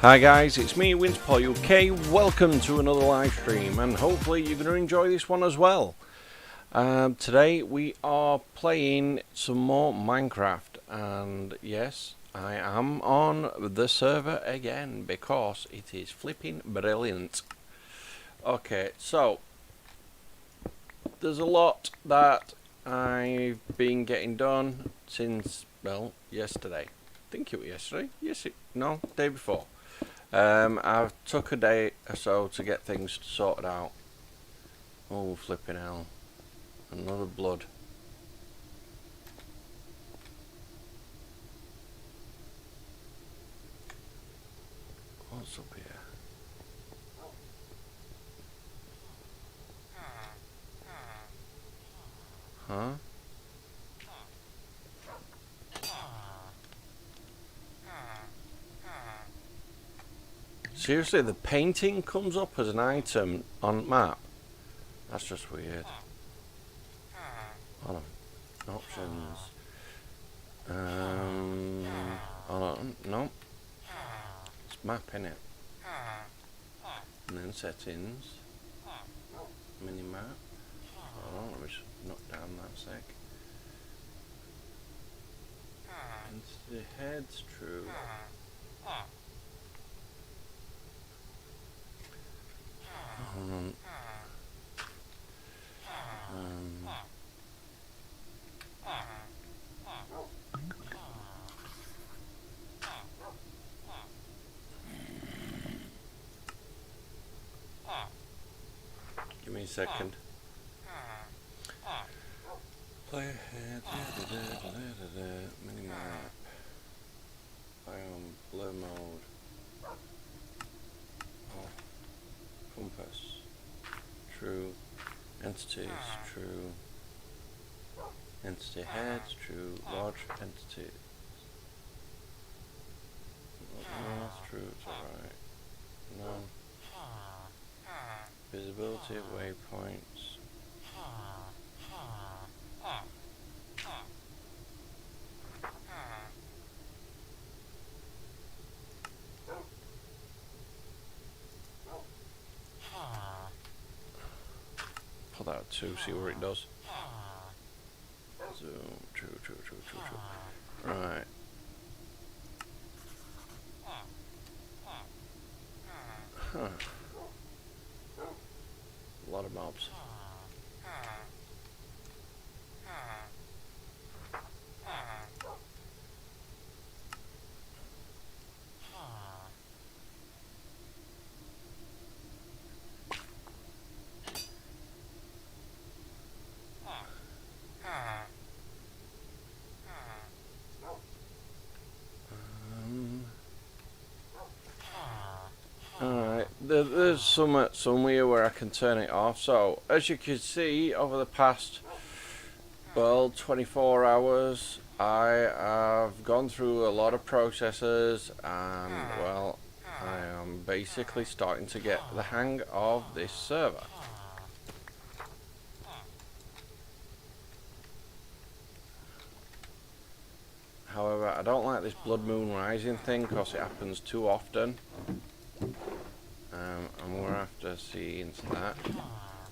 Hi guys, it's me, Winterpaw UK. Welcome to another live stream, and hopefully you're going to enjoy this one as well. Today we are playing some more Minecraft, and yes, I am on the server again because it is flipping brilliant. Okay, so there's a lot that I've been getting done since, well, yesterday. I think it was yesterday. No, day before. I've took a day or so to get things sorted out. Oh, flipping hell. Another blood. What's up here? Huh? Seriously, the painting comes up as an item on map? That's just weird. Hold on. Options. Hold on. No. It's map, innit? And then settings. Mini map. Hold on, let me just knock down that sec. Into the head's true. Hold on. Give me a second. Player head, mini map, biome, blur mode, compass, true, entities, true, entity heads, true, large entities, that's true, it's alright, none, visibility, waypoints, pull that to see what it does. Zoom, true. Right. Huh. A lot of mobs. Alright, there's somewhere where I can turn it off. So, as you can see, over the past, well, 24 hours, I have gone through a lot of processes, and, well, I am basically starting to get the hang of this server. However, I don't like this Blood Moon Rising thing because it happens too often. And we're after seeing that.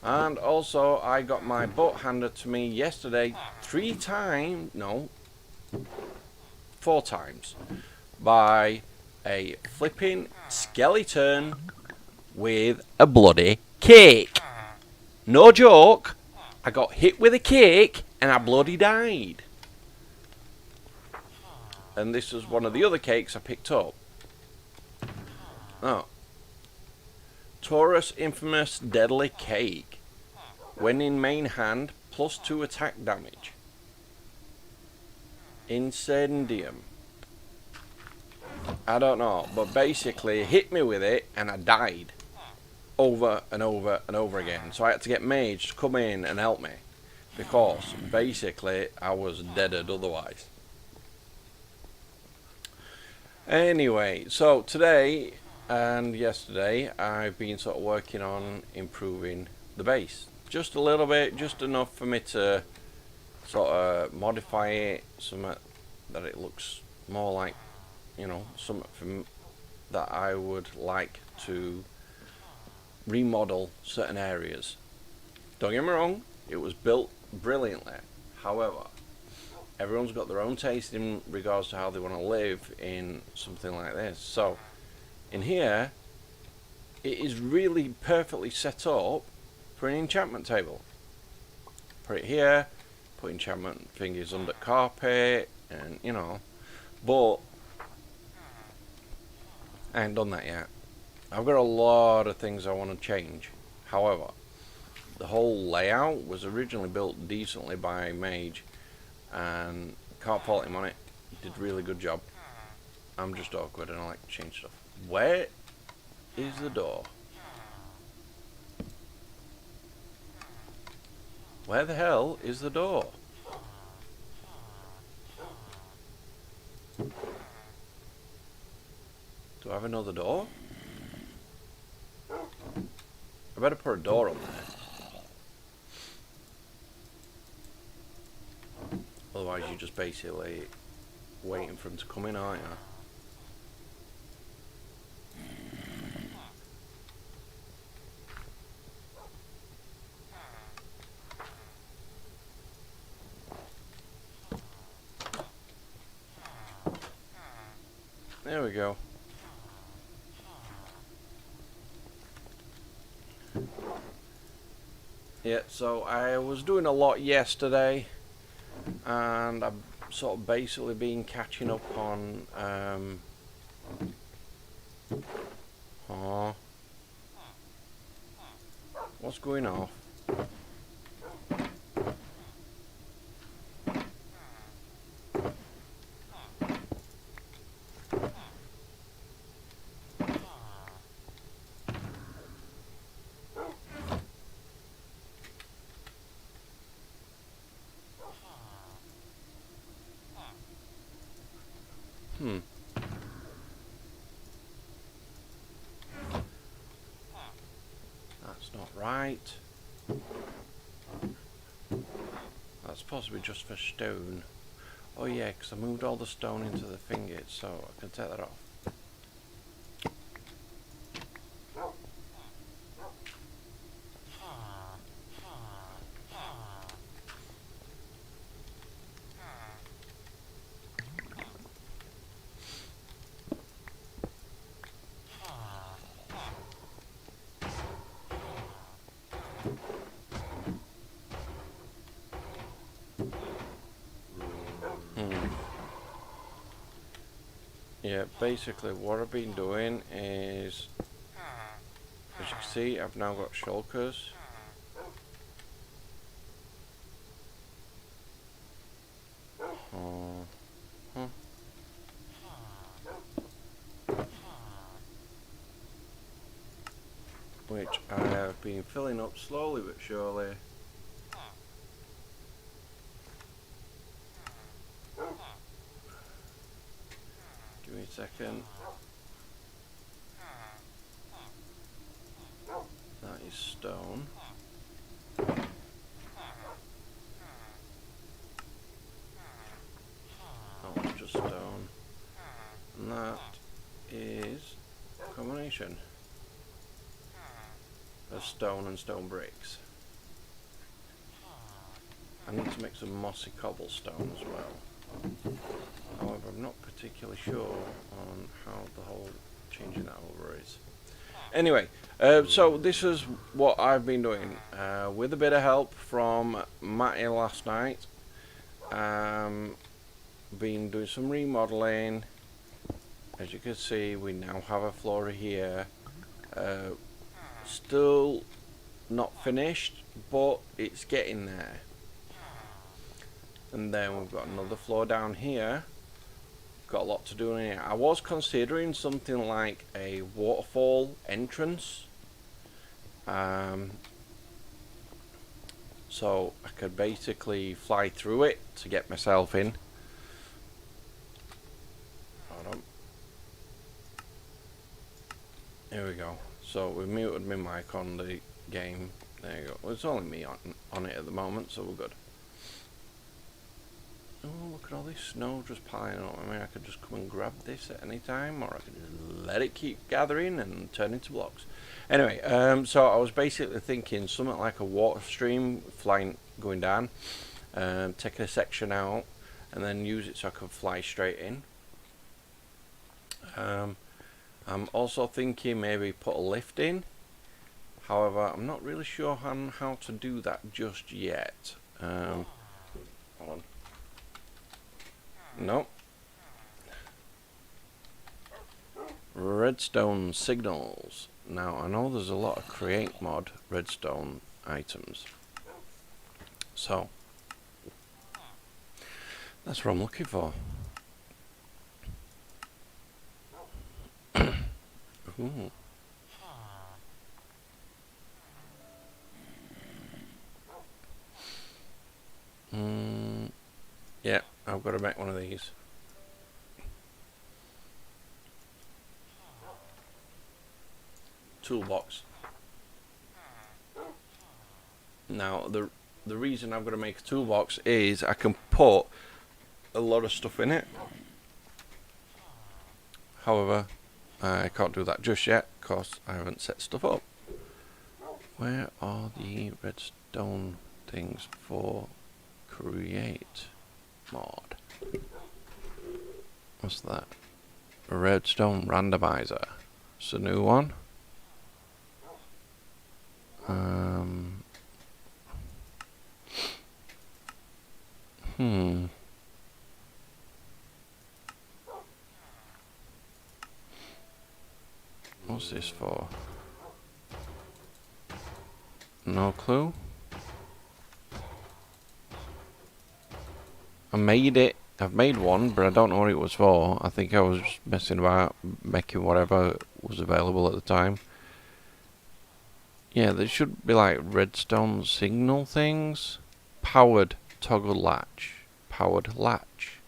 And also, I got my butt handed to me yesterday 4 times by a flipping skeleton with a bloody cake. No joke. I got hit with a cake and I bloody died. And this was one of the other cakes I picked up. Oh. Taurus Infamous Deadly Cake. When in main hand, +2 attack damage. Incendium. I don't know, but basically it hit me with it and I died. Over and over and over again. So I had to get Mage to come in and help me. Because basically I was deaded otherwise. Anyway, so today and yesterday I've been sort of working on improving the base. Just a little bit, just enough for me to sort of modify it, something that it looks more like, you know, something from that I would like to remodel certain areas. Don't get me wrong, it was built brilliantly. However, everyone's got their own taste in regards to how they want to live in something like this. So, in here, it is really perfectly set up for an enchantment table. Put it here, put enchantment fingers under carpet, and you know, but I ain't done that yet. I've got a lot of things I want to change. However, the whole layout was originally built decently by Mage, and can't fault him on it. He did a really good job. I'm just awkward and I like to change stuff. Where is the door? Where the hell is the door? Do I have another door? I better put a door on there. Otherwise you're just basically waiting for him to come in, aren't you? There we go. Yeah, so I was doing a lot yesterday, and I've sort of basically been catching up on what's going off? That's not right. That's possibly just for stone. Oh yeah, because I moved all the stone into the fingers, so I can take that off. Yeah, basically what I've been doing is, as you can see, I've now got shulkers. Which I have been filling up slowly but surely. Give me a second. That is stone. That one's just stone. And that is a combination of stone and stone bricks. I need to make some mossy cobblestone as well. However, I'm not particularly sure on how the whole changing that over is. Anyway, so this is what I've been doing with a bit of help from Matty last night. Been doing some remodeling. As you can see, we now have a floor here. Still not finished, but it's getting there. And then we've got another floor down here. Got a lot to do in here. I was considering something like a waterfall entrance. So I could basically fly through it to get myself in. Hold on. Here we go. So we've muted my mic on the game. There you go. Well, it's only me on it at the moment, so we're good. Oh, look at all this this snow just piling up? I mean, I could just come and grab this at any time, or I could just let it keep gathering and turn into blocks. Anyway, so I was basically thinking something like a water stream going down, take a section out, and then use it so I could fly straight in. I'm also thinking maybe put a lift in. However, I'm not really sure on how to do that just yet. Hold on. Nope. Redstone signals. Now, I know there's a lot of create mod redstone items. So, that's what I'm looking for. Ooh. Yeah, I've got to make one of these. Toolbox. Now, the reason I've got to make a toolbox is I can put a lot of stuff in it. However, I can't do that just yet because I haven't set stuff up. Where are the redstone things for create mod? What's that? A redstone randomizer. It's a new one. What's this for? No clue. I made it. I've made one, but I don't know what it was for. I think I was just messing about, making whatever was available at the time. Yeah, there should be like redstone signal things. Powered toggle latch. Powered latch.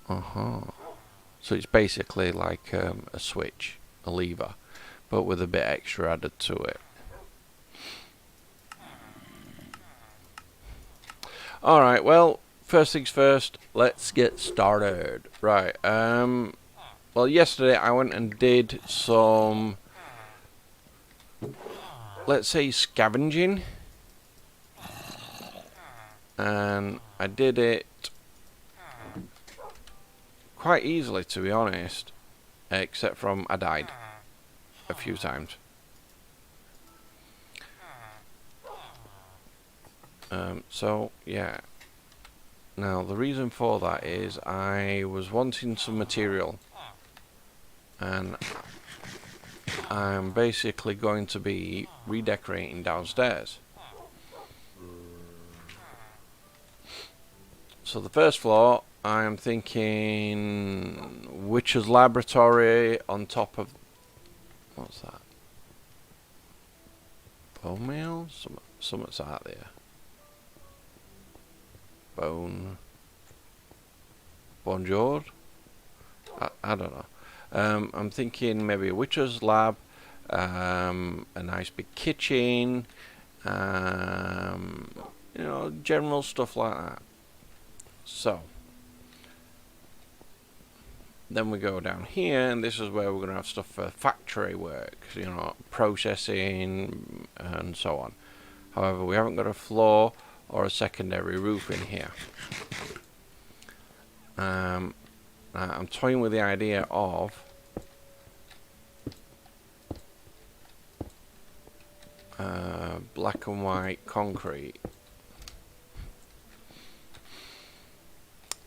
So it's basically like a switch, a lever, but with a bit extra added to it. Alright, well, first things first, let's get started. Right, well, yesterday I went and did some, let's say, scavenging. And I did it quite easily, to be honest, except from I died a few times. So yeah, now the reason for that is I was wanting some material, and I'm basically going to be redecorating downstairs. So the first floor, I'm thinking Witcher's Laboratory on top of, what's that? Bone meal? Something's out there. Bonjour? I don't know. I'm thinking maybe a Witcher's Lab, a nice big kitchen, you know, general stuff like that. So, then we go down here, and this is where we're going to have stuff for factory work, you know, processing and so on. However, we haven't got a floor or a secondary roof in here. I'm toying with the idea of black and white concrete.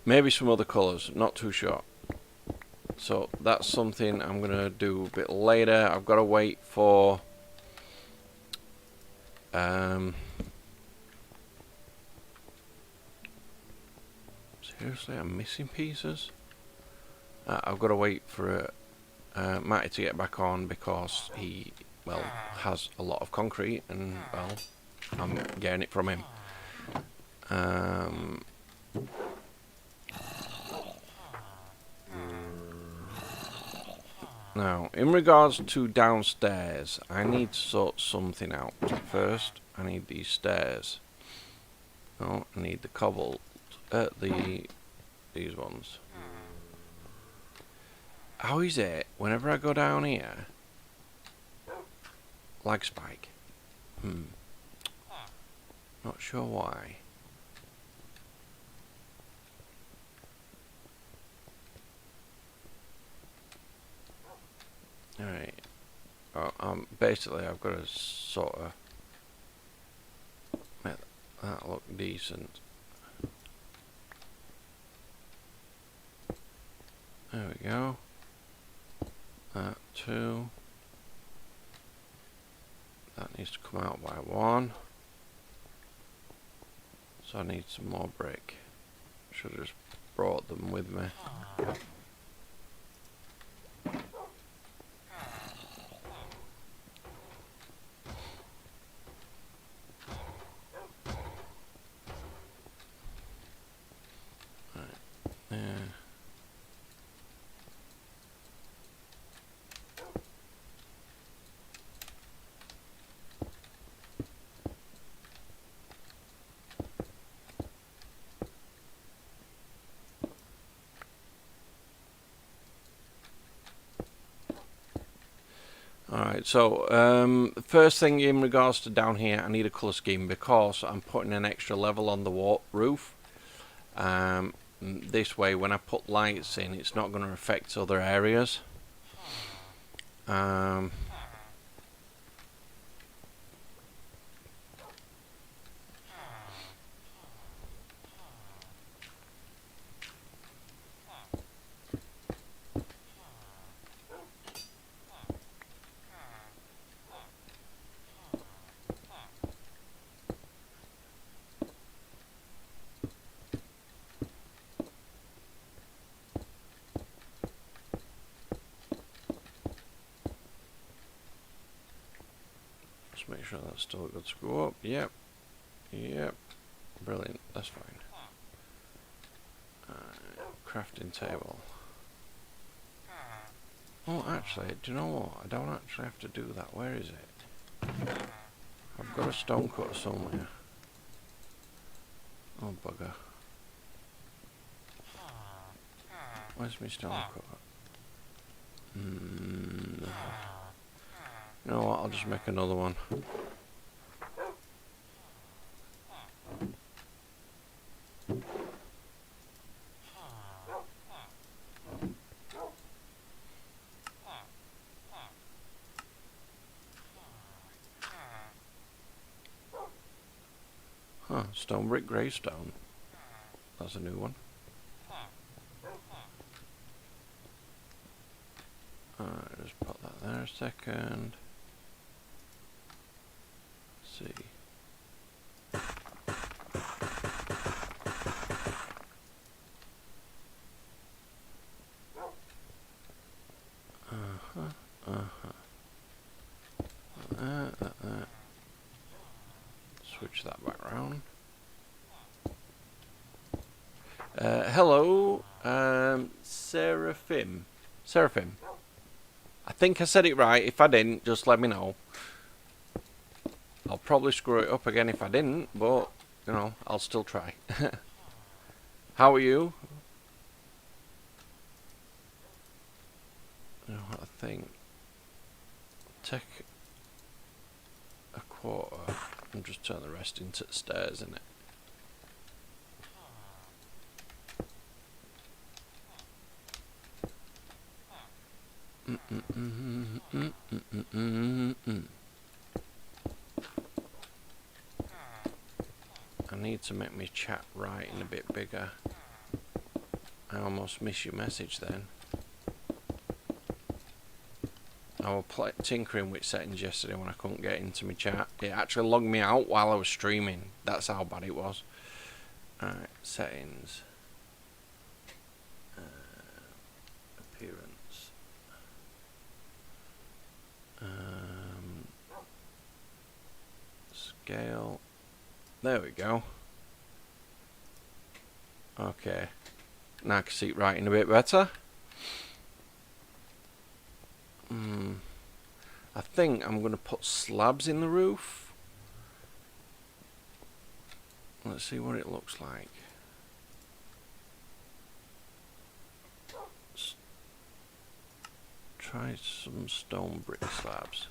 Maybe some other colours, not too sure. So that's something I'm going to do a bit later. I've got to wait for seriously, I'm missing pieces. I've got to wait for Matty to get back on because he, well, has a lot of concrete, and well, I'm getting it from him. Now, in regards to downstairs, I need to sort something out. First, I need these stairs. Oh, I need the cobble, the These ones. How is it whenever I go down here? Lag spike. Not sure why. Alright. Basically I've got to sort of make that look decent. There we go. That 2. That needs to come out by 1. So I need some more brick. Should have just brought them with me. Alright, so first thing in regards to down here, I need a colour scheme because I'm putting an extra level on the roof. This way, when I put lights in, it's not going to affect other areas. Just make sure that's still good to go up. Yep. Yep. Brilliant. That's fine. Crafting table. Oh, actually, do you know what? I don't actually have to do that. Where is it? I've got a stone cutter somewhere. Oh, bugger. Where's my stone cutter? No. You know what? I'll just make another one. Huh, stone brick gravestone. That's a new one. Alright, just put that there a second. Let's see. Switch that back round. Hello, Seraphim. Seraphim. I think I said it right. If I didn't, just let me know. I'll probably screw it up again if I didn't, but, you know, I'll still try. How are you? You know what I think? Take a quarter and just turn the rest into stairs, innit? I need to make my chat writing a bit bigger. I almost missed your message then. I was tinkering with settings yesterday when I couldn't get into my chat. It actually logged me out while I was streaming. That's how bad it was. Alright, settings. Appearance. Scale. There we go. Okay. Now I can see it writing a bit better. I think I'm going to put slabs in the roof. Let's see what it looks like. try some stone brick slabs.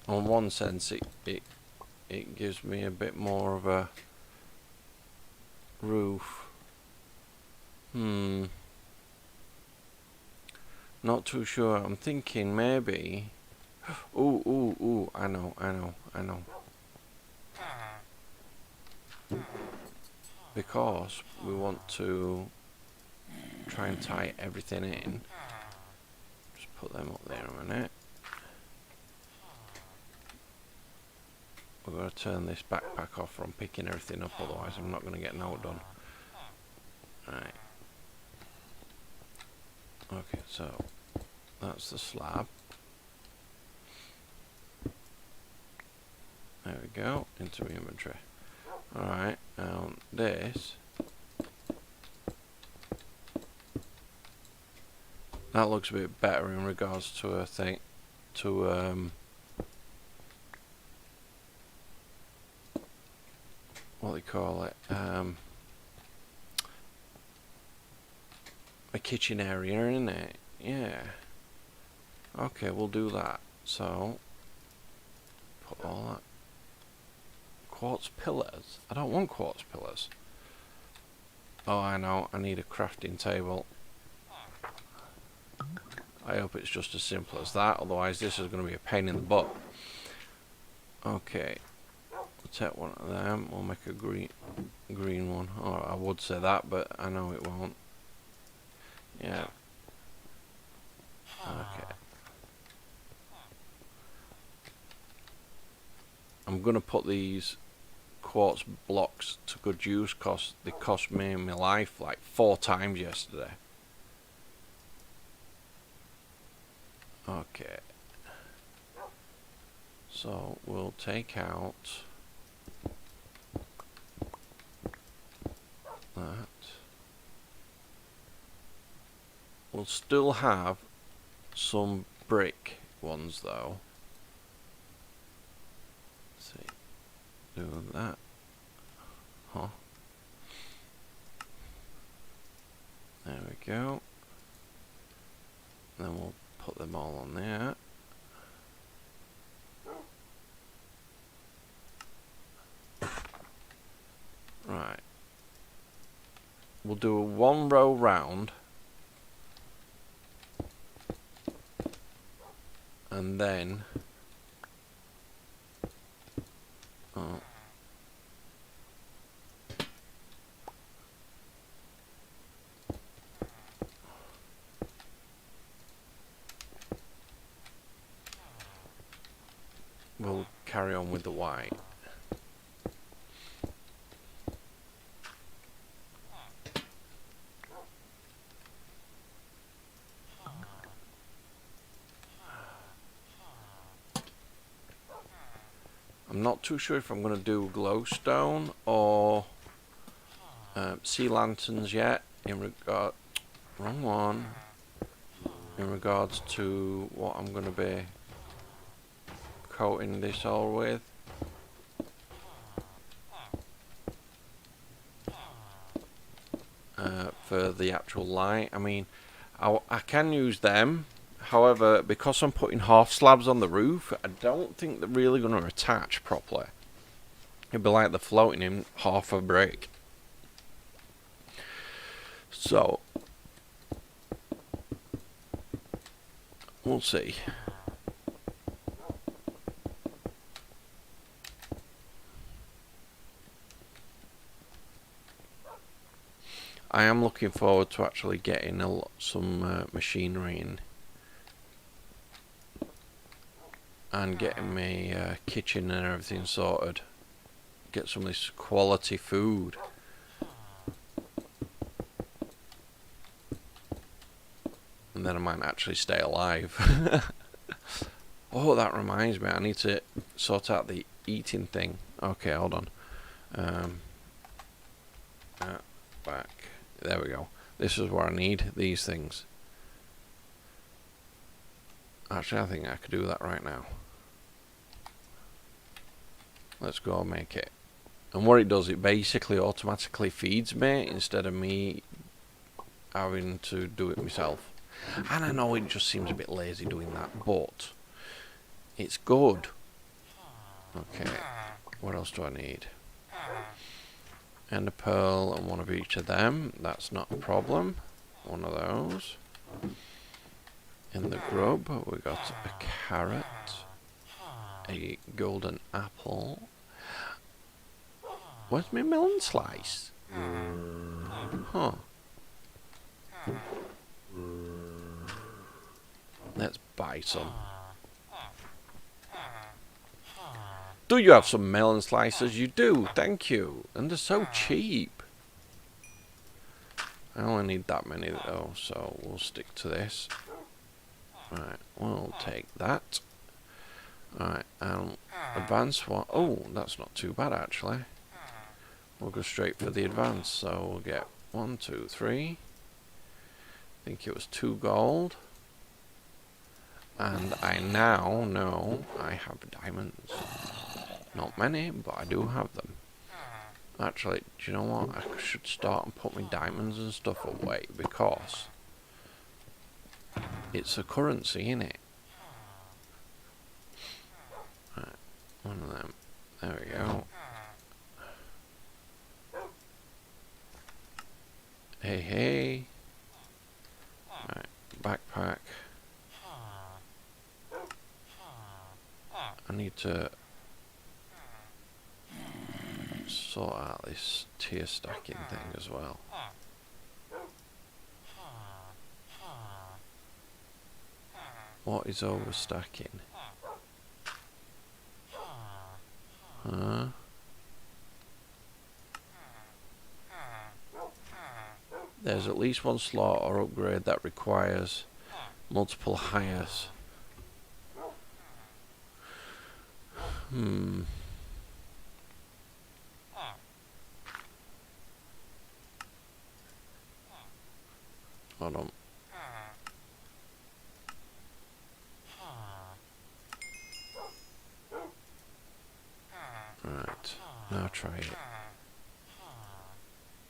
On one sense, it gives me a bit more of a roof. Not too sure. I'm thinking maybe. Ooh! I know. Because we want to try and tie everything in. Just put them up there a minute. We're going to turn this backpack off from picking everything up, otherwise I'm not going to get no done. Right. Okay, so that's the slab. There we go, into my inventory. Alright, this. That looks a bit better in regards to a thing, to what do you call it? A kitchen area, isn't it? Yeah. Okay, we'll do that. So, put all that. Quartz pillars? I don't want quartz pillars. Oh, I know. I need a crafting table. I hope it's just as simple as that. Otherwise, this is going to be a pain in the butt. Okay. We'll take one of them. We'll make a green one. Oh, I would say that, but I know it won't. Yeah. Okay. I'm going to put these quartz blocks to good use because they cost me in my life like 4 times yesterday. Okay. So we'll take out that. We'll still have some brick ones though. Let's see. Doing that. Huh. There we go. Then we'll put them all on there. Right. We'll do a 1 row round. And then we'll carry on with the white. I'm not too sure if I'm going to do glowstone or sea lanterns yet. In regards to what I'm going to be coating this all with. For the actual light, I mean, I can use them. However, because I'm putting half slabs on the roof, I don't think they're really going to attach properly. It'd be like they're floating in half a brick. So, we'll see. I am looking forward to actually getting some machinery in. And getting my kitchen and everything sorted. Get some of this quality food. And then I might actually stay alive. Oh, that reminds me. I need to sort out the eating thing. Okay, hold on. Back. There we go. This is where I need these things. Actually, I think I could do that right now. Let's go and make it. And what it does, it basically automatically feeds me instead of me having to do it myself. And I know it just seems a bit lazy doing that, but it's good. Okay, what else do I need? And a pearl and one of each of them. That's not a problem. One of those. In the grub, we got a carrot, a golden apple. Where's my melon slice? Huh. Let's buy some. Do you have some melon slices? You do, thank you. And they're so cheap. I only need that many though, so we'll stick to this. Right, we'll take that. Alright, advance one. Oh, that's not too bad actually. We'll go straight for the advance, so we'll get 1, 2, 3. I think it was 2 gold. And I now know I have diamonds. Not many, but I do have them. Actually, do you know what? I should start and put my diamonds and stuff away, because it's a currency, innit? Right, one of them. There we go. Hey, hey. Right, backpack. I need to sort out this tier stacking thing as well. What is overstacking? Huh? There's at least one slot or upgrade that requires multiple hires. Hold on. Right, now try it.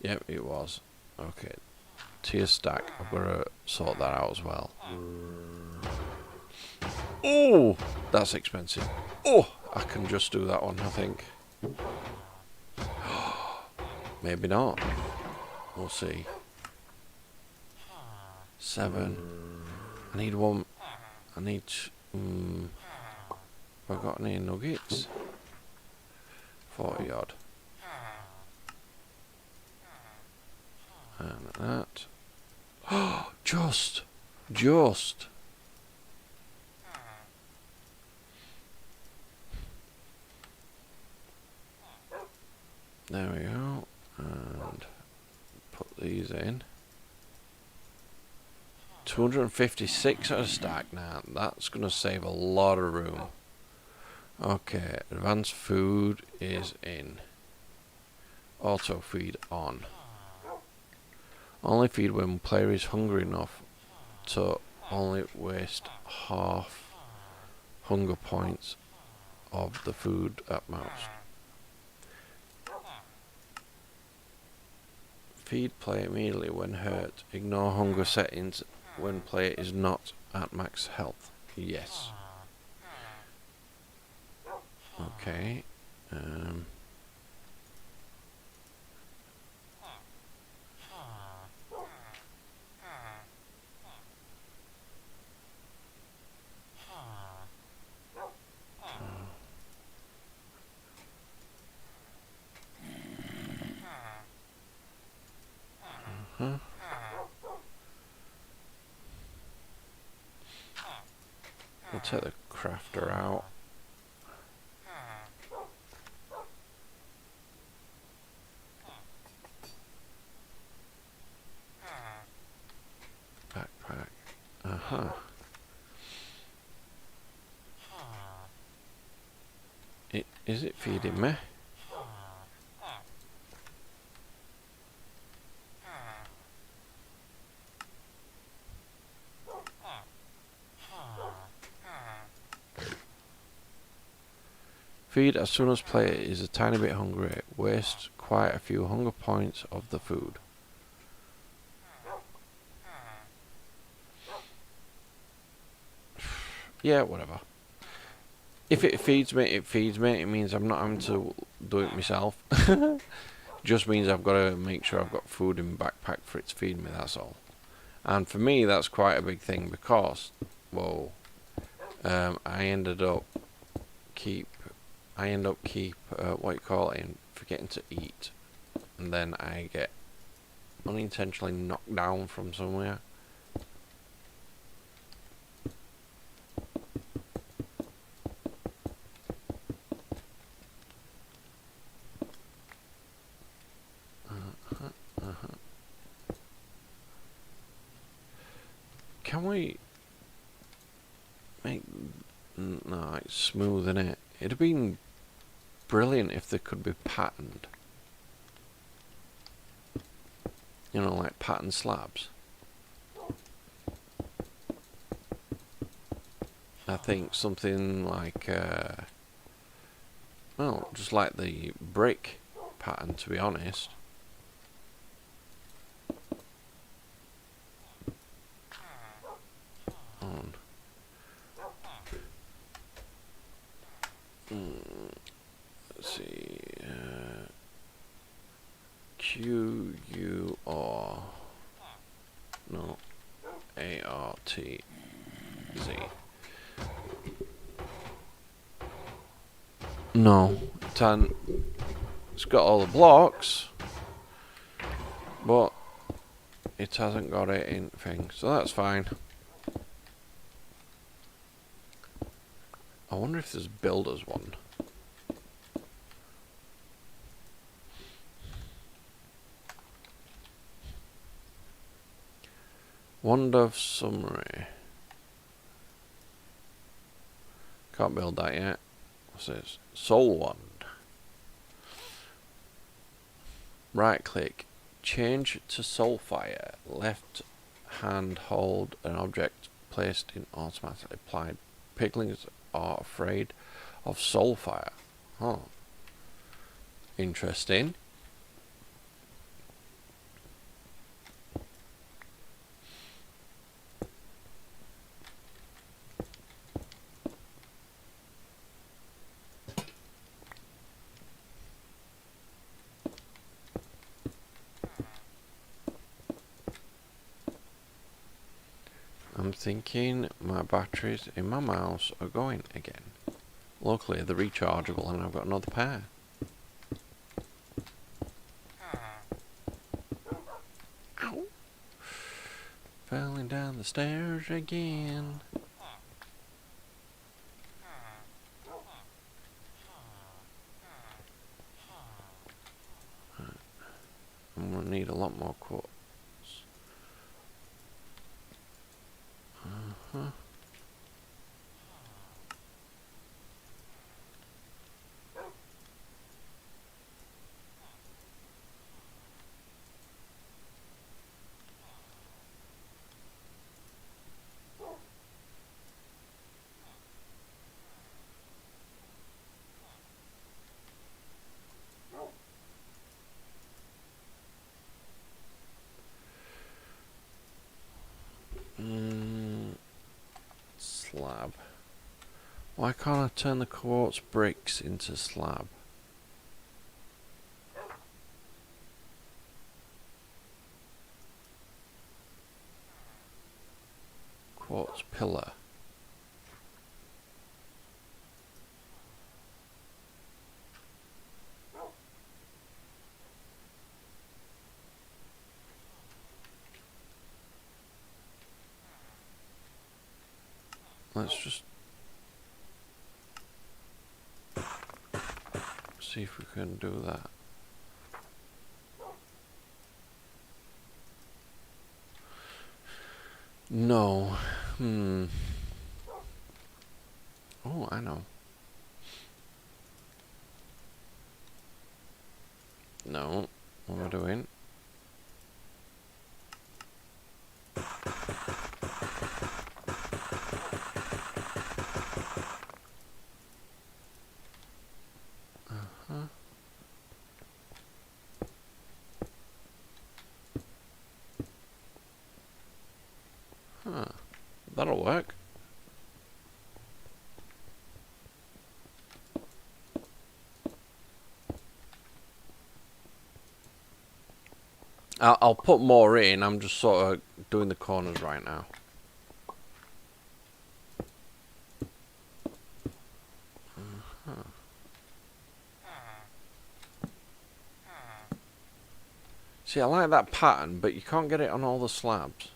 Yep, it was. Okay. Tier stack, I've got to sort that out as well. Oh, that's expensive. Oh, I can just do that one, I think. Maybe not. We'll see. 7. I need one. I need. Have I got any nuggets? 40 odd. And that. Oh, just. There we go. And put these in. 256 at a stack now. That's going to save a lot of room. Okay, advanced food is in. Auto feed on. Only feed when player is hungry enough to only waste half hunger points of the food at most. Feed player immediately when hurt. Ignore hunger settings when player is not at max health. Yes. Okay. We'll take the crafter out. Backpack. Is it feeding me? Feed as soon as player is a tiny bit hungry. Waste quite a few hunger points of the food. Yeah, whatever. If it feeds me, it feeds me. It means I'm not having to do it myself. Just means I've got to make sure I've got food in my backpack for it to feed me, that's all. And for me, that's quite a big thing because, whoa, I end up keep what you call it, forgetting to eat, and then I get unintentionally knocked down from somewhere. Can we make... No, it's smooth, innit? It'd have been brilliant if they could be patterned. You know, like patterned slabs. I think something like, well, just like the brick pattern, to be honest. Let's see, Q-U-R, no, A-R-T-Z. No, it's got all the blocks, but it hasn't got it in thing, so that's fine. I wonder if there's builder's one. Wand of Summary. Can't build that yet. What's this? Soul Wand. Right click. Change to Soulfire. Left hand hold an object placed in automatically applied. Piglings are afraid of Soulfire. Oh. Interesting. I'm thinking my batteries in my mouse are going again. Luckily they're rechargeable and I've got another pair. Ow. Falling down the stairs again. I'm gonna need a lot more quartz. Slab. Why can't I turn the quartz bricks into slab? Quartz pillar. Let's just see if we can do that. No. Oh, I know. No. What am I doing? That'll work. I'll put more in. I'm just sort of doing the corners right now. See, I like that pattern, but you can't get it on all the slabs.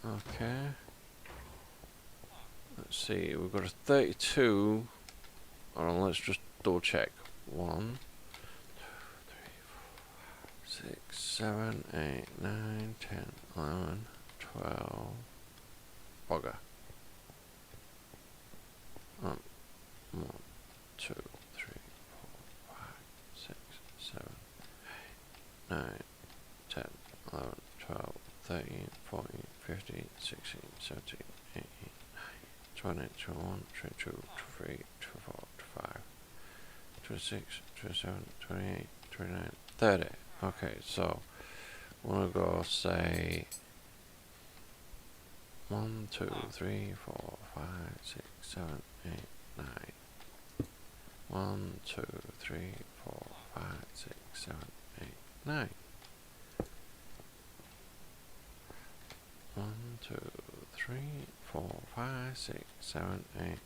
Okay. Let's see, we've got a 32. Hold on, let's just double check. 1, 2, 3, 4, 5, 6, 7, 8, 9, 10, 11, 12. Bugger. 1, 2, 3, 4, 5, 6, 7, 8, 9, 10, 11, 12, 13, 14, 15, 16, 17, 18, 20, 21, 22, 23, 24, 25, 26, 27, 28, 29, 30. Okay, so we're going to go say 1, 2, 3, 4, 5, 6, 7, 8, 9. 1, 2, 3, 4, 5, 6, 7, 8, 9. 1, 2, 3, 4, 5, 6, 7, 8,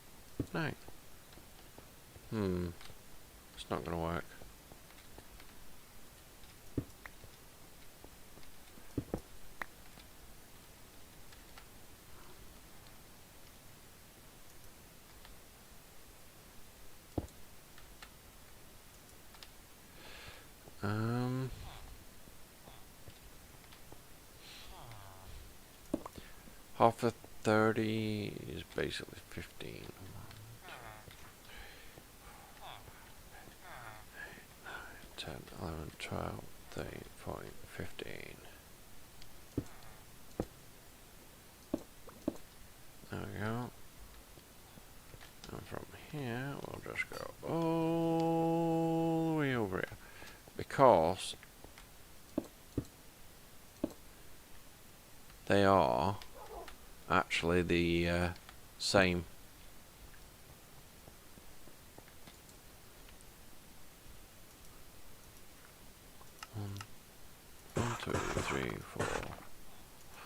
9. It's not going to work. Half of 30 is basically 15. 10, 11, 12, 13, 14, 15. There we go. And from here, we'll just go all the way over here. Because they are actually the same. One, 2, 3, 4.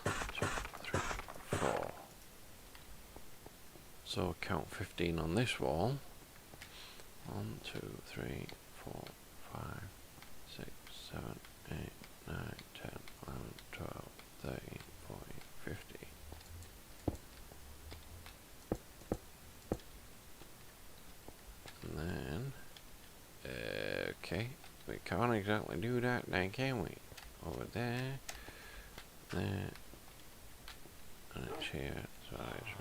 2, 3, 4. So count 15 on this wall. 1, 2, 3, 4, 5, 6, 7, 8, 9, 10, 11, 12, 13, 14, 15. And then, okay, we can't exactly do that then, can we? Over there, there, and it's here, so it's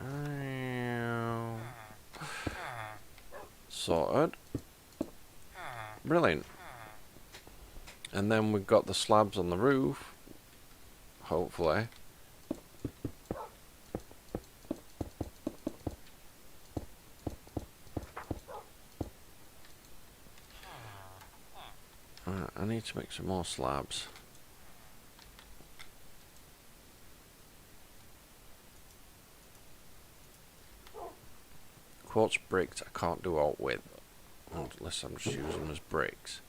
sorted. Brilliant. And then we've got the slabs on the roof, hopefully. I need to make some more slabs. Quartz bricks I can't do alt with, unless I'm just using them as bricks.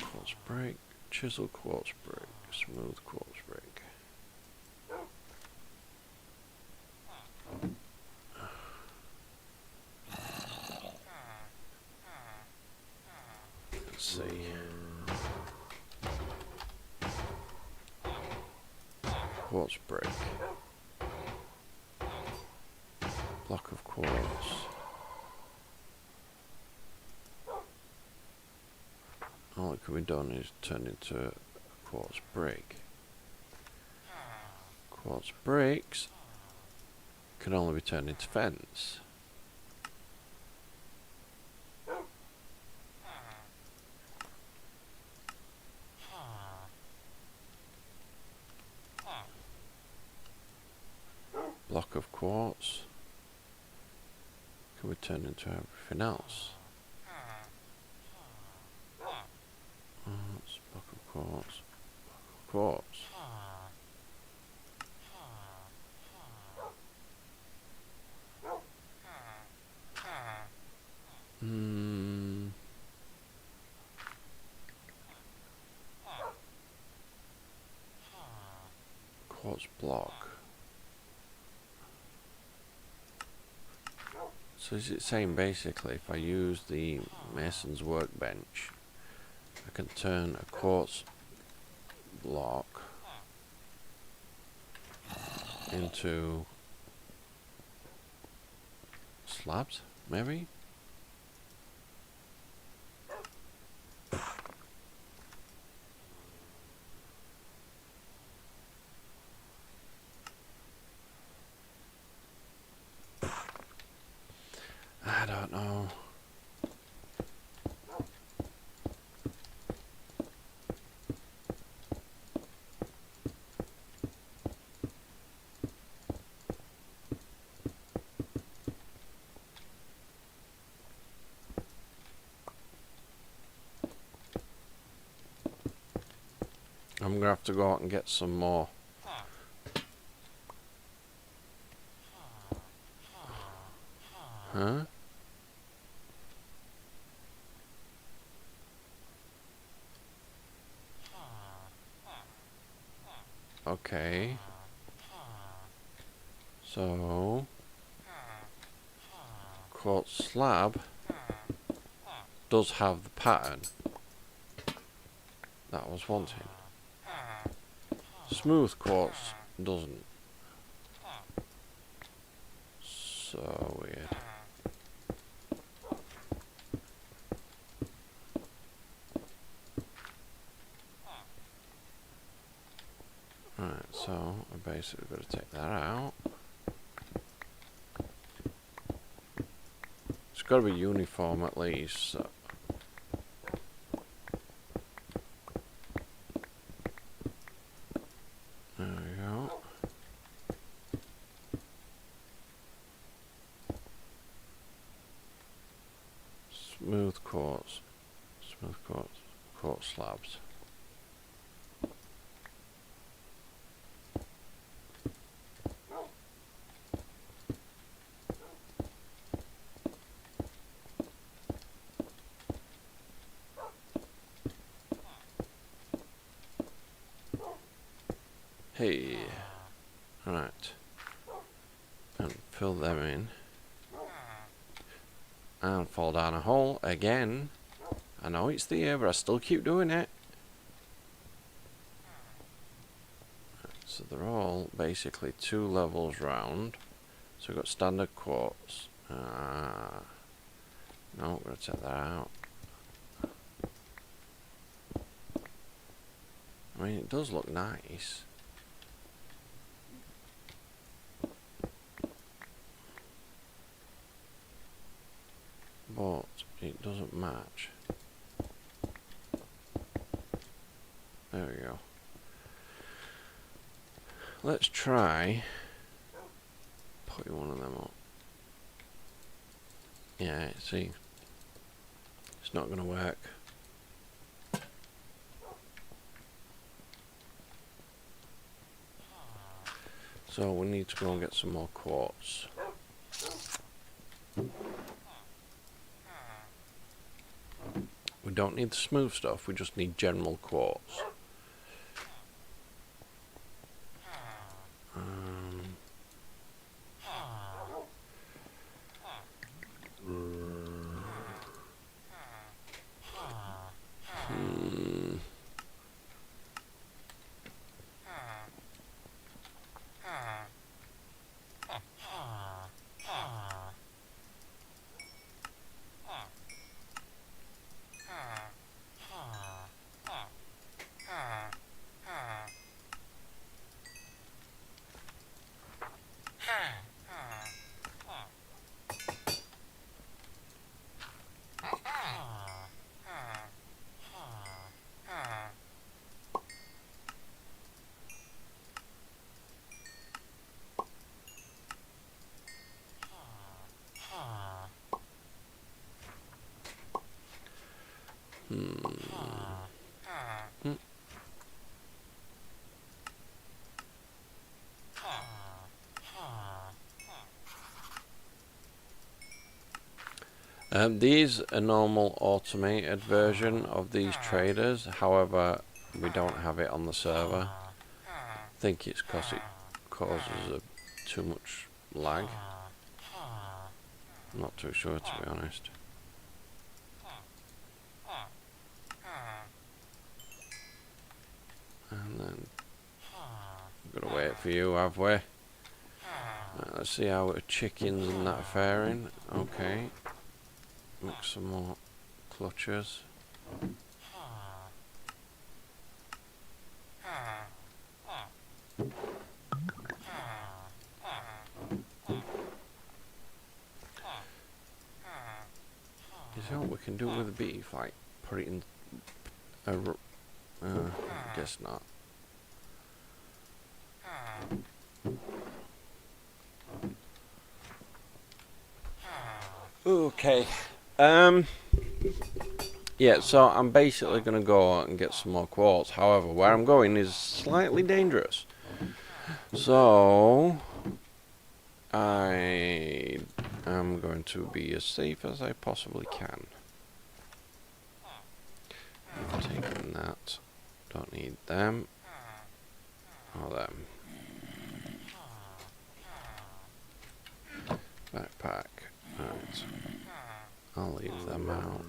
Quartz brick, chisel quartz brick, smooth quartz brick. Let's see. Quartz brick. Block of quartz. All that can be done is turned into a quartz brick. Quartz bricks can only be turned into fence. block of quartz can be turned into everything else. That's a block of quartz. Quartz. Quartz block. So is it saying basically if I use the mason's workbench I can turn a quartz block into slabs, maybe? I don't know. I'm gonna have to go out and get some more. Huh? Okay. So quartz slab does have the pattern that I was wanting. Smooth quartz doesn't. So weird. Right, so I basically got to take that out. It's got to be uniform at least. So. There we go. Smooth quartz. Smooth quartz. Quartz slabs. Hey. Right. And fill them in. And fall down a hole again. I know it's there, but I still keep doing it. So they're all basically 2 levels round. So we've got standard quartz. No, we're going to take that out. I mean, it does look nice. But it doesn't match. There we go. Let's try putting one of them up. Yeah, see, it's not going to work. So we need to go and get some more quartz. We don't need the smooth stuff, we just need general quartz. These are normal automated version of these traders. However, we don't have it on the server. I think it's because it causes too much lag. I'm not too sure, to be honest. And then we've got to wait for you, have we? Let's see how our chickens and that are faring. Okay. Make some more clutches. Is that what we can do with the beef? Like, put it in a... guess not. Okay. Yeah, so I'm basically going to go out and get some more quartz. However, where I'm going is slightly dangerous. So, I am going to be as safe as I possibly can. I'm taking that. Don't need them. Or them. Backpack. Right. I'll leave them out.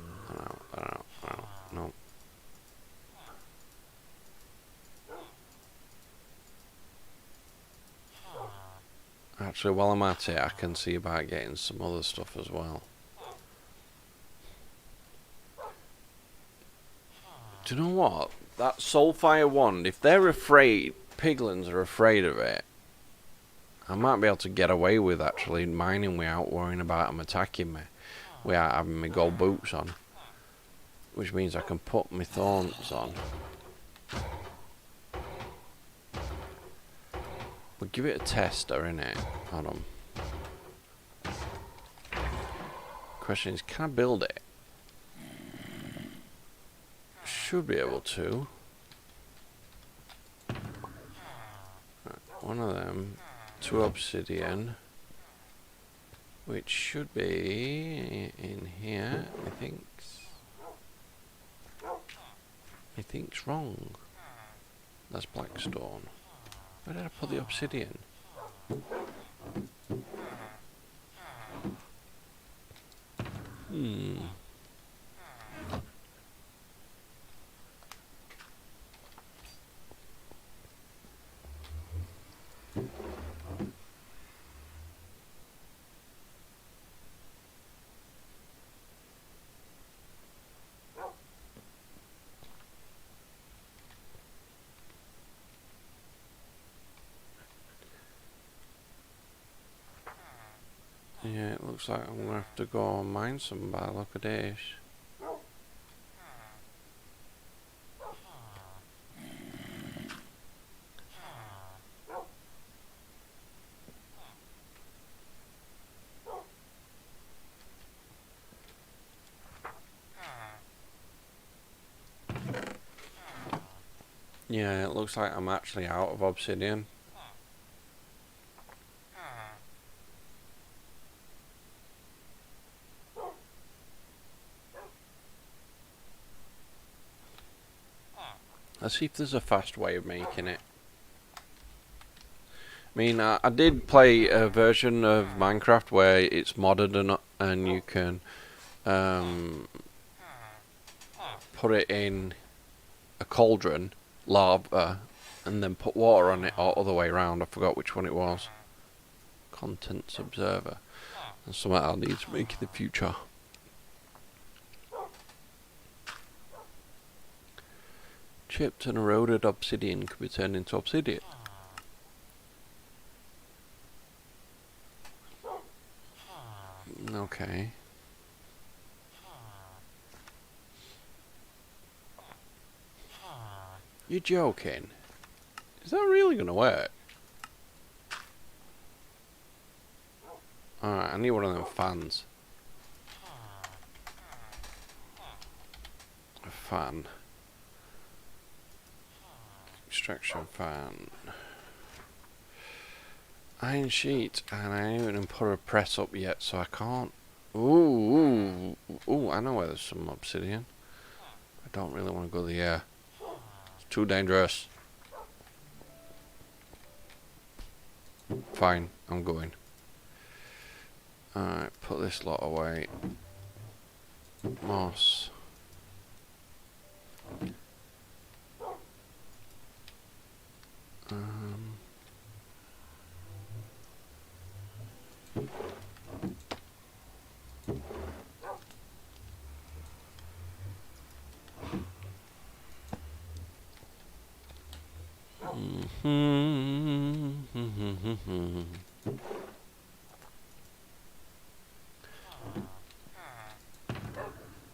No. Actually, while I'm at it, I can see about getting some other stuff as well. Do you know what? That Soulfire wand, if they're afraid, piglins are afraid of it, I might be able to get away with actually mining without worrying about them attacking me, without having my gold boots on. Which means I can put my thorns on. We'll give it a tester, innit? Hold on. Question is, can I build it? Should be able to. Right, one of them, 2 obsidian, which should be in here, I think. I think's wrong. That's blackstone. Where did I put the obsidian? Yeah, it looks like I'm going to have to go and mine some by the look of this. Yeah, it looks like I'm actually out of obsidian. Let's see if there's a fast way of making it. I mean, I did play a version of Minecraft where it's modded and you can put it in a cauldron, lava, and then put water on it, or other way around. I forgot which one it was. Contents Observer. That's something I'll need to make in the future. Chipped and eroded obsidian could be turned into obsidian. Okay. You're joking? Is that really gonna work? Alright, I need one of them fans. A fan. Extraction fan. Iron sheet, and I haven't even put a press up yet, so I can't. Ooh, I know where there's some obsidian. I don't really want to go there. It's too dangerous. Fine, I'm going. Alright, put this lot away. Moss.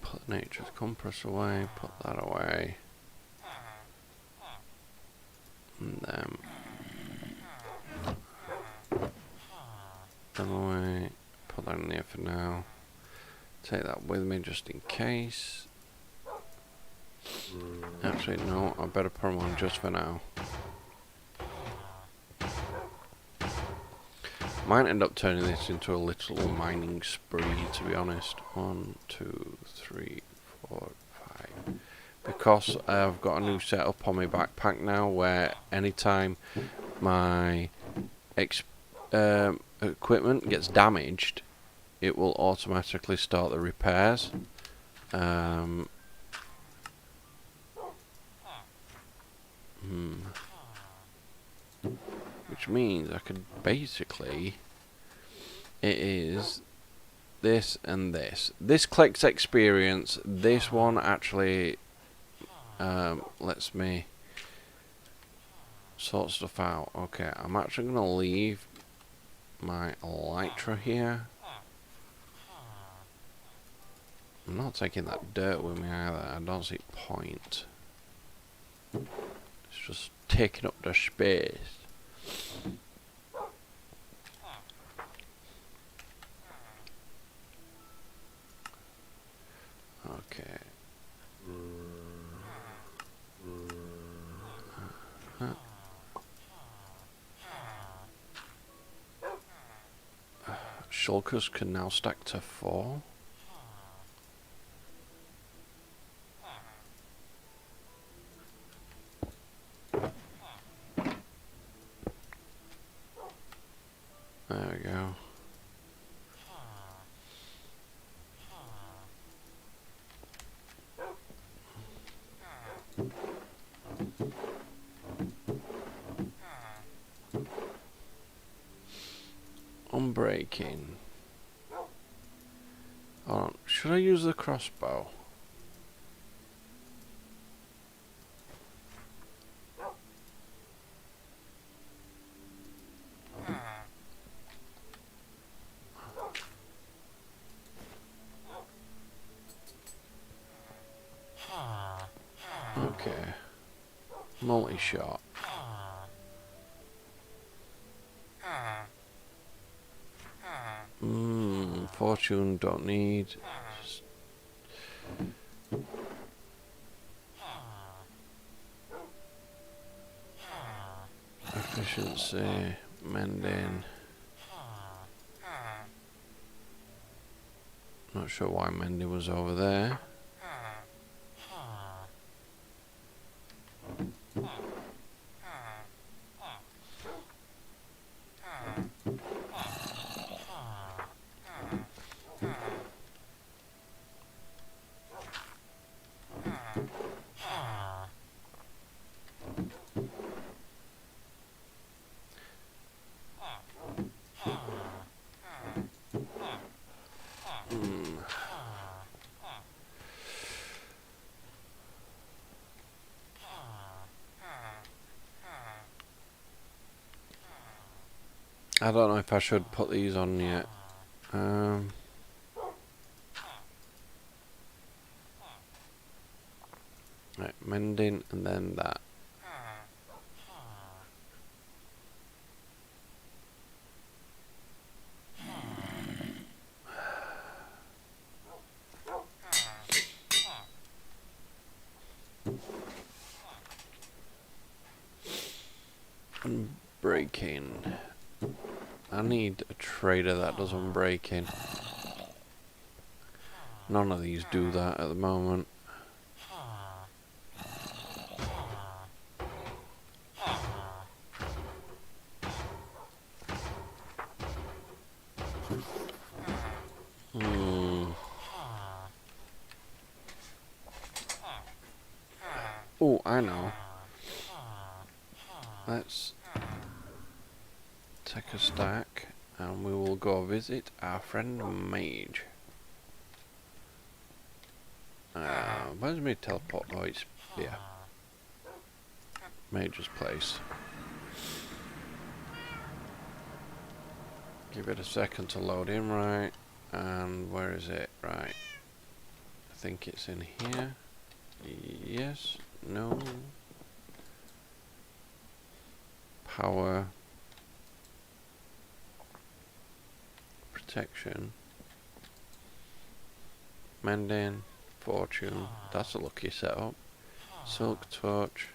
Put nature's compress away, put that away. And then that away, put that in there for now. Take that with me just in case. Actually, no, I better put them on just for now. Might end up turning this into a little mining spree, to be honest. 1, 2, 3, 4, 5. Because I've got a new setup on my backpack now, where anytime my equipment gets damaged, it will automatically start the repairs. Which means I could basically, it is this and this. This collects experience. This one actually lets me sort stuff out. Okay, I'm actually going to leave my elytra here. I'm not taking that dirt with me either. I don't see point. It's just taking up the space. Okay. Shulkers can now stack to 4. There we go. Unbreaking. Oh, should I use the crossbow? Okay. Multi-shot. Fortune don't need. Efficiency, mending. Not sure why mending was over there. I don't know if I should put these on yet. Right, mending and then that. unbreaking. I need a trader that does unbreaking. None of these do that at the moment. Oh, I know. Let's take a stack and we will go visit our friend Mage. Where's me teleport? Oh, it's here. Mage's place. Give it a second to load in, right? And where is it? Right. I think it's in here. Yes. No. Power. Protection. Mending. Fortune. That's a lucky setup. Silk touch.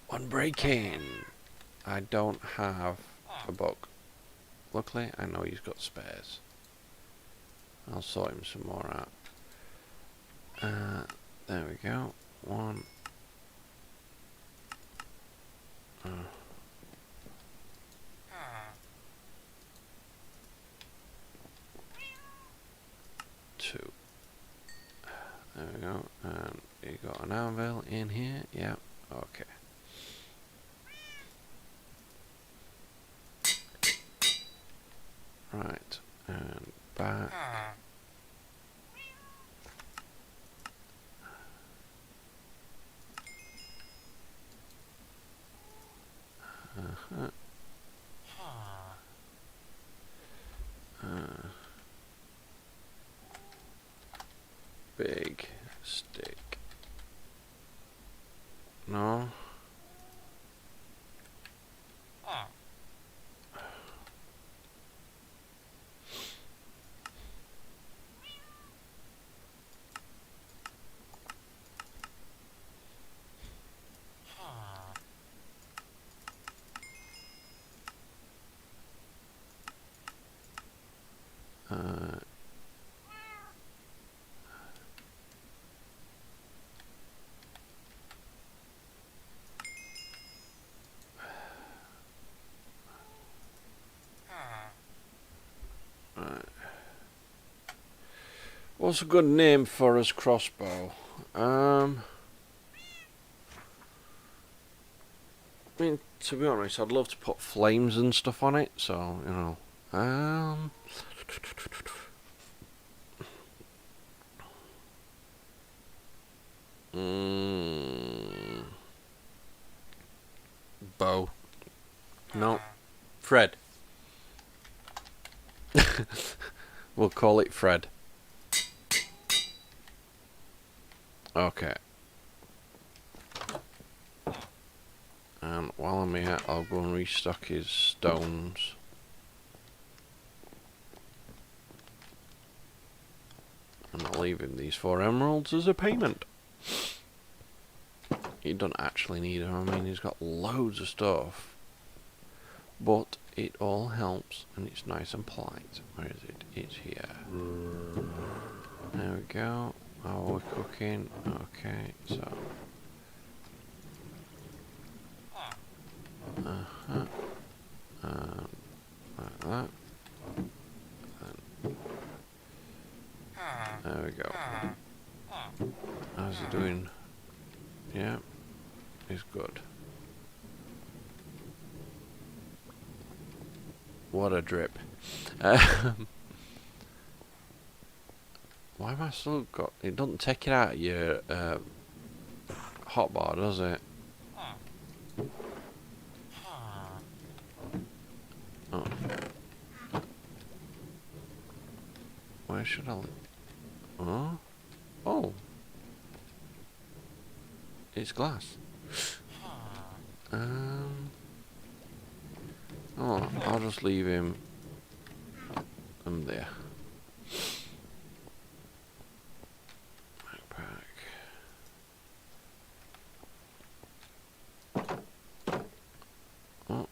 Unbreaking. I don't have a book. Luckily, I know he's got spares. I'll sort him some more out. There we go. One. Two. There we go. And you got an anvil in here. Yeah. Okay. Right. And back. Big stick. No. What's a good name for his crossbow? I mean, to be honest, I'd love to put flames and stuff on it, so, you know. Bow. No. Fred. We'll call it Fred. Okay. And while I'm here, I'll go and restock his stones. And I'll leave him these 4 emeralds as a payment. He doesn't actually need them. I mean, he's got loads of stuff. But it all helps, and it's nice and polite. Where is it? It's here. There we go. Oh, we're cooking. Okay, so. Like that. There we go. How's he doing? Yeah, he's good. What a drip. Why have I still got... It doesn't take it out of your hotbar, does it? Oh. Where should I... Oh? Oh! It's glass. Oh, I'll just leave him there. Backpack. Oh,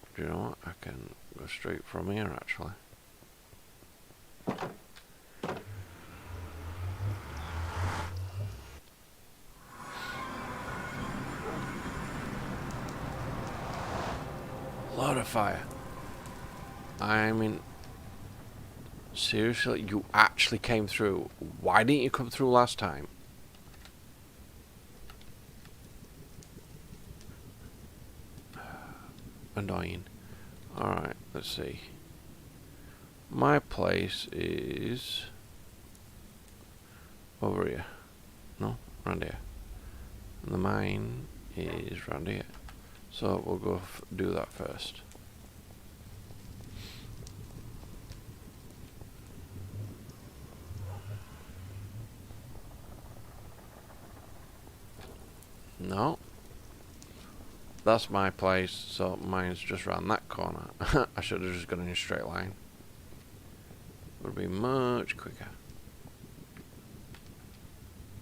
can go straight from here actually. Lot of fire. I mean, seriously, you actually came through. Why didn't you come through last time? Annoying. Alright, let's see. My place is over here. No, around here. And the mine is around here. So we'll go do that first. No. That's my place, so mine's just around that corner. I should have just gone in a straight line. Would be much quicker.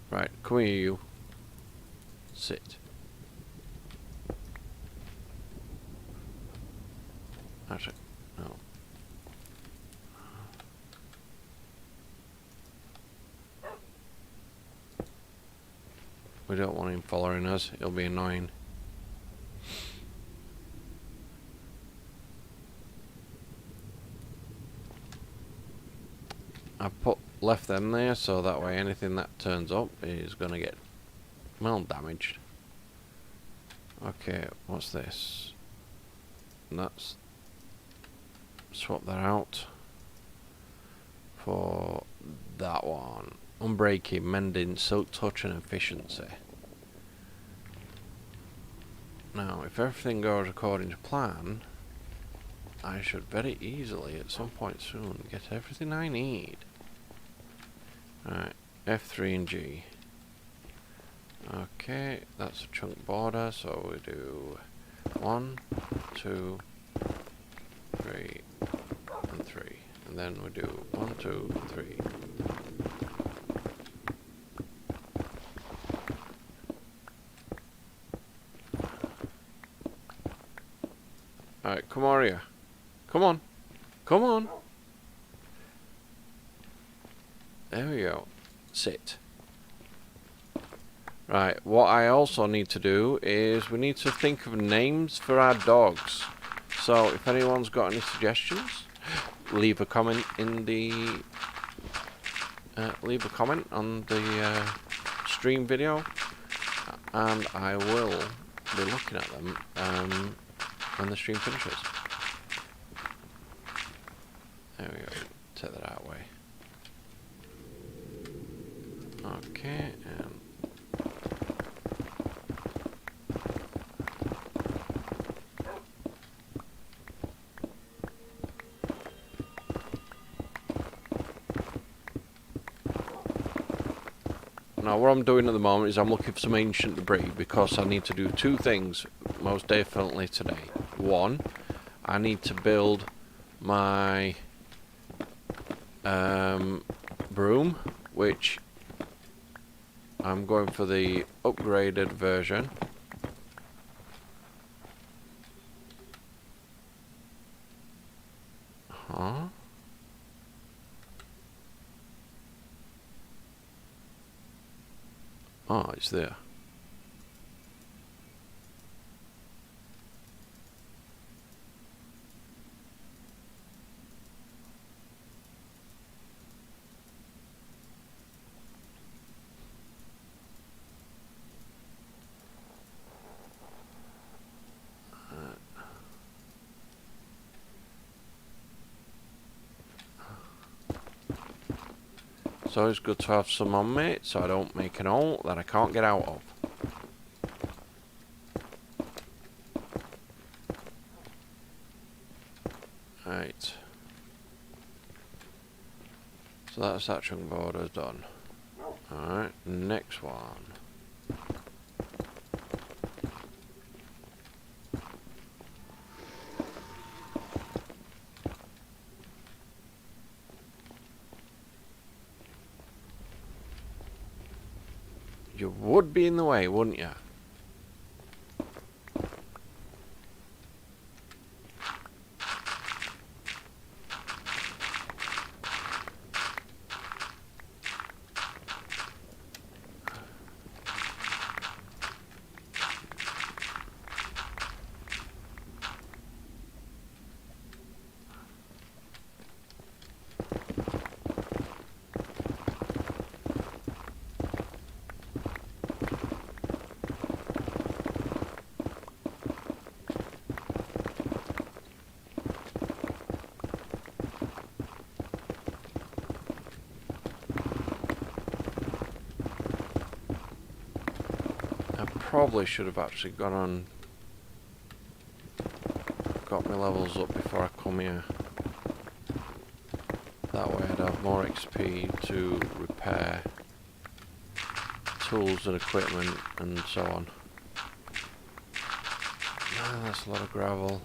Right, come here you. Sit. Actually, no. We don't want him following us, it'll be annoying. I left them there so that way anything that turns up is gonna get well damaged. Okay, what's this? Let's swap that out for that one. Unbreaking, mending, silk touch and efficiency. Now if everything goes according to plan, I should very easily at some point soon get everything I need. Alright, F3 and G. Okay, that's a chunk border, so we do 1, 2, 3, and 3. And then we do 1, 2, 3. Alright, come on here. Come on. Come on. There we go. Sit. Right, what I also need to do is we need to think of names for our dogs. So if anyone's got any suggestions, leave a comment in the leave a comment on the stream video, and I will be looking at them when the stream finishes. There we go. Take that out of the way. Okay, and now what I'm doing at the moment is I'm looking for some ancient debris because I need to do two things most definitely today. One, I need to build my broom, which I'm going for the upgraded version. Huh? Oh, it's there. It's always good to have some on me so I don't make an hole that I can't get out of. Right. So that's that chunk border done. Alright, next one. You would be in the way, wouldn't you? probably should have actually gone on, got my levels up before I come here. That way I'd have more XP to repair tools and equipment and so on. Ah, that's a lot of gravel.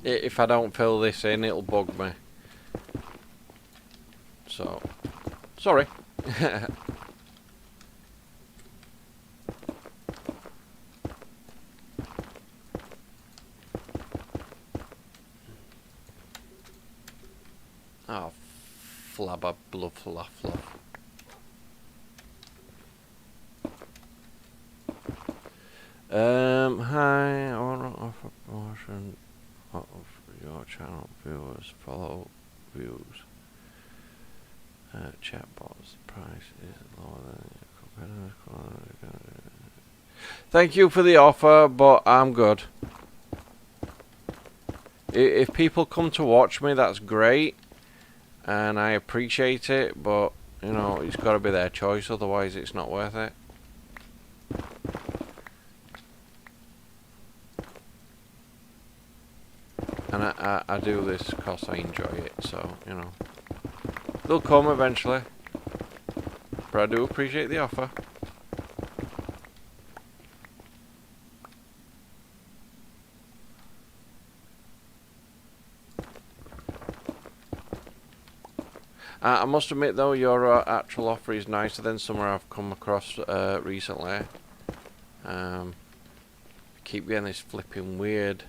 If I don't fill this in, it'll bug me. So, sorry. Oh, flabba bluff fluff fluff. Hi, I want to offer promotion of your channel viewers, follow views. Chatbots, the price is lower than your competitors. Thank you for the offer, but I'm good. If people come to watch me, that's great, and I appreciate it, but, you know, it's got to be their choice, otherwise it's not worth it. And I do this because I enjoy it, so, you know. They'll come eventually. But I do appreciate the offer. I must admit though, your actual offer is nicer than somewhere I've come across recently. Keep getting this flipping weird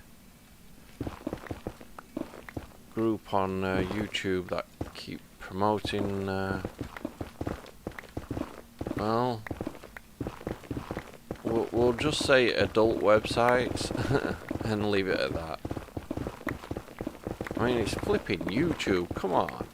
group on YouTube that keep promoting well, we'll just say adult websites and leave it at that. I mean, it's flipping YouTube, come on.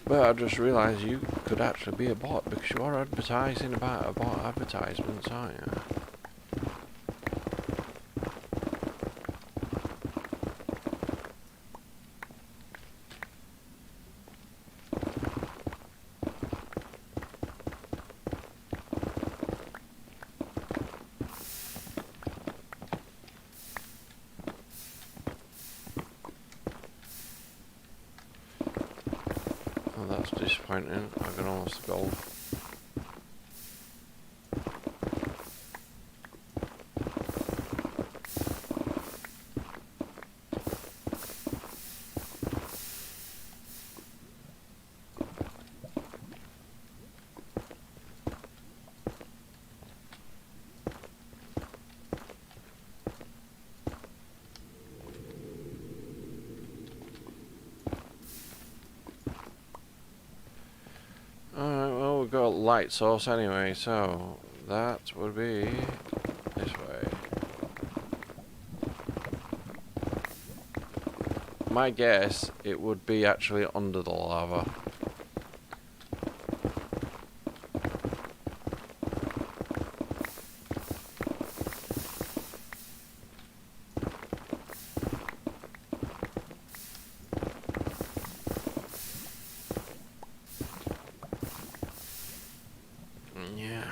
But I just realised you could actually be a bot because you are advertising about a bot advertisements, aren't you? disappointing. I got almost the gold. Alright, well, we've got a light source anyway, so that would be this way. My guess, it would be actually under the lava. Yeah.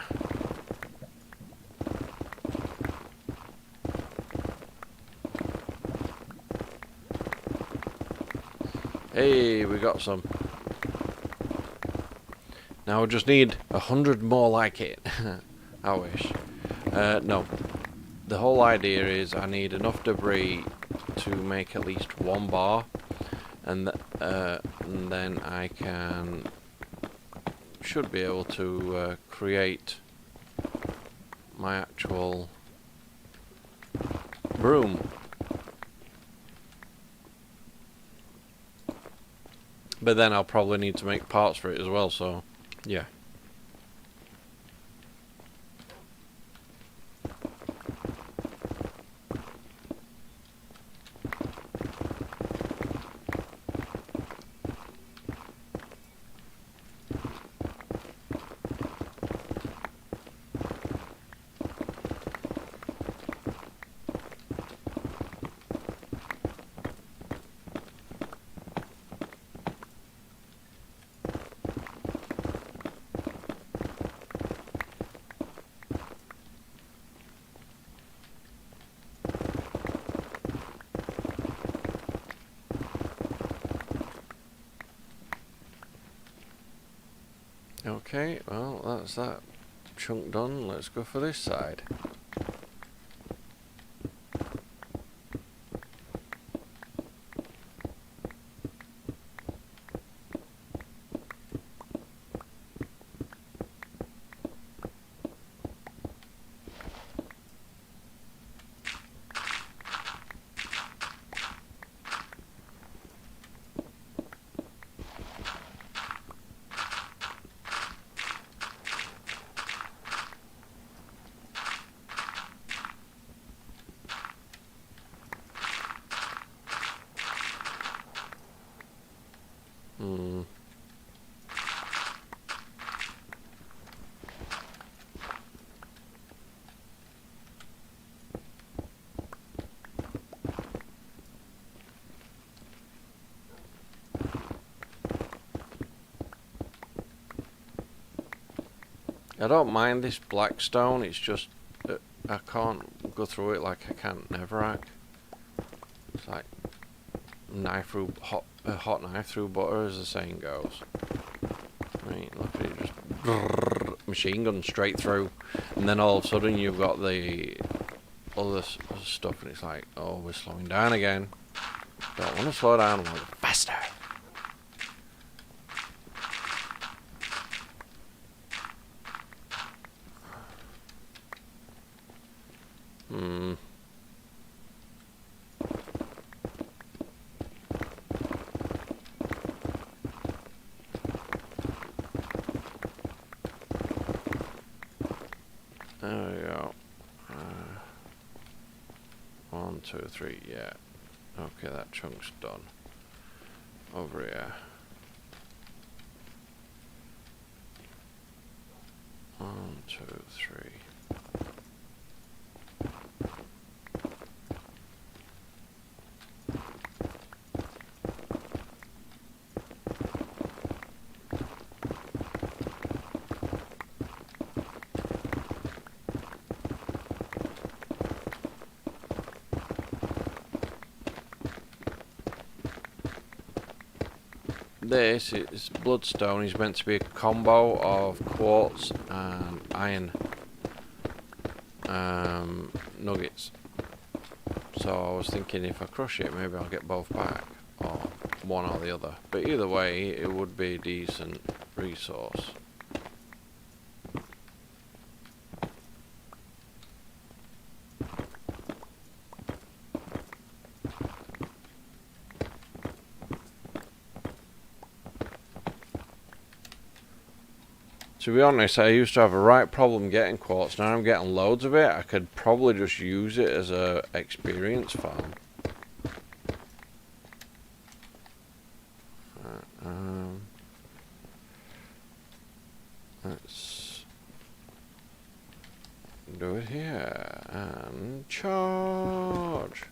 Hey, we got some. Now we just need 100 more like it. I wish. No. The whole idea is I need enough debris to make at least one bar, and then I should be able to create my actual broom. But then I'll probably need to make parts for it as well, so yeah. Okay, well, that's that chunk done. Let's go for this side. I don't mind this black stone, it's just I can't go through it like I can Netherrack. It's like knife through hot knife through butter, as the saying goes. Right, look at it, just brrr, machine gun straight through, and then all of a sudden you've got the other stuff, and it's like, oh, we're slowing down again. Don't want to slow down, I want to go faster. There we go. 1, 2, 3, yeah. Okay, that chunk's done. Over here. 1, 2, 3. this is bloodstone is meant to be a combo of quartz and iron nuggets. So I was thinking if I crush it, maybe I'll get both back, or one or the other. But either way, it would be a decent resource. To be honest, I used to have a right problem getting quartz. Now I'm getting loads of it. I could probably just use it as a experience farm. Let's do it here and charge.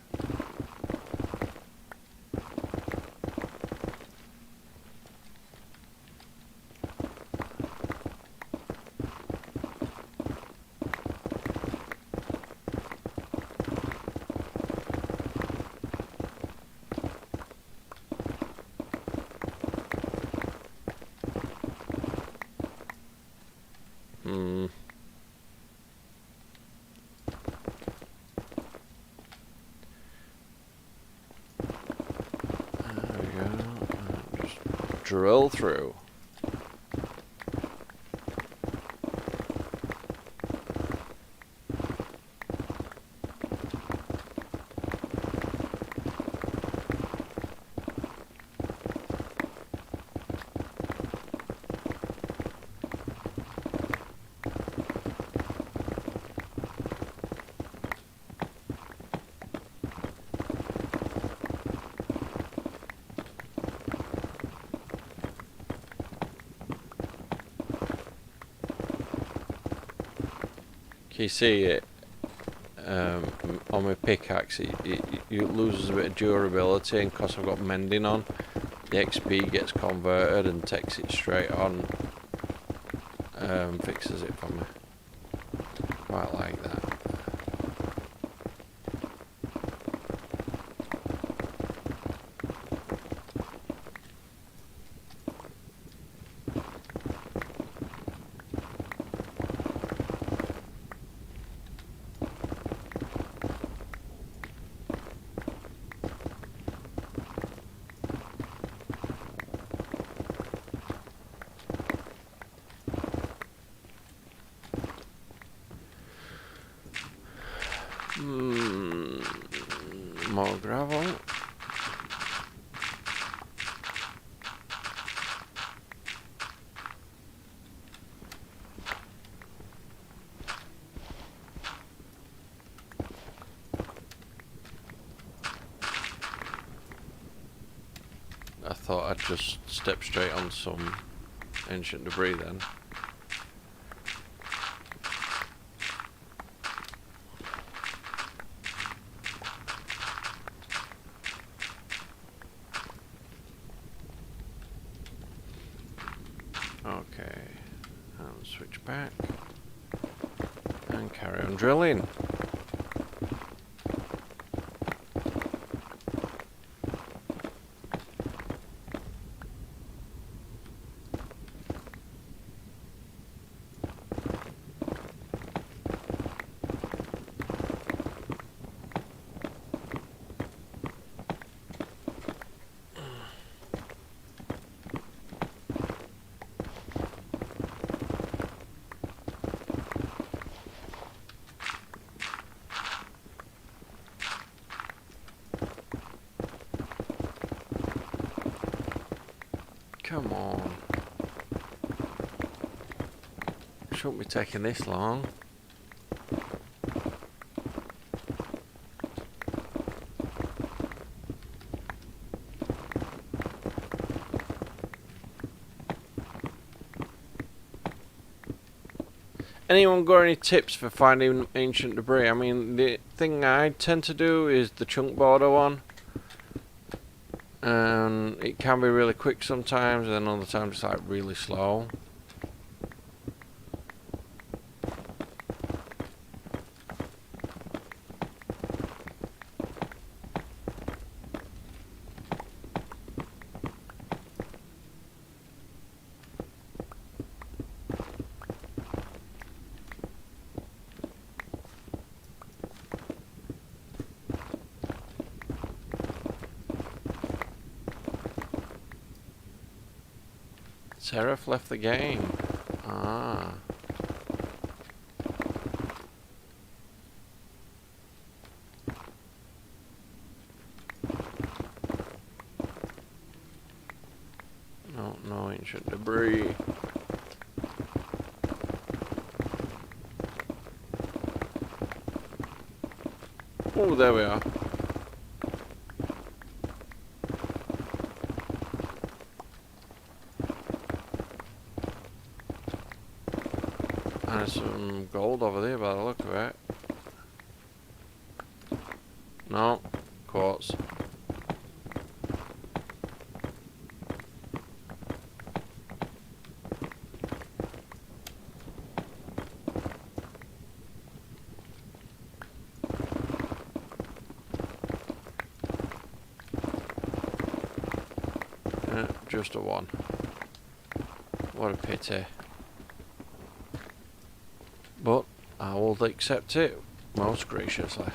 Drill through. You see it on my pickaxe, it loses a bit of durability, and because I've got mending on, the XP gets converted and takes it straight on, fixes it for me. Quite like that. More gravel. I thought I'd just step straight on some ancient debris then. Okay, and switch back and carry on drilling. Come on. Shouldn't be taking this long. Anyone got any tips for finding ancient debris? I mean, the thing I tend to do is the chunk border one. And it can be really quick sometimes, and then other times it's like really slow. Seraph left the game. Ah. No ancient debris. Oh, there we are. And there's some gold over there by the look of it. No, quartz. Just a one. What a pity. But I will accept it most graciously.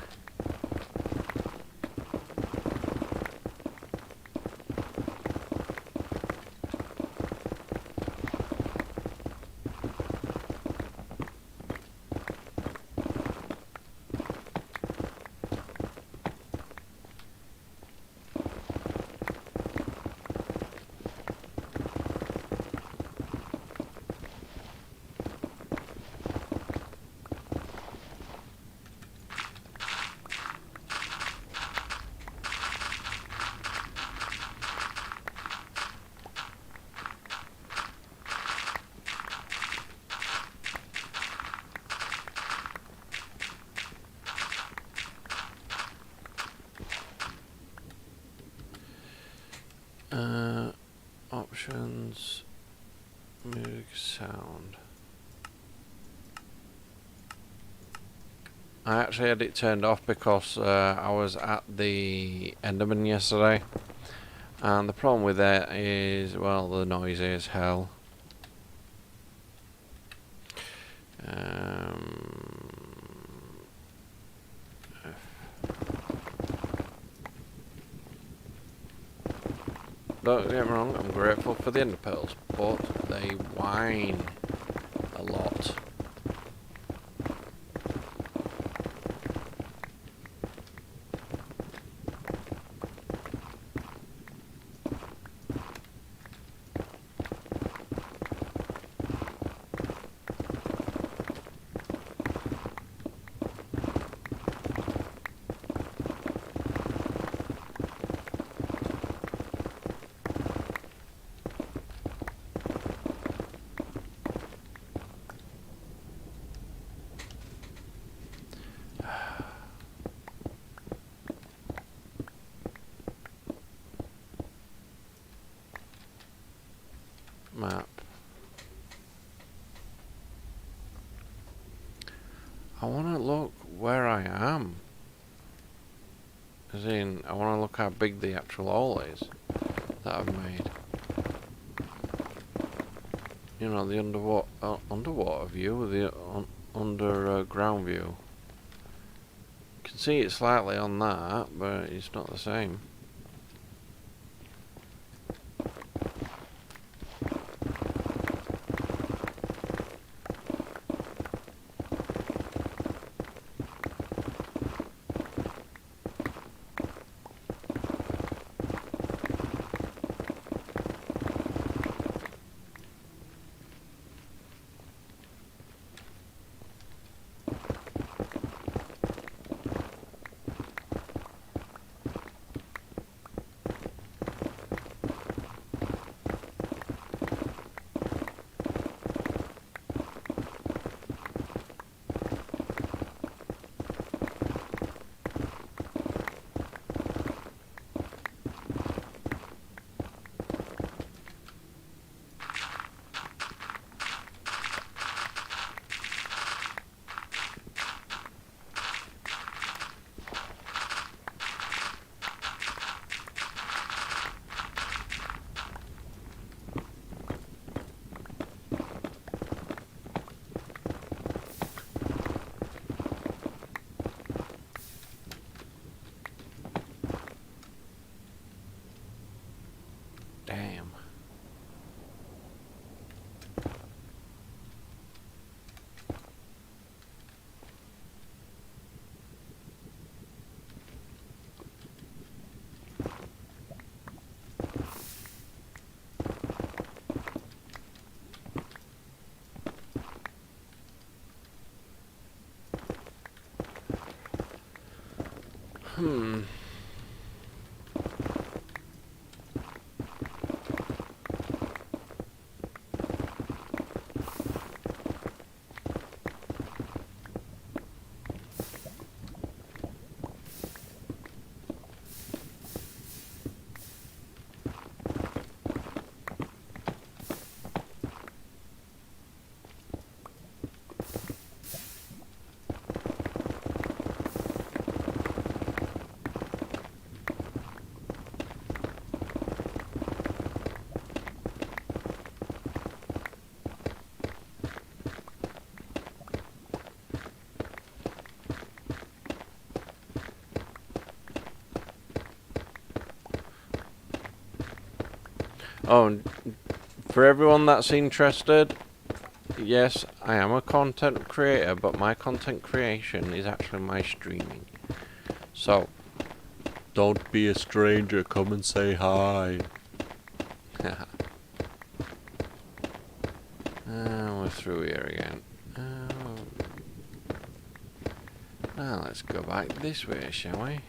Options, music, sound. I actually had it turned off because I was at the Enderman yesterday, and the problem with that is, well, the noise is hell. Don't get me wrong, I'm grateful for the ender pearls, but they whine a lot. Map. I want to look where I am. As in, I want to look how big the actual hole is that I've made. You know, the underwater view, the underground view. You can see it slightly on that, but it's not the same. Oh, and for everyone that's interested, yes, I am a content creator, but my content creation is actually my streaming. So, don't be a stranger, come and say hi. We're through here again. Now let's go back this way, shall we?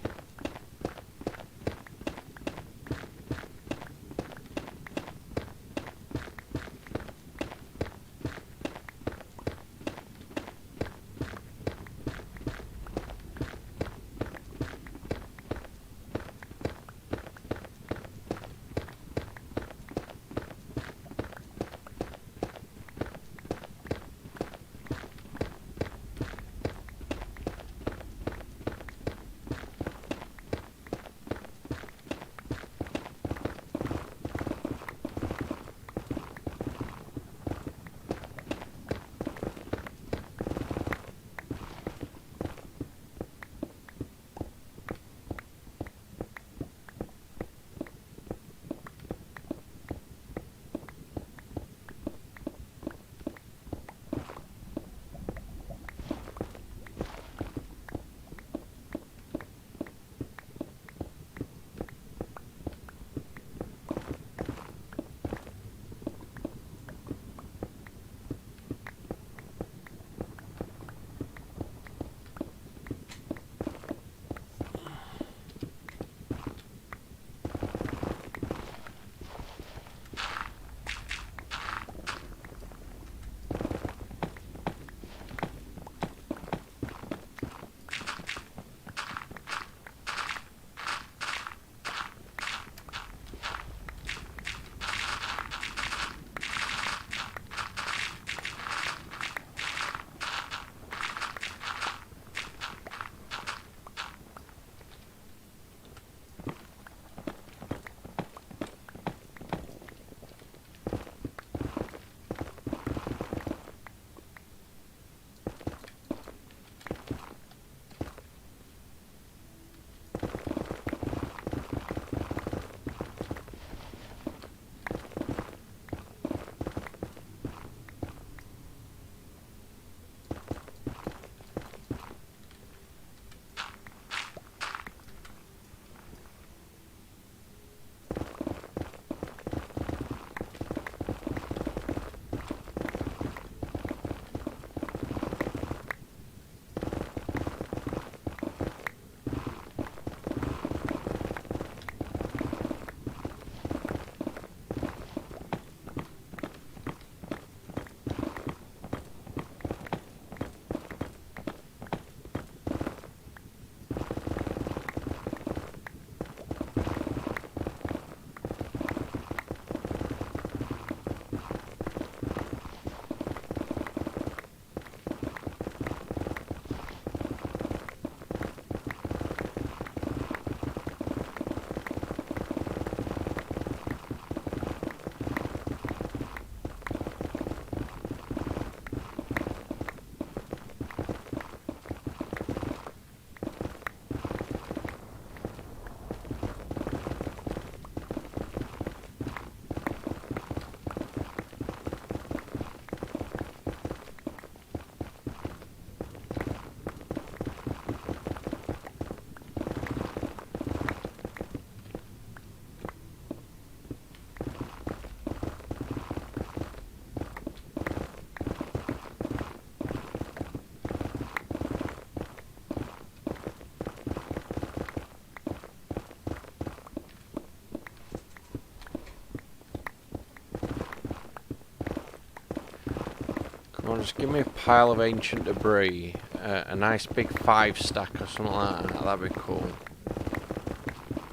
Well, just give me a pile of ancient debris, a nice big 5 stack or something like that. That'd be cool.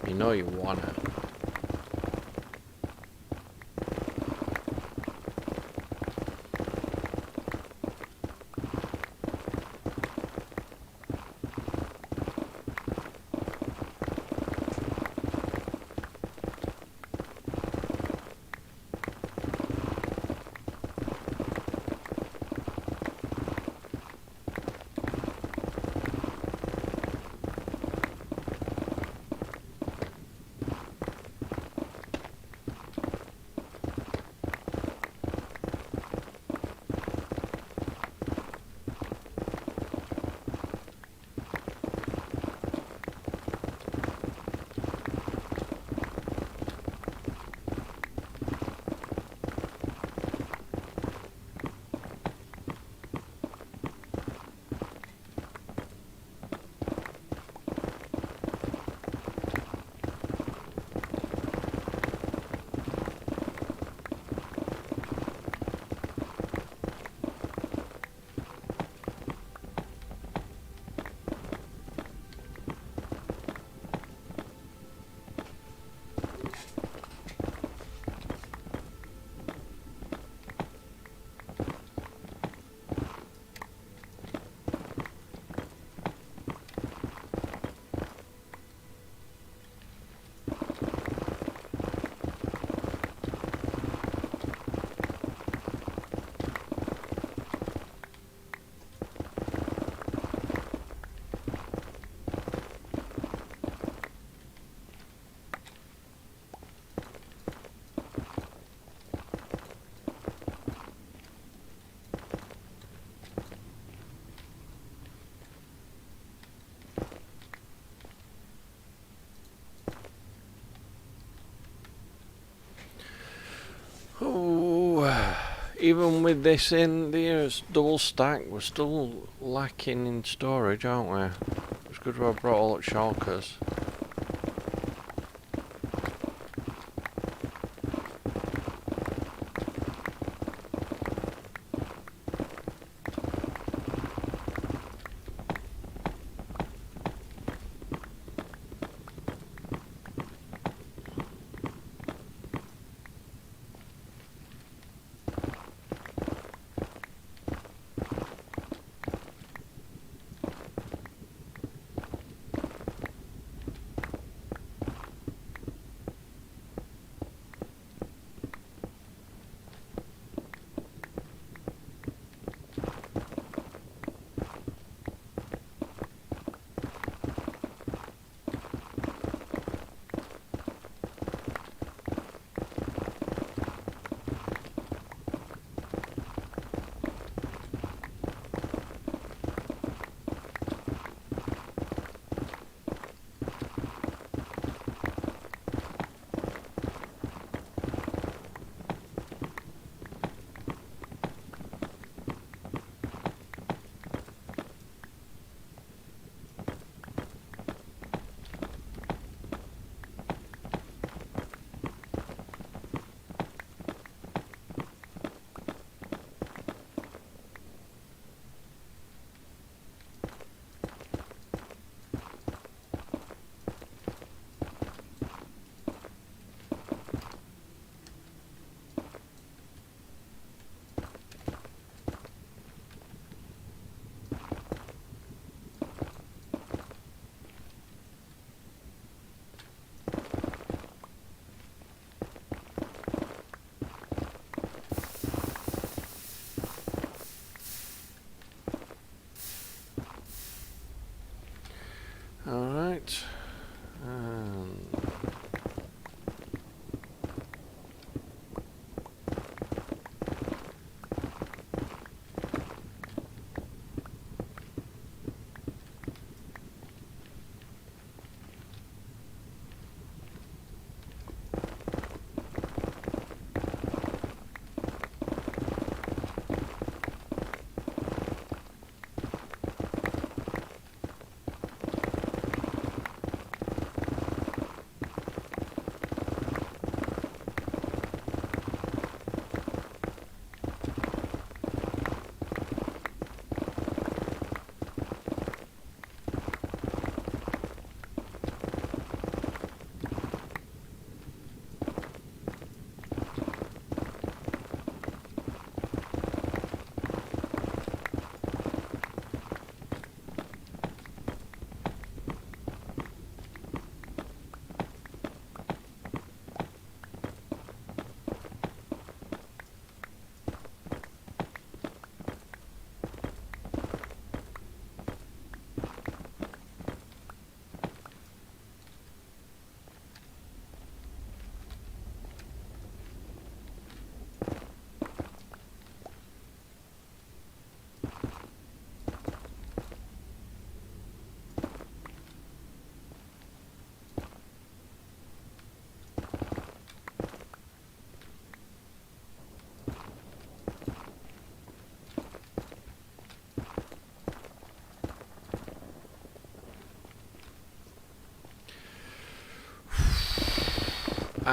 You know you want it. Oh, even with this in the double stack, we're still lacking in storage, aren't we? It's good to have brought all up shulkers.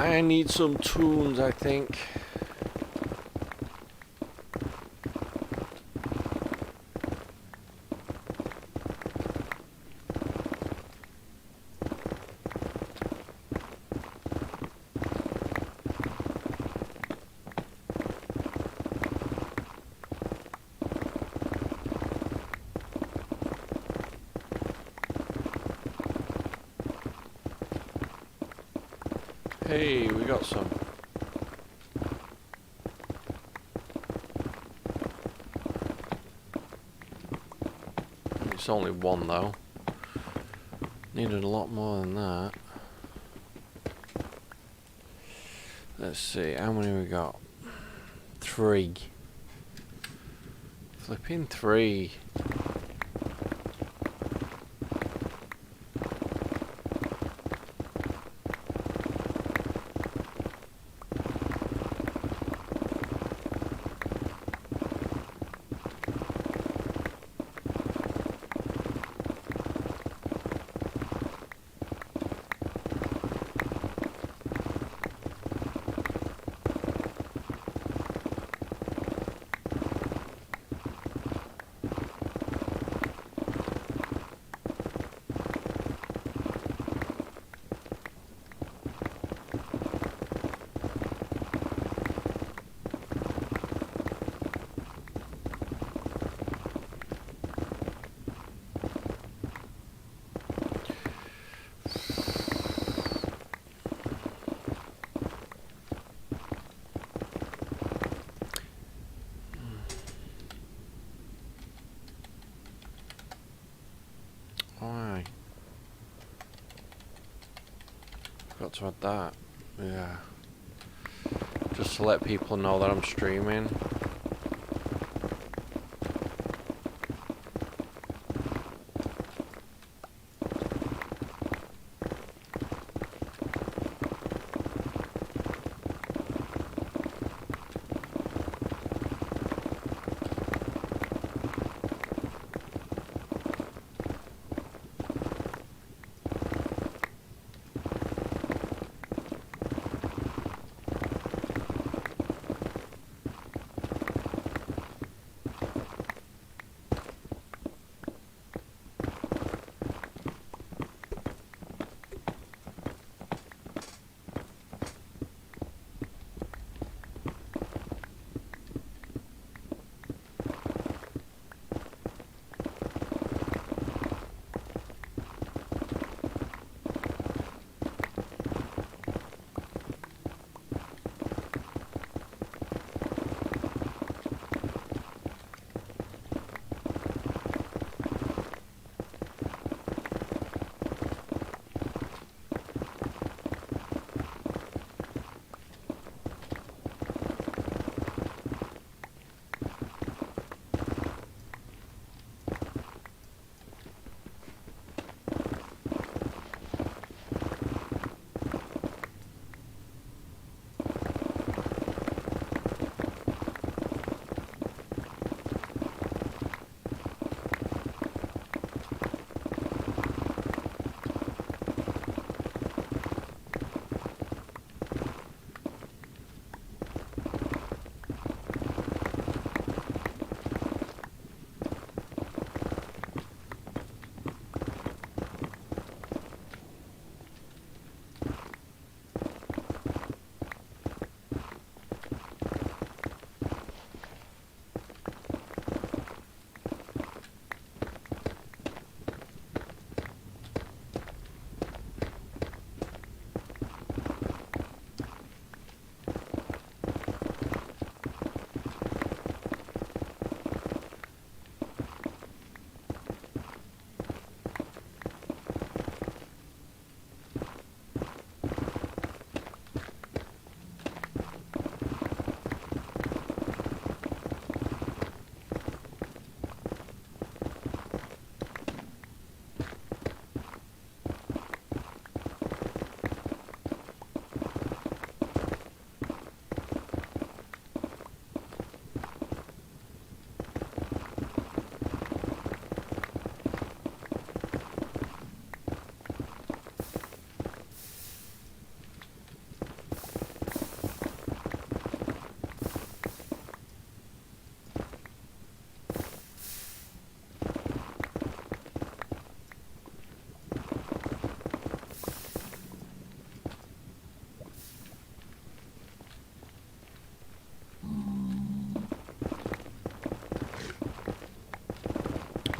I need some tunes, I think. Hey, we got some. It's only one though. Needed a lot more than that. Let's see, how many we got? 3. Flipping 3. Why? Got to add that. Yeah. Just to let people know that I'm streaming.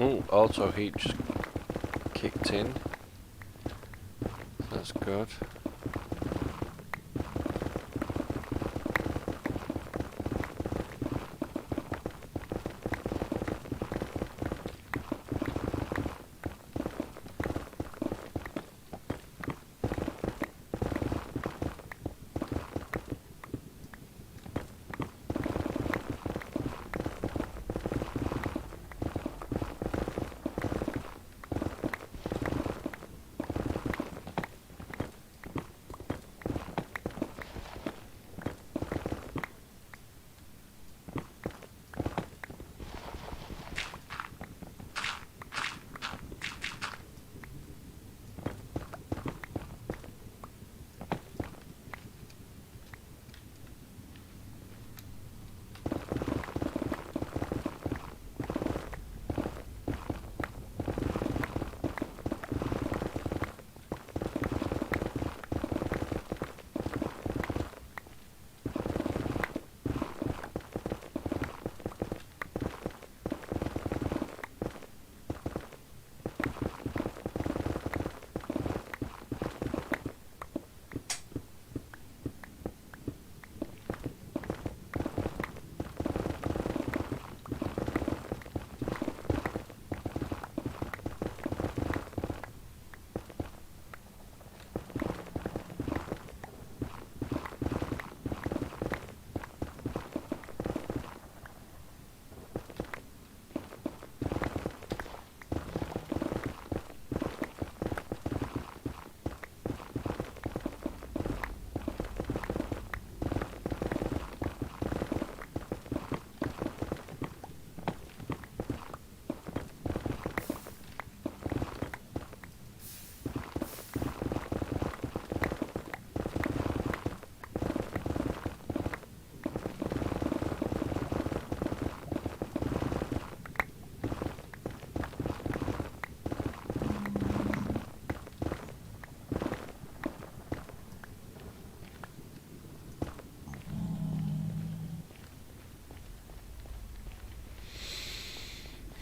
Ooh, auto heat just kicked in. That's good.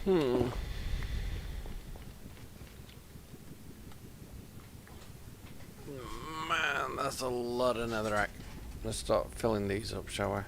Man, that's a lot of netherrack. Let's start filling these up, shall we?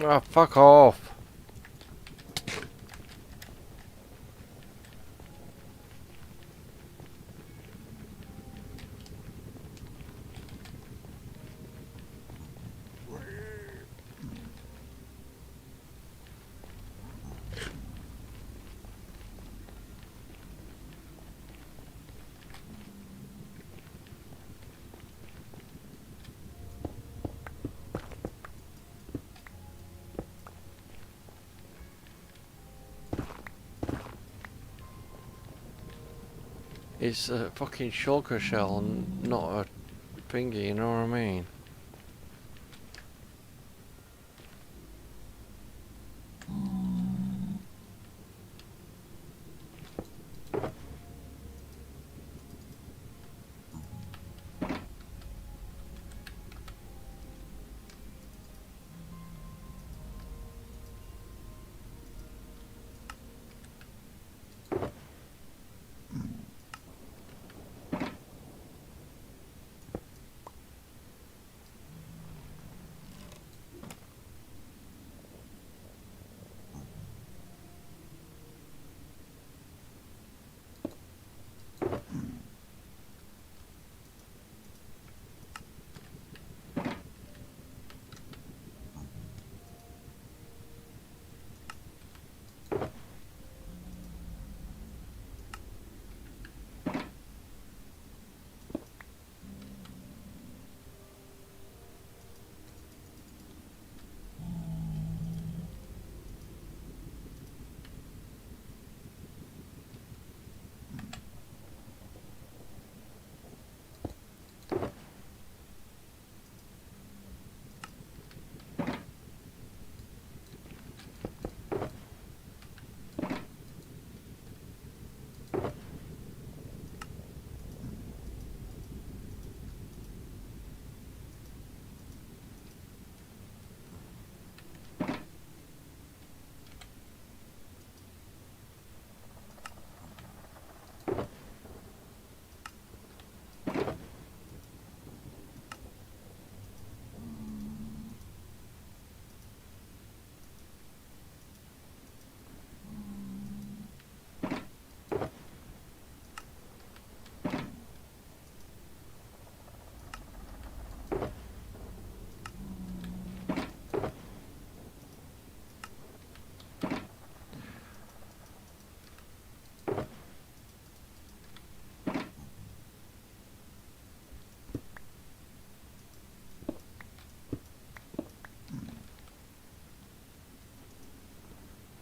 Oh, fuck off. It's a fucking shulker shell and not a thingy, you know what I mean?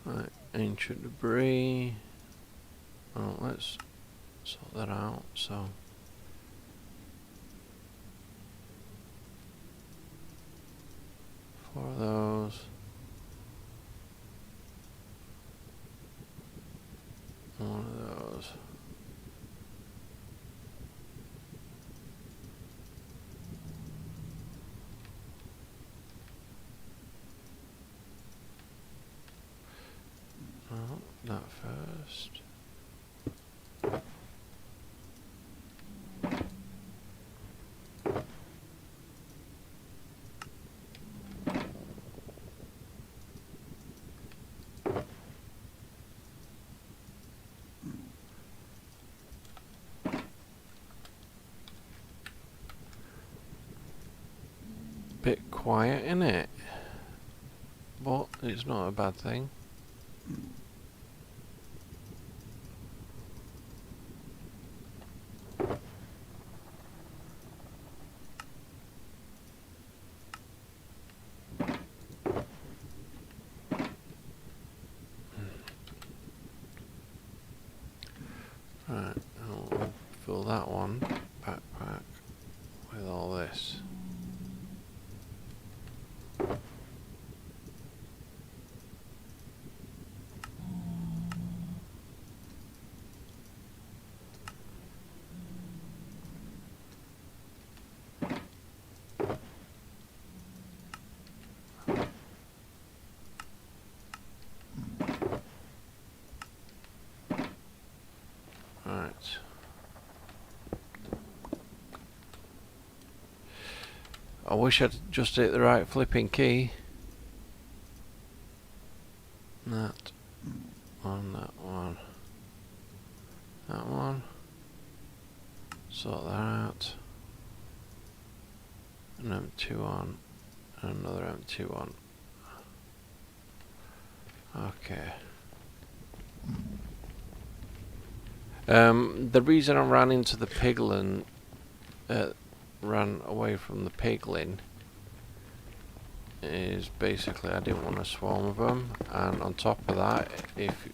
Right, ancient debris. Oh, let's sort that out. So, 4 of those. 1 of those. Oh, that first. Bit quiet, innit? But it's not a bad thing. Right, I'll fill that one backpack with all this. Right. I wish I'd just hit the right flipping key. That one, that one, that one. Sort that out. An M2 on, and another M2 on. Okay. The reason I ran into the piglin, ran away from the piglin, is basically I didn't want a swarm of them, and on top of that, if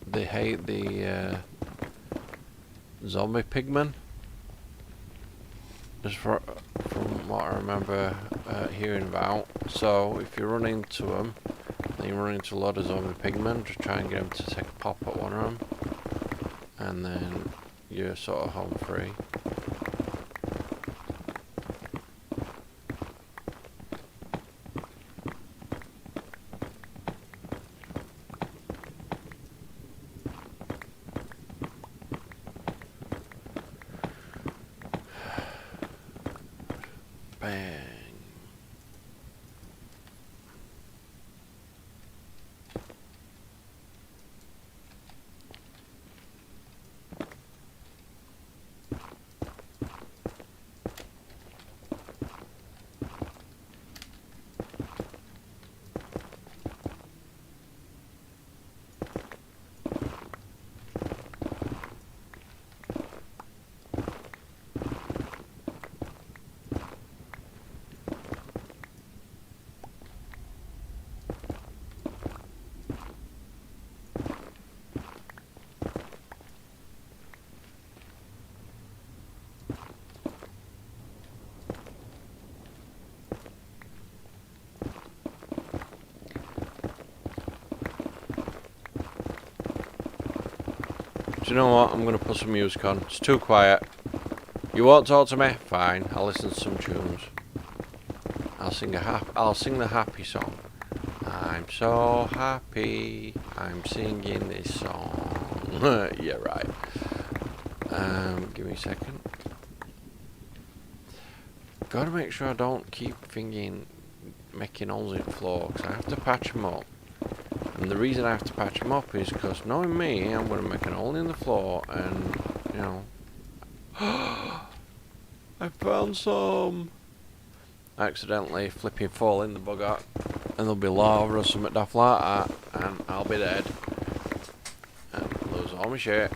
they hate the zombie pigmen. Just from what I remember hearing about. So if you run into them, then you run into a lot of zombie pigmen. Just try and get them to take a pop at one of them, and then you're sort of home free. Bang. Do you know what? I'm going to put some music on. It's too quiet. You won't talk to me? Fine. I'll listen to some tunes. I'll sing the happy song. I'm so happy. I'm singing this song. Yeah, right. Give me a second. Gotta make sure I don't keep making holes in the floor, because I have to patch them up. And the reason I have to patch them up is because, knowing me, I'm going to make an hole in the floor and, you know... I found some! Accidentally flipping fall in the bugger, and there'll be lava or something daft like that, and I'll be dead. And lose all my shit.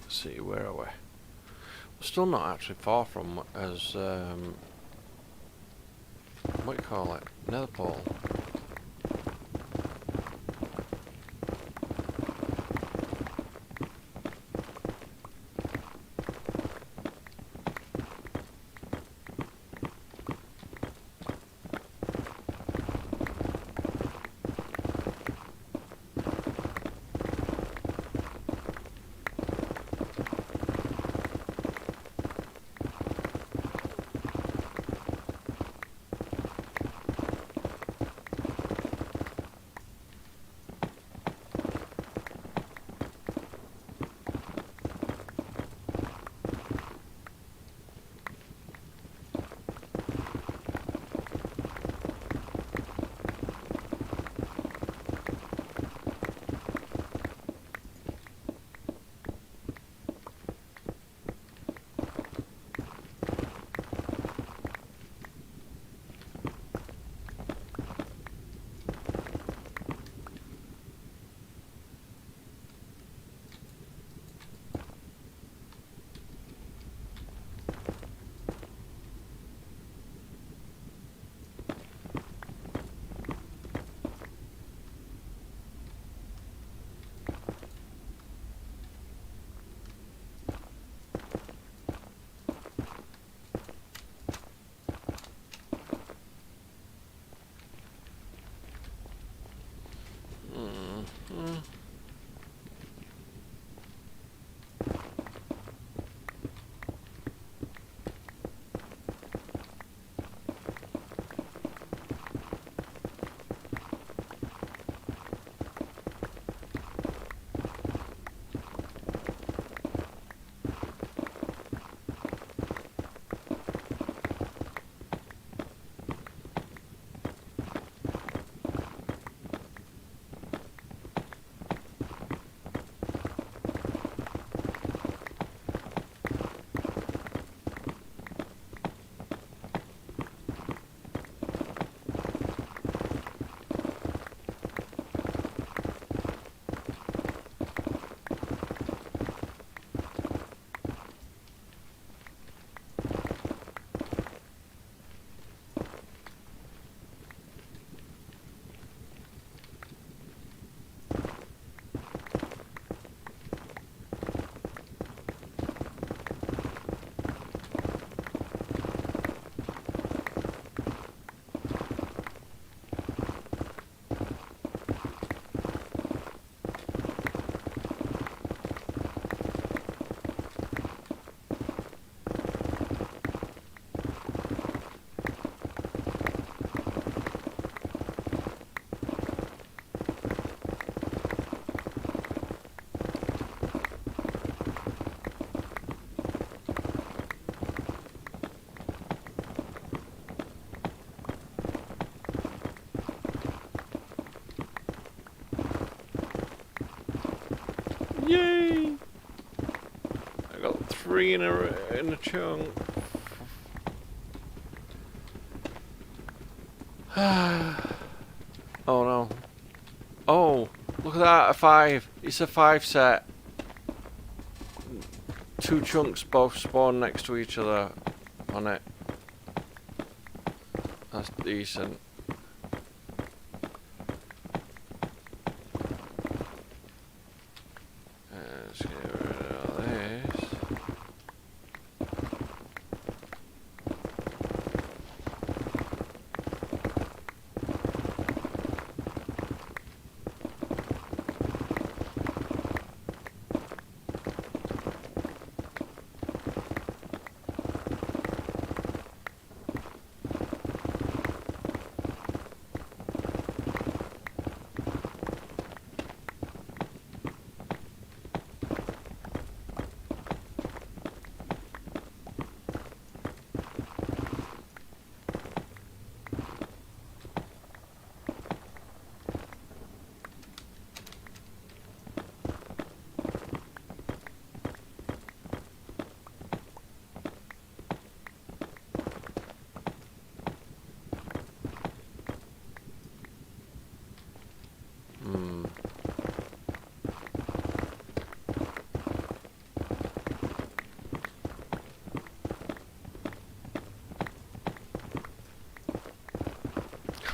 See, where are we? We're still not actually far from as what do you call it? Netherpole. 3 in a chunk. Oh no. Oh, look at that, a 5. It's a 5 set. 2 chunks both spawn next to each other on it. That's decent. Let's get rid of this.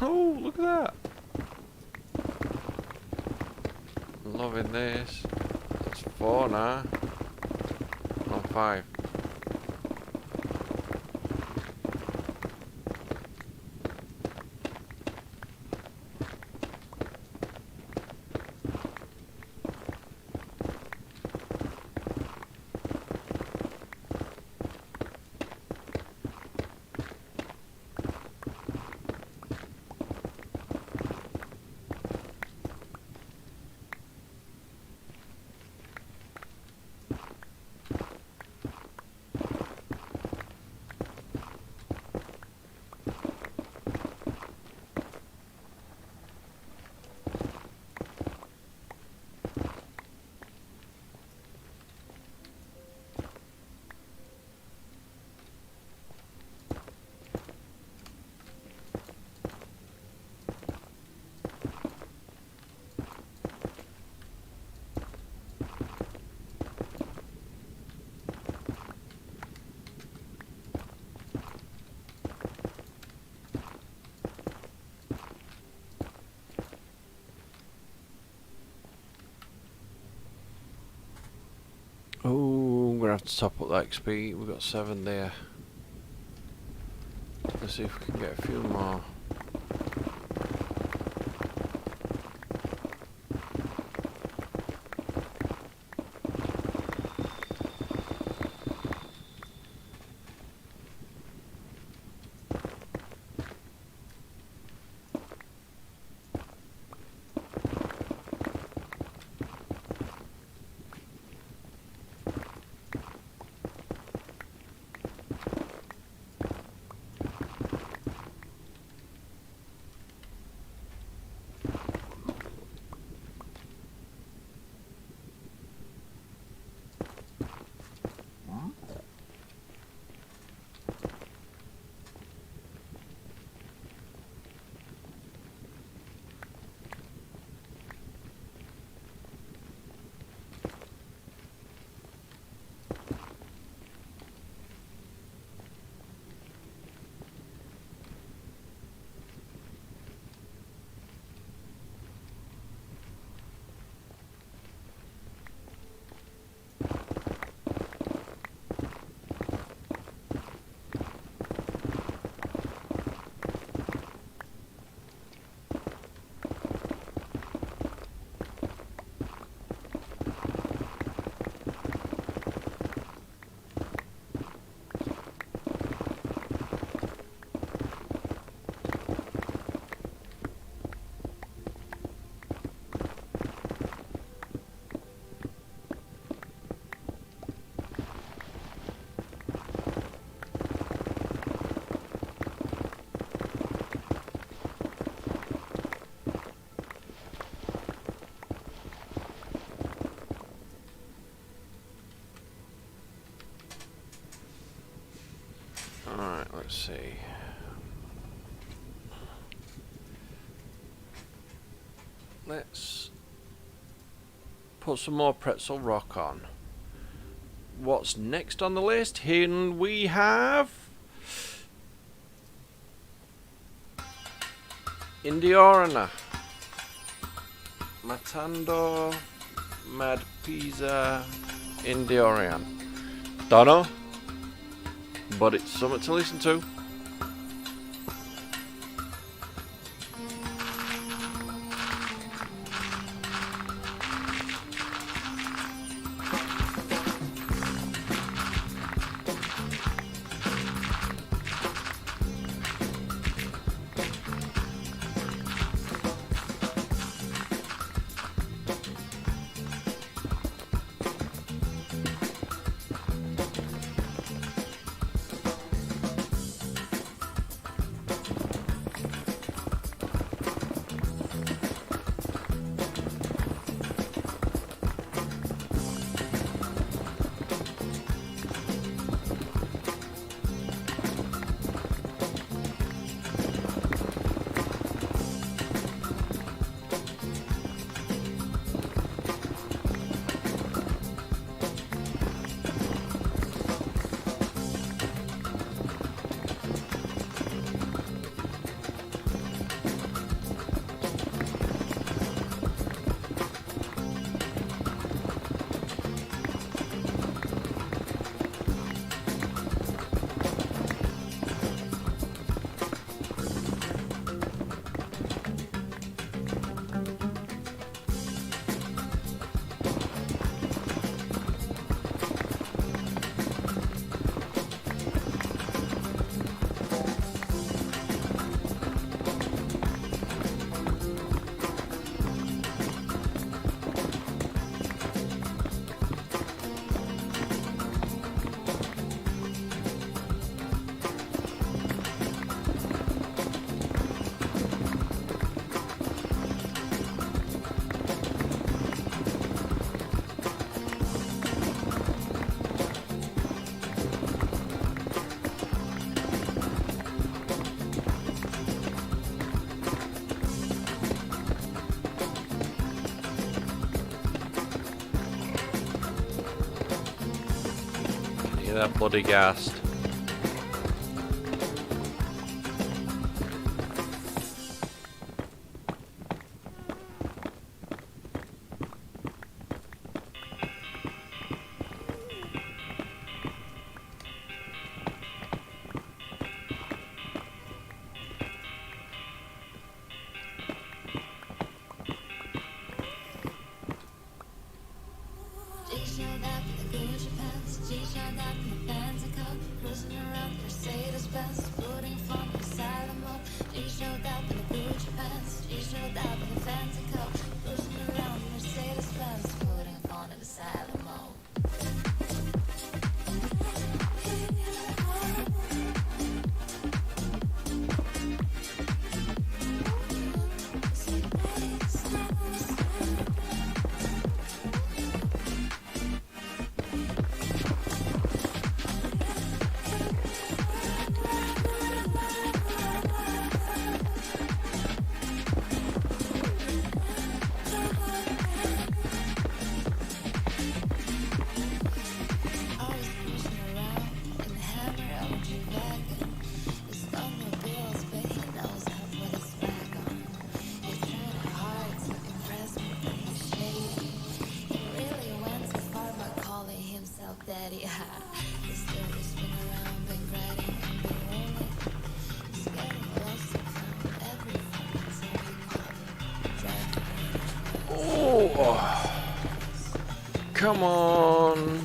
Oh, look at that. Loving this. That's 4 now. No, 5. Oh, I'm gonna have to top up that XP. We've got 7 there. Let's see if we can get a few more. see. Let's put some more pretzel rock on. What's next on the list? Here we have Indiorna, Matando, Mad Pizza, Indiorian. Don't know, but it's something to listen to. Get that bloody gassed. Come on.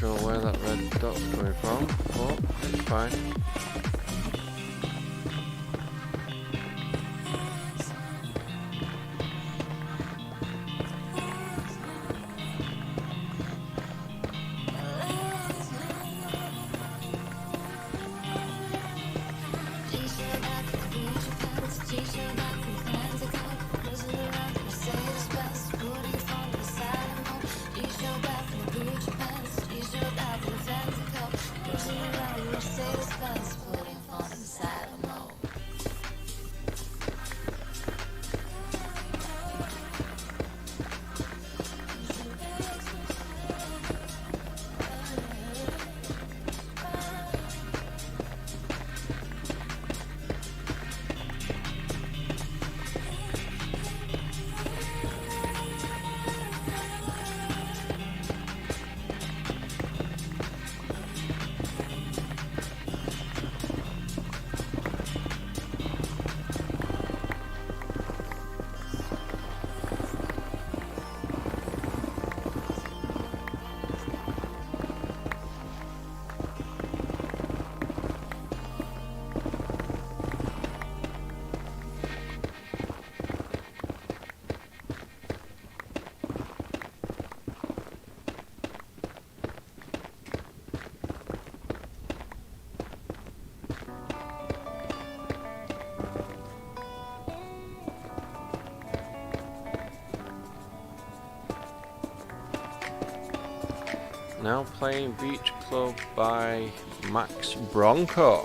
sure where that red dot's coming from, but it's fine. Now playing Beach Club by Max Bronco.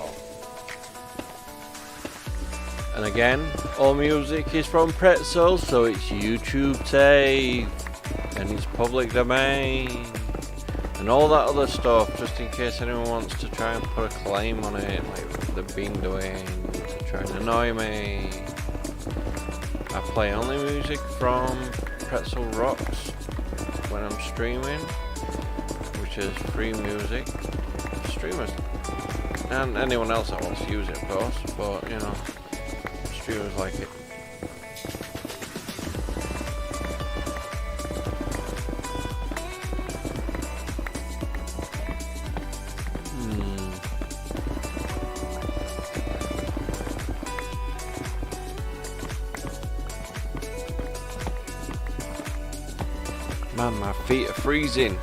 And again, all music is from Pretzel, so it's YouTube tape and it's public domain and all that other stuff, just in case anyone wants to try and put a claim on it, like they've been doing, to try and annoy me. I play only music from Pretzel Rocks when I'm streaming, which is free music for streamers and anyone else that wants to use it, of course, but you know, streamers like it. Man, my feet are freezing.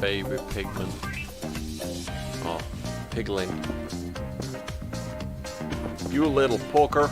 favourite pigment. Oh, piglin. You little poker.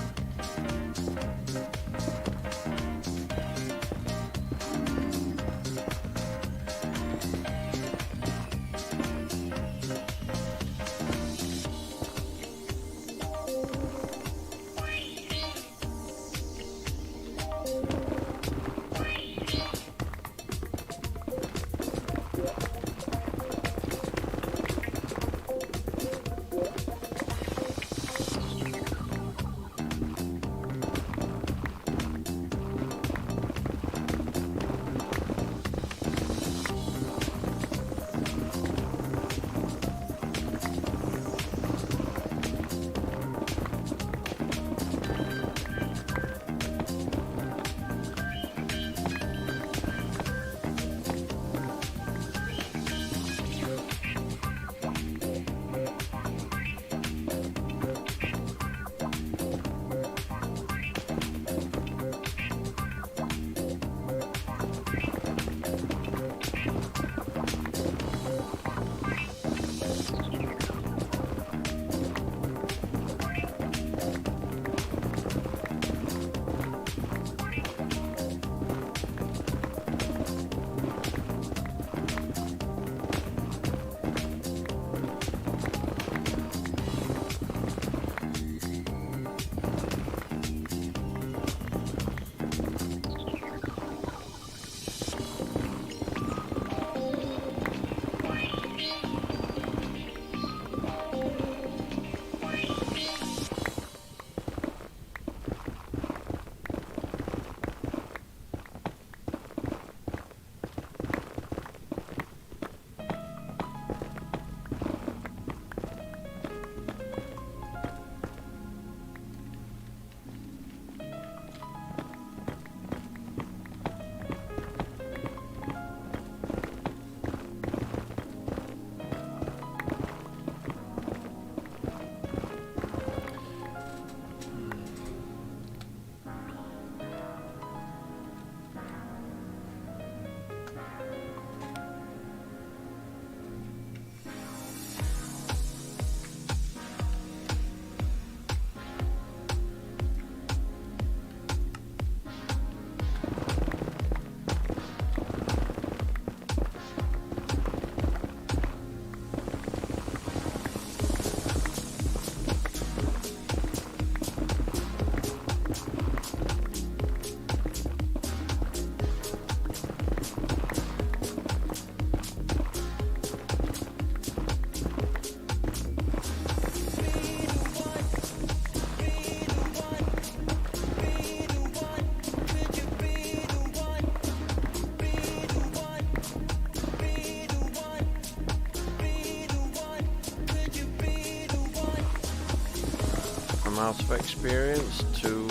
Out of experience to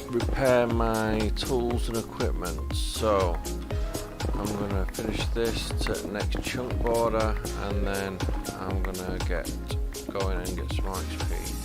repair my tools and equipment, so I'm gonna finish this to next chunk border and then I'm gonna get going and get some more XP.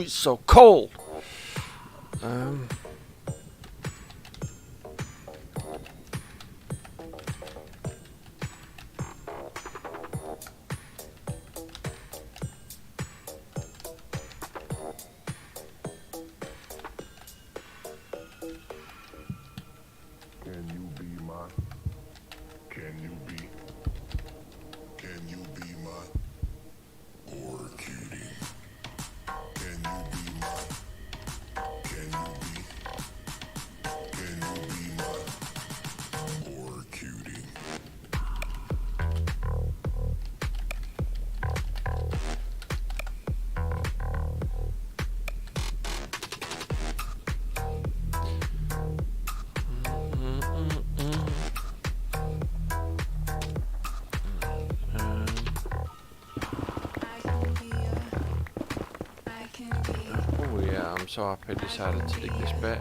it's so cold. Oh yeah, I'm so happy I decided to dig this bit.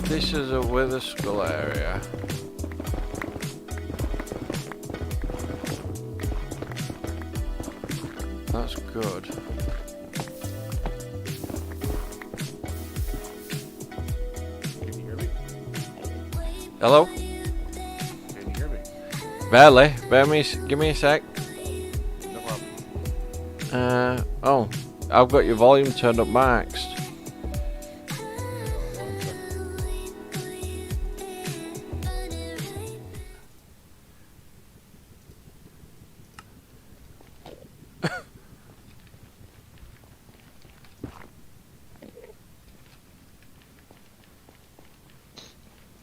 This is a wither skull area. That's good. Can you hear me? Hello? Can you hear me? Barely. Give me a sec. No problem. Oh, I've got your volume turned up maxed.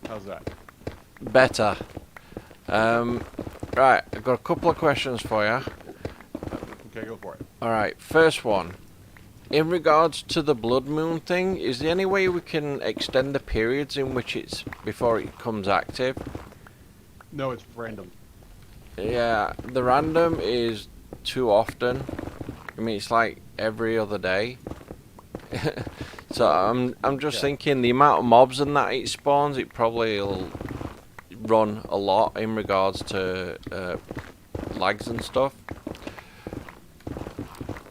How's that? Better. Right, I've got a couple of questions for you. Okay, go for it. Alright, first one. In regards to the blood moon thing, is there any way we can extend the periods in which it's before it becomes active? No, it's random. Yeah, the random is too often. I mean, it's like every other day. So I'm just Yeah. thinking the amount of mobs and that it spawns, it probably will run a lot in regards to lags and stuff.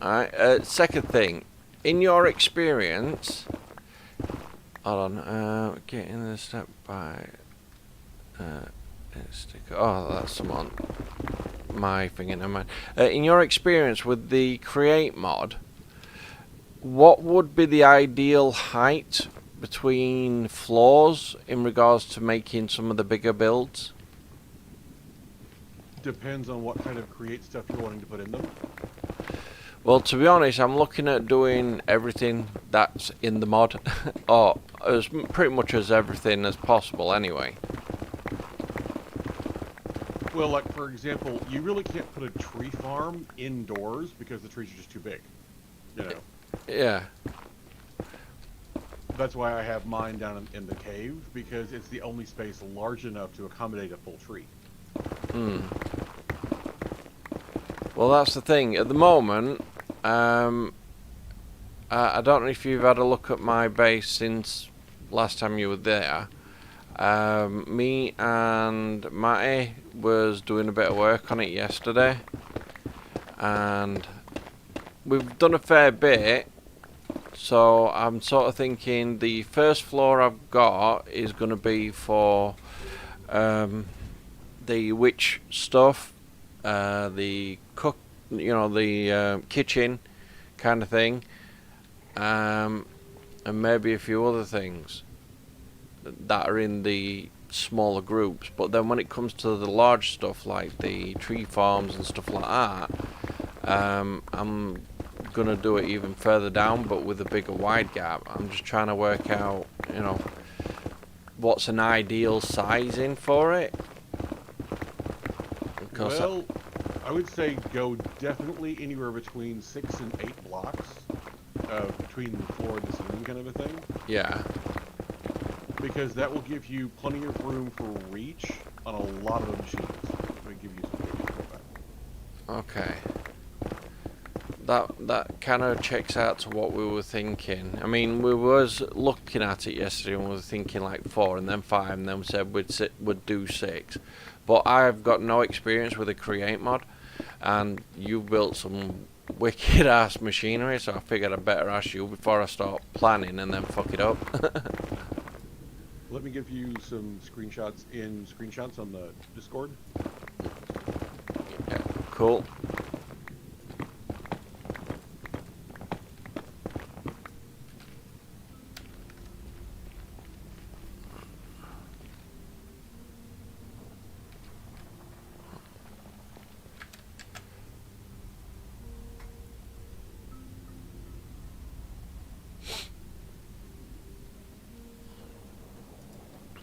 Alright, second thing, in your experience, hold on, getting the step by sticker. Oh, that's someone. My thing in mind. In your experience with the create mod, what would be the ideal height between floors in regards to making some of the bigger builds? Depends on what kind of create stuff you're wanting to put in them. Well, to be honest, I'm looking at doing everything that's in the mod, or as pretty much as everything as possible anyway. Well, like for example, you really can't put a tree farm indoors because the trees are just too big. You know. Yeah. That's why I have mine down in the cave, because it's the only space large enough to accommodate a full tree. Hmm. Well, that's the thing. At the moment, I don't know if you've had a look at my base since last time you were there. Me and Matty was doing a bit of work on it yesterday, and we've done a fair bit. So I'm sort of thinking the first floor I've got is going to be for the witch stuff, the cook, the kitchen kind of thing, and maybe a few other things that are in the smaller groups. But then when it comes to the large stuff like the tree farms and stuff like that, I'm gonna do it even further down, but with a bigger wide gap. I'm just trying to work out, what's an ideal sizing for it. Well, I would say go definitely anywhere between 6 and 8 blocks between the floor and the ceiling, kind of a thing. Yeah. Because that will give you plenty of room for reach on a lot of the machines. Let me give you some pictures of that. Okay. That kind of checks out to what we were thinking. I mean, we was looking at it yesterday and we were thinking like 4 and then 5 and then we said we'd do 6. But I've got no experience with the create mod, and you built some wicked ass machinery, so I figured I'd better ask you before I start planning and then fuck it up. Let me give you some screenshots on the Discord. Yeah, cool.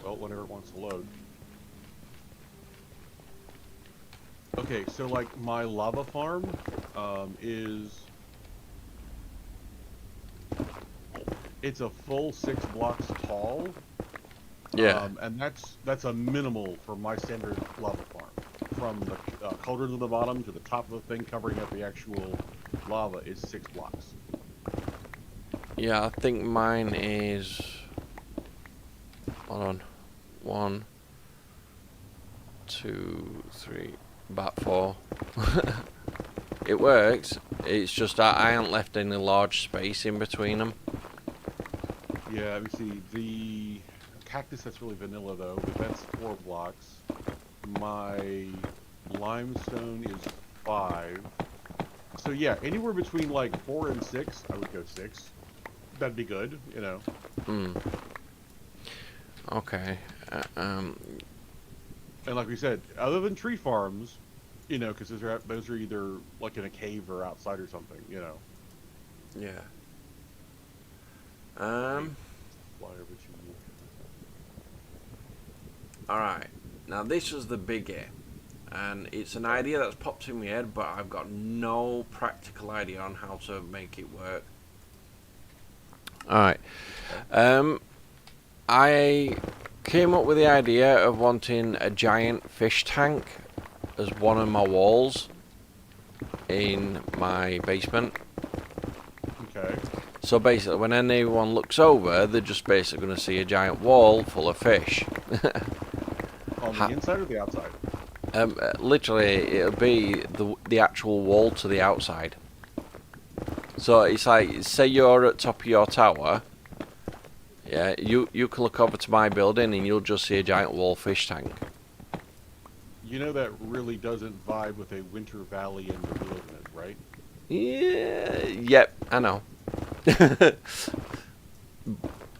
Well, whenever it wants to load. Okay, so like my lava farm it's a full 6 blocks tall. Yeah. And that's a minimal for my standard lava farm. From the cauldron at the bottom to the top of the thing covering up the actual lava is 6 blocks. Yeah, I think mine is... Hold on. 1, 2, 3, about 4. It works. It's just that I haven't left any large space in between them. Yeah, let me see. The cactus, that's really vanilla though, but that's 4 blocks. My limestone is 5. So yeah, anywhere between like 4 and 6, I would go 6. That'd be good, you know. Okay. And like we said, other than tree farms, you know, because those are either like in a cave or outside or something, you know. Yeah. Fly over to you. Alright. Now this is the biggie. And it's an idea that's popped in my head, but I've got no practical idea on how to make it work. Alright. I came up with the idea of wanting a giant fish tank as one of my walls in my basement. Okay. So basically, when anyone looks over, they're just basically going to see a giant wall full of fish. On the inside or the outside? Literally, it'll be the actual wall to the outside. So it's like, say you're at top of your tower. Yeah, you can look over to my building and you'll just see a giant wall fish tank. You know that really doesn't vibe with a Winter Valley in the wilderness, right? Yeah, yep, I know.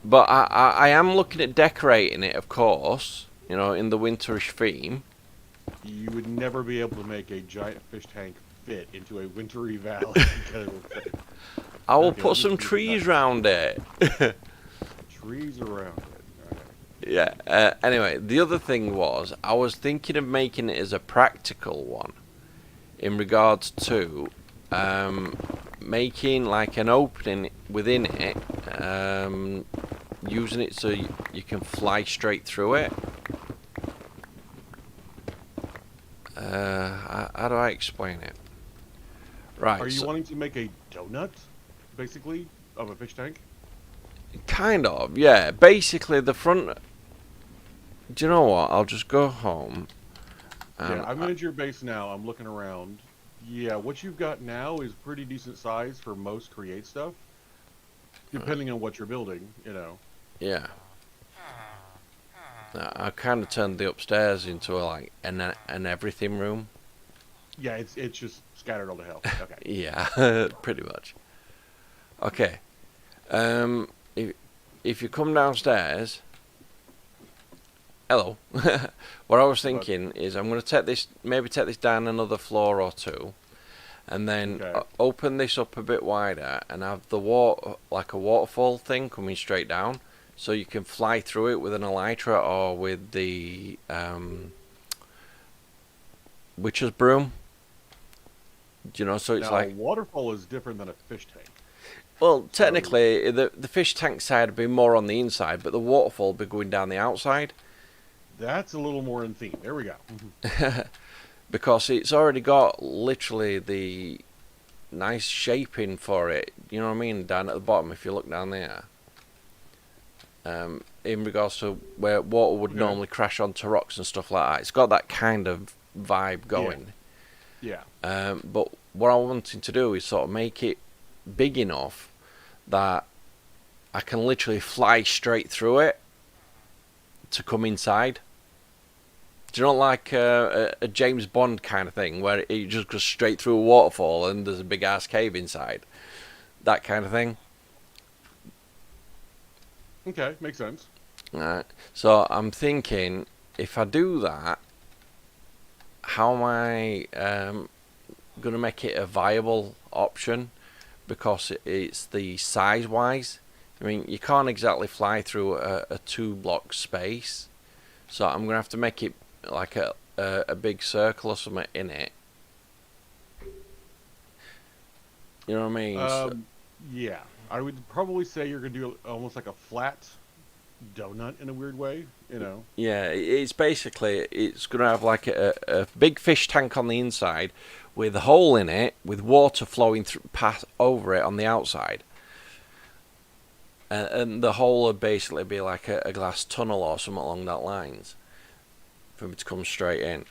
But I am looking at decorating it, of course, you know, in the winterish theme. You would never be able to make a giant fish tank fit into a wintry valley. Because it would fit. I will Okay, put let's some do that. trees round it. Trees around it. All right. Yeah, anyway, the other thing was, I was thinking of making it as a practical one in regards to making like an opening within it, using it so you can fly straight through it. How do I explain it? Right. Are you wanting to make a donut, basically, of a fish tank? Kind of, yeah. Basically, the front. Do you know what? I'll just go home. Yeah, I'm at your base now. I'm looking around. Yeah, what you've got now is pretty decent size for most create stuff. Depending on what you're building, you know. Yeah. I kind of turned the upstairs into like an everything room. Yeah, it's just scattered all to hell. Okay. Yeah, pretty much. Okay. If you come downstairs. Hello. What I was thinking is I'm going to take this down another floor or two, and then open this up a bit wider and have the water, like a waterfall thing coming straight down, so you can fly through it with an elytra or with the witch's broom. Do you know? So it's now, like, a waterfall is different than a fish tank. well, technically the fish tank side would be more on the inside, but the waterfall would be going down the outside. That's a little more in theme. There we go. Because it's already got literally the nice shaping for it. You know what I mean? Down at the bottom, if you look down there. In regards to where water would normally crash onto rocks and stuff like that. It's got that kind of vibe going. Yeah. But what I'm wanting to do is sort of make it big enough that I can literally fly straight through it to come inside. Do you know, like a James Bond kind of thing where it just goes straight through a waterfall and there's a big ass cave inside? That kind of thing. Okay, makes sense. Right. So I'm thinking, if I do that, how am I going to make it a viable option? Because it's the size-wise. I mean, you can't exactly fly through a 2-block space. So I'm going to have to make it like a big circle or something in it. You know what I mean? Yeah. I would probably say you're going to do almost like a flat donut in a weird way, you know? Yeah, it's basically, it's going to have like a big fish tank on the inside with a hole in it with water flowing past over it on the outside. And the hole would basically be like a glass tunnel or something along that lines for me to come straight in.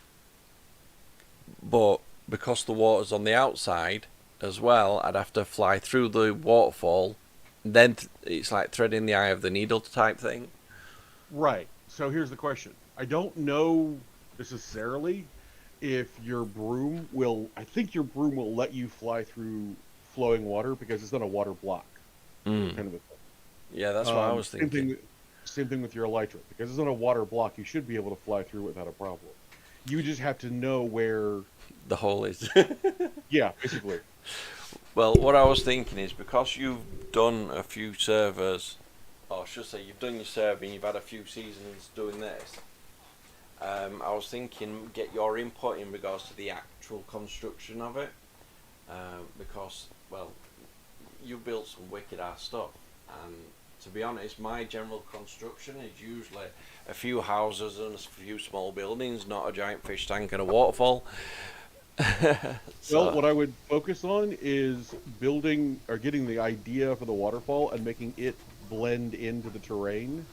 But because the water's on the outside as well, I'd have to fly through the waterfall. Then it's like threading the eye of the needle type thing. Right. So here's the question. I don't know necessarily if your broom will... I think your broom will let you fly through flowing water because it's not a water block. Kind of a thing. Yeah, that's what I was thinking. Same thing with your elytra. Because it's not a water block, you should be able to fly through without a problem. You just have to know where... the hole is. Yeah, basically. Well, what I was thinking is, because you've done a few servers, or I should say you've done your server and you've had a few seasons doing this, I was thinking get your input in regards to the actual construction of it, because, well, you built some wicked ass stuff, and to be honest, my general construction is usually a few houses and a few small buildings, not a giant fish tank and a waterfall. Well, So, what I would focus on is building or getting the idea for the waterfall and making it blend into the terrain.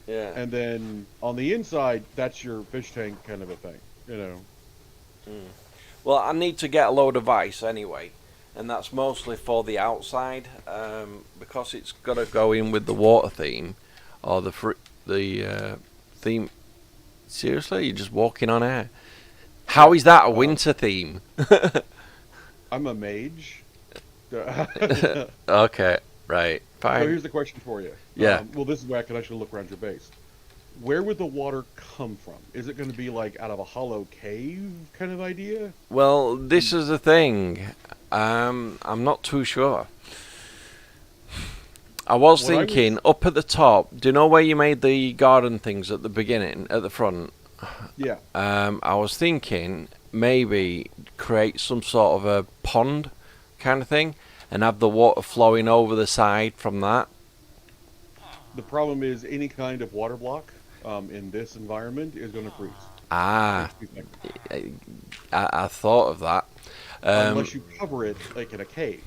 yeah. And then on the inside, that's your fish tank kind of a thing, you know. Well, I need to get a load of ice anyway, and that's mostly for the outside, because it's got to go in with the water theme, or the theme. Seriously, you're just walking on air. How is that a winter theme? I'm a mage. So Okay, right, fine. here's the question for you. Yeah. Well, this is where I can actually look around your base. Where would the water come from? Is it going to be like out of a hollow cave kind of idea? Well, this is the thing. I'm not too sure. I was What I thinking was- up at the top. Do you know where you made the garden things at the beginning, at the front? Yeah. I was thinking maybe create some sort of a pond kind of thing and have the water flowing over the side from that. The problem is any kind of water block in this environment is going to freeze. Ah, Like, I thought of that. unless you cover it like in a cave.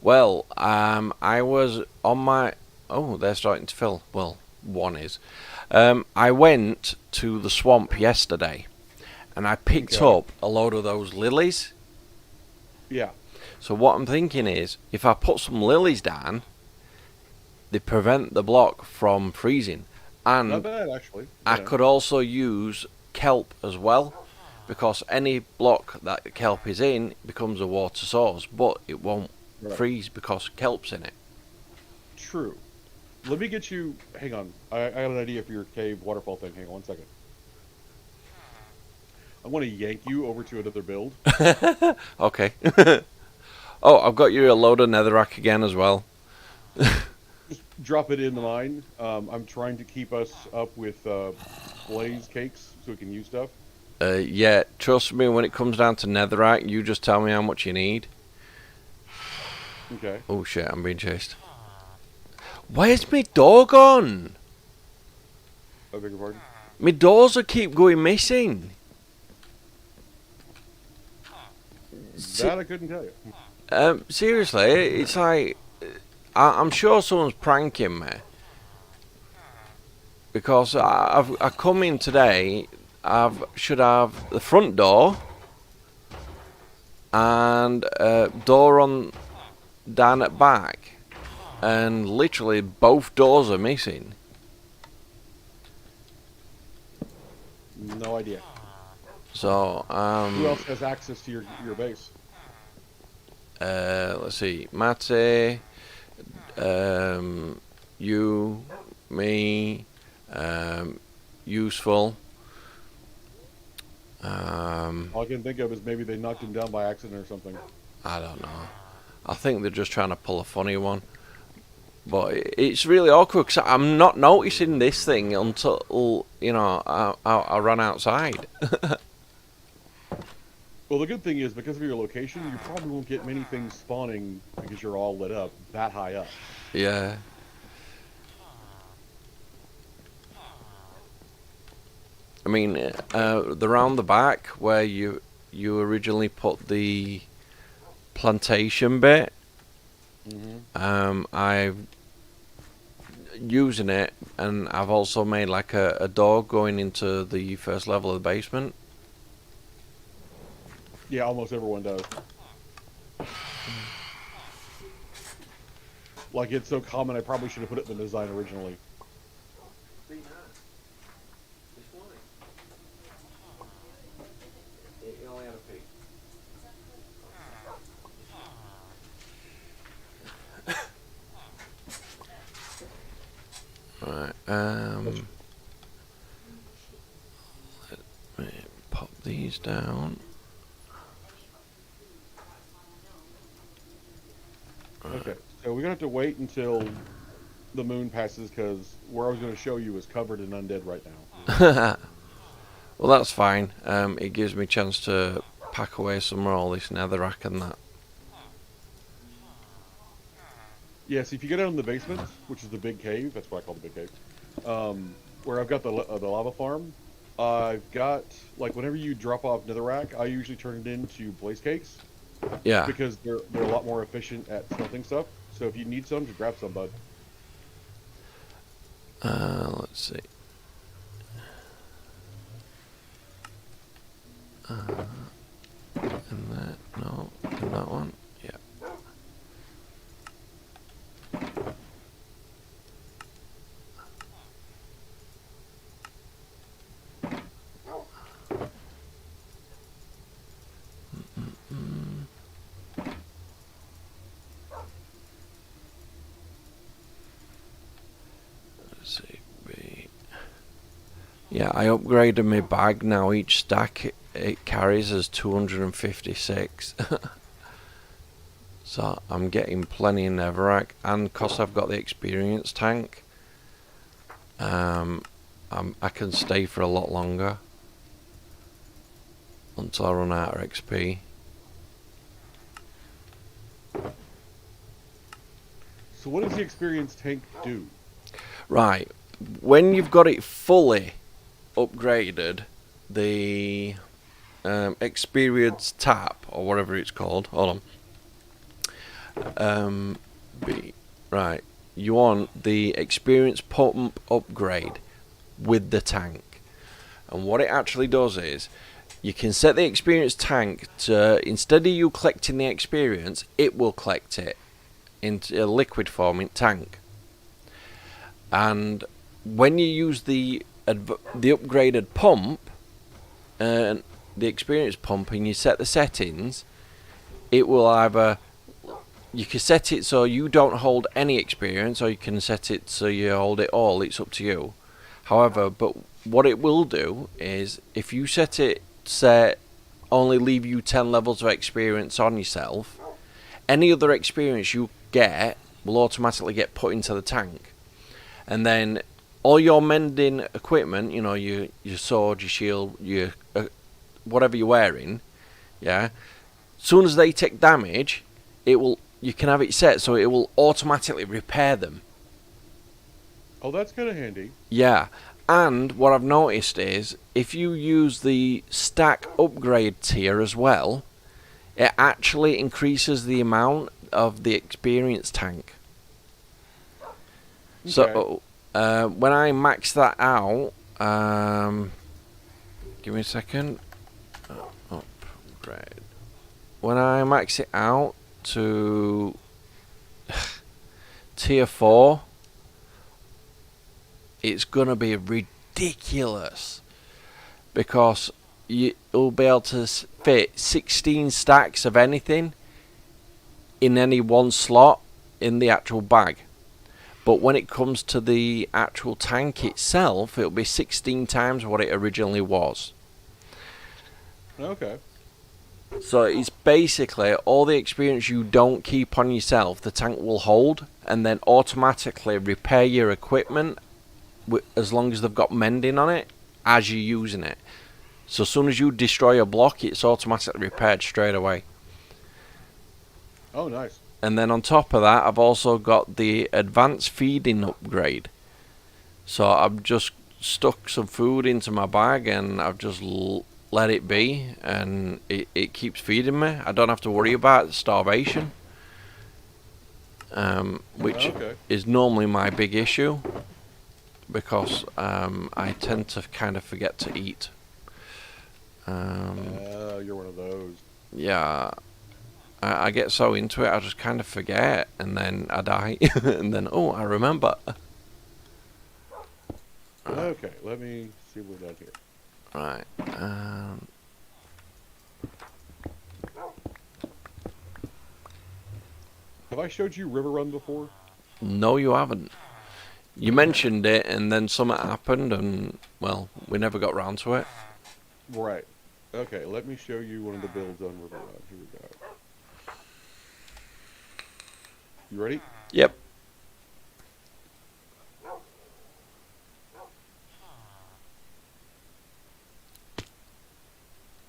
Well, I was on my. Oh, they're starting to fill. Well, one is. I went to the swamp yesterday, and I picked Okay. up a load of those lilies. Yeah. So what I'm thinking is, if I put some lilies down, they prevent the block from freezing, Not and bad, actually. I Yeah. could also use kelp as well, because any block that the kelp is in becomes a water source, but it won't Right. freeze because kelp's in it. True. Let me get you. Hang on. I got an idea for your cave waterfall thing. Hang on 1 second. I want to yank you over to another build. Okay. Oh, I've got you a load of netherrack again as well. Just drop it into mine. I'm trying to keep us up with blaze cakes so we can use stuff. Yeah, trust me, when it comes down to netherrack, you just tell me how much you need. Okay. Oh shit, I'm being chased. Where's my door gone? I beg your pardon. My doors are keep going missing. That I couldn't tell you. Seriously, it's like I'm sure someone's pranking me because I come in today. Should have the front door and door on down at back, and literally both doors are missing. No idea. So Who else has access to your base? let's see, Mate, you, me, useful. All I can think of is maybe they knocked him down by accident or something. I don't know. I think they're just trying to pull a funny one. But it's really awkward because I'm not noticing this thing until, I run outside. Well, the good thing is because of your location, you probably won't get many things spawning because you're all lit up that high up. Yeah. I mean, the round the back where you originally put the plantation bit, I've using it, and I've also made like a door going into the first level of the basement. Yeah, almost everyone does. Like, it's so common, I probably should have put it in the design originally. Right, let me pop these down. Okay, so we're gonna have to wait until the moon passes because where I was gonna show you is covered in undead right now. Well, that's fine. It gives me a chance to pack away some more all this netherrack and that. Yes, if you go down in the basement, which is the big cave, that's what I call the big cave, where I've got the lava farm, I've got, like, whenever you drop off netherrack, I usually turn it into blaze cakes Yeah. because they're a lot more efficient at smelting stuff. So if you need some, just grab some, bud. Let's see. In that, no, in that one. Yeah. Let's see. Yeah, I upgraded my bag. Now each stack it carries as 256. So I'm getting plenty in Neverac, and because I've got the experience tank, I can stay for a lot longer until I run out of XP. So what does the experience tank do? Right, when you've got it fully upgraded, the experience tap or whatever it's called. Hold on. Right, you want the experience pump upgrade with the tank, and what it actually does is you can set the experience tank to, instead of you collecting the experience, it will collect it into a liquid form in tank. And when you use the upgraded pump, the experience pump, and you set the settings, it will either, you can set it so you don't hold any experience, or you can set it so you hold it all. It's up to you. However, but what it will do is, if you set it set only leave you 10 levels of experience on yourself, any other experience you get will automatically get put into the tank. And then all your mending equipment, you know, your sword, your shield, your whatever you're wearing, yeah, as soon as they take damage, it will, you can have it set so it will automatically repair them. Oh, that's kind of handy. Yeah, and what I've noticed is if you use the stack upgrade tier as well, it actually increases the amount of the experience tank. Okay. So when I max that out, give me a second. Upgrade. When I max it out to tier 4, it's gonna be ridiculous because you'll be able to fit 16 stacks of anything in any one slot in the actual bag. But when it comes to the actual tank itself, it'll be 16 times what it originally was. Okay. So it's basically all the experience you don't keep on yourself, the tank will hold and then automatically repair your equipment as long as they've got mending on it as you're using it. So as soon as you destroy a block, it's automatically repaired straight away. Oh, nice. And then on top of that, I've also got the advanced feeding upgrade. So I've just stuck some food into my bag and I've just let it be, and it keeps feeding me. I don't have to worry about starvation, which is normally my big issue, because I tend to kind of forget to eat. You're one of those. Yeah, I get so into it, I just kind of forget, and then I die, and then, oh, I remember. Okay, let me see what we got here. Right. Have I showed you River Run before? No, you haven't. You mentioned it, and then something happened, and, well, we never got round to it. Right. Okay, let me show you one of the builds on River Run. Here we go. You ready? Yep.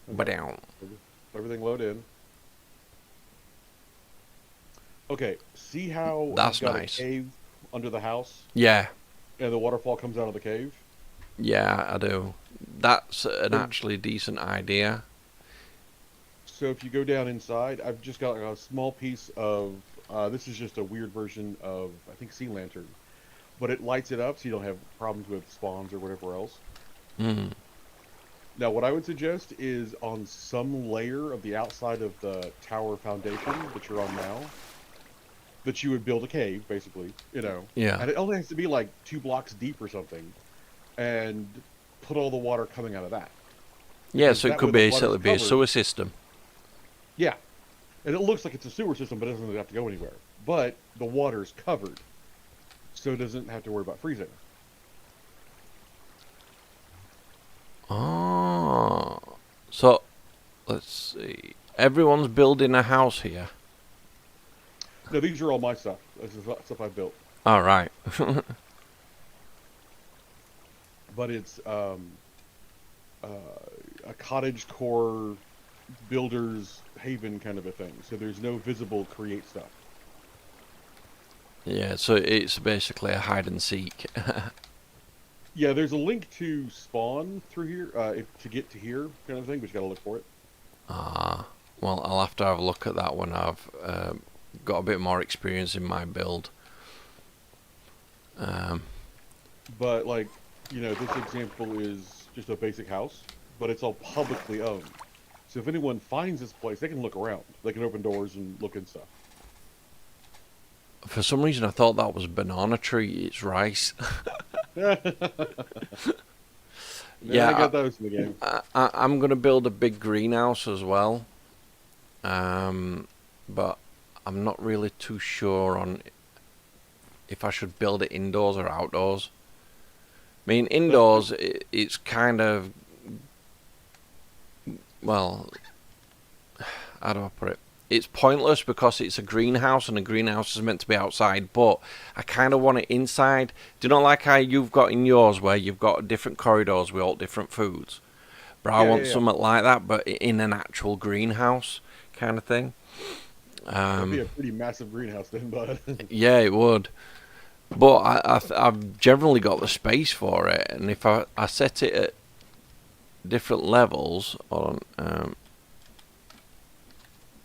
Ba-down. Everything load in. Okay, see how That's you've got nice. a cave under the house, Yeah, and the waterfall comes out of the cave? yeah, I do. That's an So, actually decent idea. so if you go down inside, I've just got a small piece of. This is just a weird version of, I think, Sea Lantern, but it lights it up so you don't have problems with spawns or whatever else. Hmm. Now, what I would suggest is on some layer of the outside of the tower foundation that you're on now, that you would build a cave, basically, Yeah. and it only has to be like 2 blocks deep or something, and put all the water coming out of that, Yeah, because so it that way could the water's basically be a covered. sewer system. Yeah, and it looks like it's a sewer system, but it doesn't have to go anywhere. But the water's covered, so it doesn't have to worry about freezing. Oh. So, let's see. Everyone's building a house here. No, these are all my stuff. This is stuff I built, All right. but it's uh, a cottage core builder's haven kind of a thing. So there's no visible create stuff. Yeah, so it's basically a hide and seek. Yeah, there's a link to spawn through here, to get to here kind of thing, but you gotta look for it. Ah, well, I'll have to have a look at that when I've got a bit more experience in my build. Um, But like, this example is just a basic house, but it's all publicly owned. So if anyone finds this place, they can look around. They can open doors and look and stuff. for some reason, I thought that was a banana tree. It's rice. Yeah, I Yeah, got those in the game. I'm gonna build a big greenhouse as well. But I'm not really too sure on if I should build it indoors or outdoors. I mean, indoors, it's kind of, well, how do I put it? It's pointless because it's a greenhouse and a greenhouse is meant to be outside, but I kind of want it inside. Do you not like how you've got in yours where you've got different corridors with all different foods? But I Yeah, yeah, want yeah. something like that, but in an actual greenhouse kind of thing. That'd be a pretty massive greenhouse then, bud. Yeah, it would. But I've generally got the space for it, and if I set it at different levels on,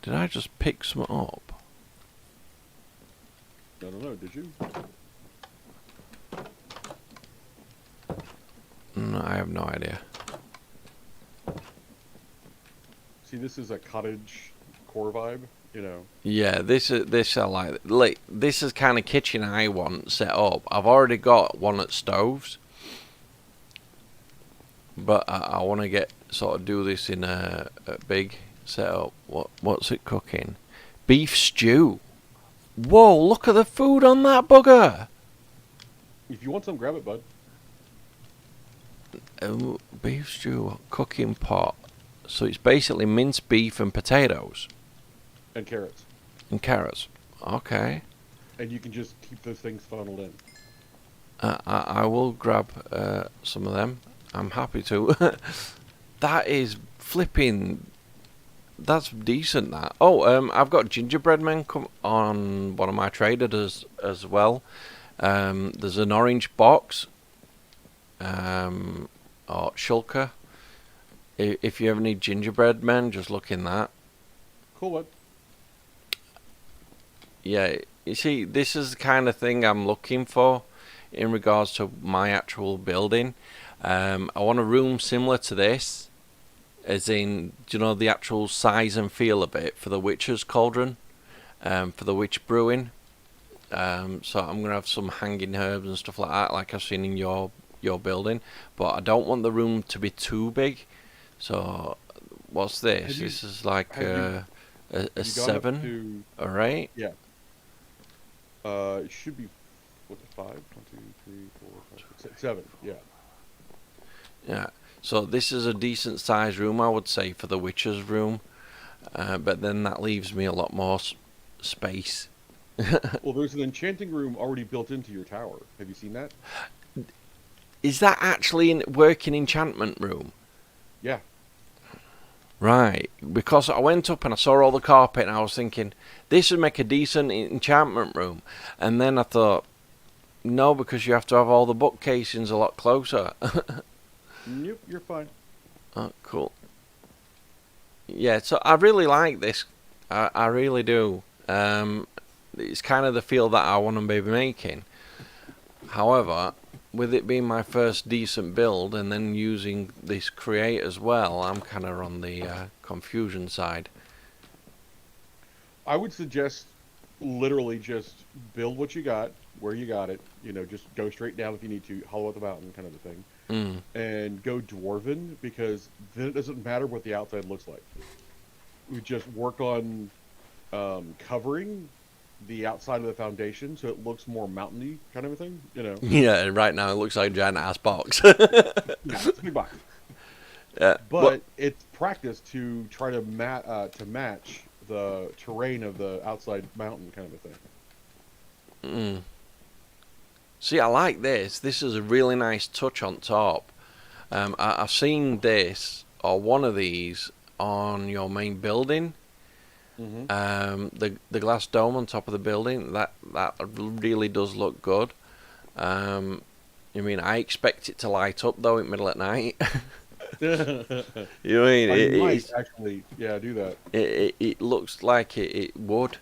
did I just pick some up? I don't know, did you? No, I have no idea. See, this is a cottage core vibe. Yeah, this I like this is kind of kitchen I want set up. I've already got one at stoves, but I want to get sort of do this in a big setup. What's it cooking? Beef stew. Whoa! Look at the food on that bugger. If you want some, grab it, bud. Beef stew cooking pot. So it's basically minced beef and potatoes And carrots. and carrots. Okay. And you can just keep those things funneled in. I will grab some of them. I'm happy to. That is flipping. That's decent. That. Oh, I've got gingerbread men come on one of my traders as well. There's an orange box. Or shulker. If you ever need gingerbread men, just look in that. Cool, bud. Yeah, you see, this is the kind of thing I'm looking for in regards to my actual building. I want a room similar to this, as in, do you know, the actual size and feel of it for the Witcher's Cauldron, for the Witch Brewing. So I'm gonna have some hanging herbs and stuff like that, like I've seen in your building. But I don't want the room to be too big. So, what's this? This is like have a you gone up 7 to, or 8. yeah. It should be, what's it, 5? 1, 2, 3, 4, 5, 6, 7, yeah. Yeah. So this is a decent sized room, I would say, for the Witcher's room. But then that leaves me a lot more space. Well, there's an enchanting room already built into your tower. Have you seen that? Is that actually a working enchantment room? Yeah. Right, because I went up and I saw all the carpet and I was thinking, this would make a decent enchantment room. And then I thought, no, because you have to have all the bookcasings a lot closer. Nope, you're fine. Oh, cool. Yeah, so I really like this. I really do. It's kind of the feel that I want to be making. However, with it being my first decent build and then using this create as well, I'm kind of on the confusion side. I would suggest literally just build what you got, where you got it. You know, just go straight down if you need to, hollow out the mountain kind of a thing, Mm. and go dwarven because then it doesn't matter what the outside looks like. We just work on covering the outside of the foundation so it looks more mountainy kind of a thing. You know, Yeah, right now it looks like a giant ass box. yeah, it's a big box, Yeah, but it's practice to try to match the terrain of the outside mountain kind of a thing. mm. See, I like this. This is a really nice touch on top. I've seen this or one of these on your main building. Mm-hmm. The glass dome on top of the building. That really does look good. I mean, I expect it to light up though in the middle at night. You know what I mean? I might actually, yeah, do that. It looks like it would.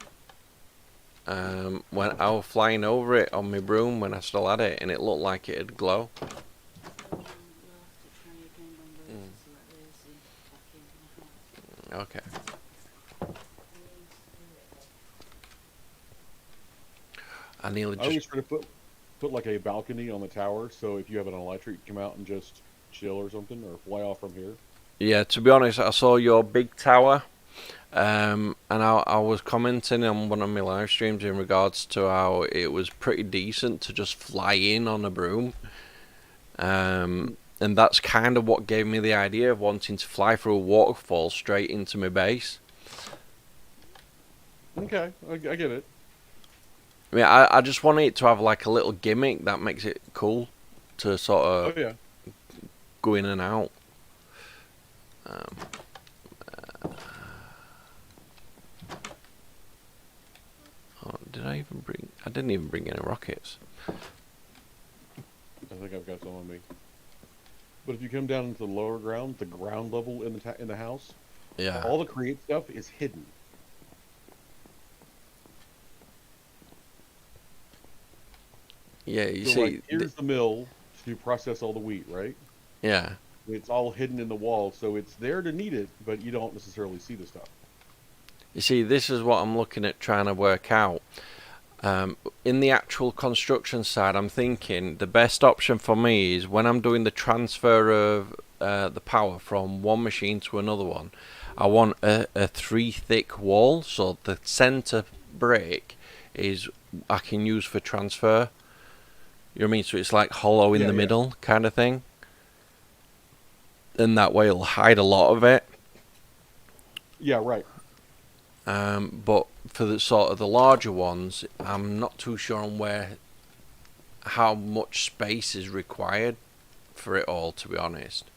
When I was flying over it on my broom when I still had it, and it looked like it'd glow. Okay. I nearly I always just. try to put like a balcony on the tower, so if you have an electric, you come out and just chill or something, or fly off from here. Yeah, to be honest, I saw your big tower, and I was commenting on one of my live streams in regards to how it was pretty decent to just fly in on a broom. And that's kind of what gave me the idea of wanting to fly through a waterfall straight into my base. Okay, I get it. I mean, I just wanted it to have like a little gimmick that makes it cool to sort Oh of yeah. go in and out. Um, oh, did I even bring? I didn't even bring any rockets. I think I've got some on me. But if you come down into the lower ground, the ground level in the house, Yeah. all the create stuff is hidden. Yeah, you So see, like, here's the mill to process all the wheat, right? yeah, It's all hidden in the wall, so it's there to need it, but you don't necessarily see the stuff. you see, this is what I'm looking at trying to work out. In the actual construction side, I'm thinking the best option for me is when I'm doing the transfer of the power from one machine to another one, I want a 3 thick wall, so the center break is I can use for transfer. You know what I mean? So it's like hollow in Yeah, the yeah. middle kind of thing. And that way it'll hide a lot of it. Yeah, right. But for the sort of the larger ones, I'm not too sure on how much space is required for it all, to be honest.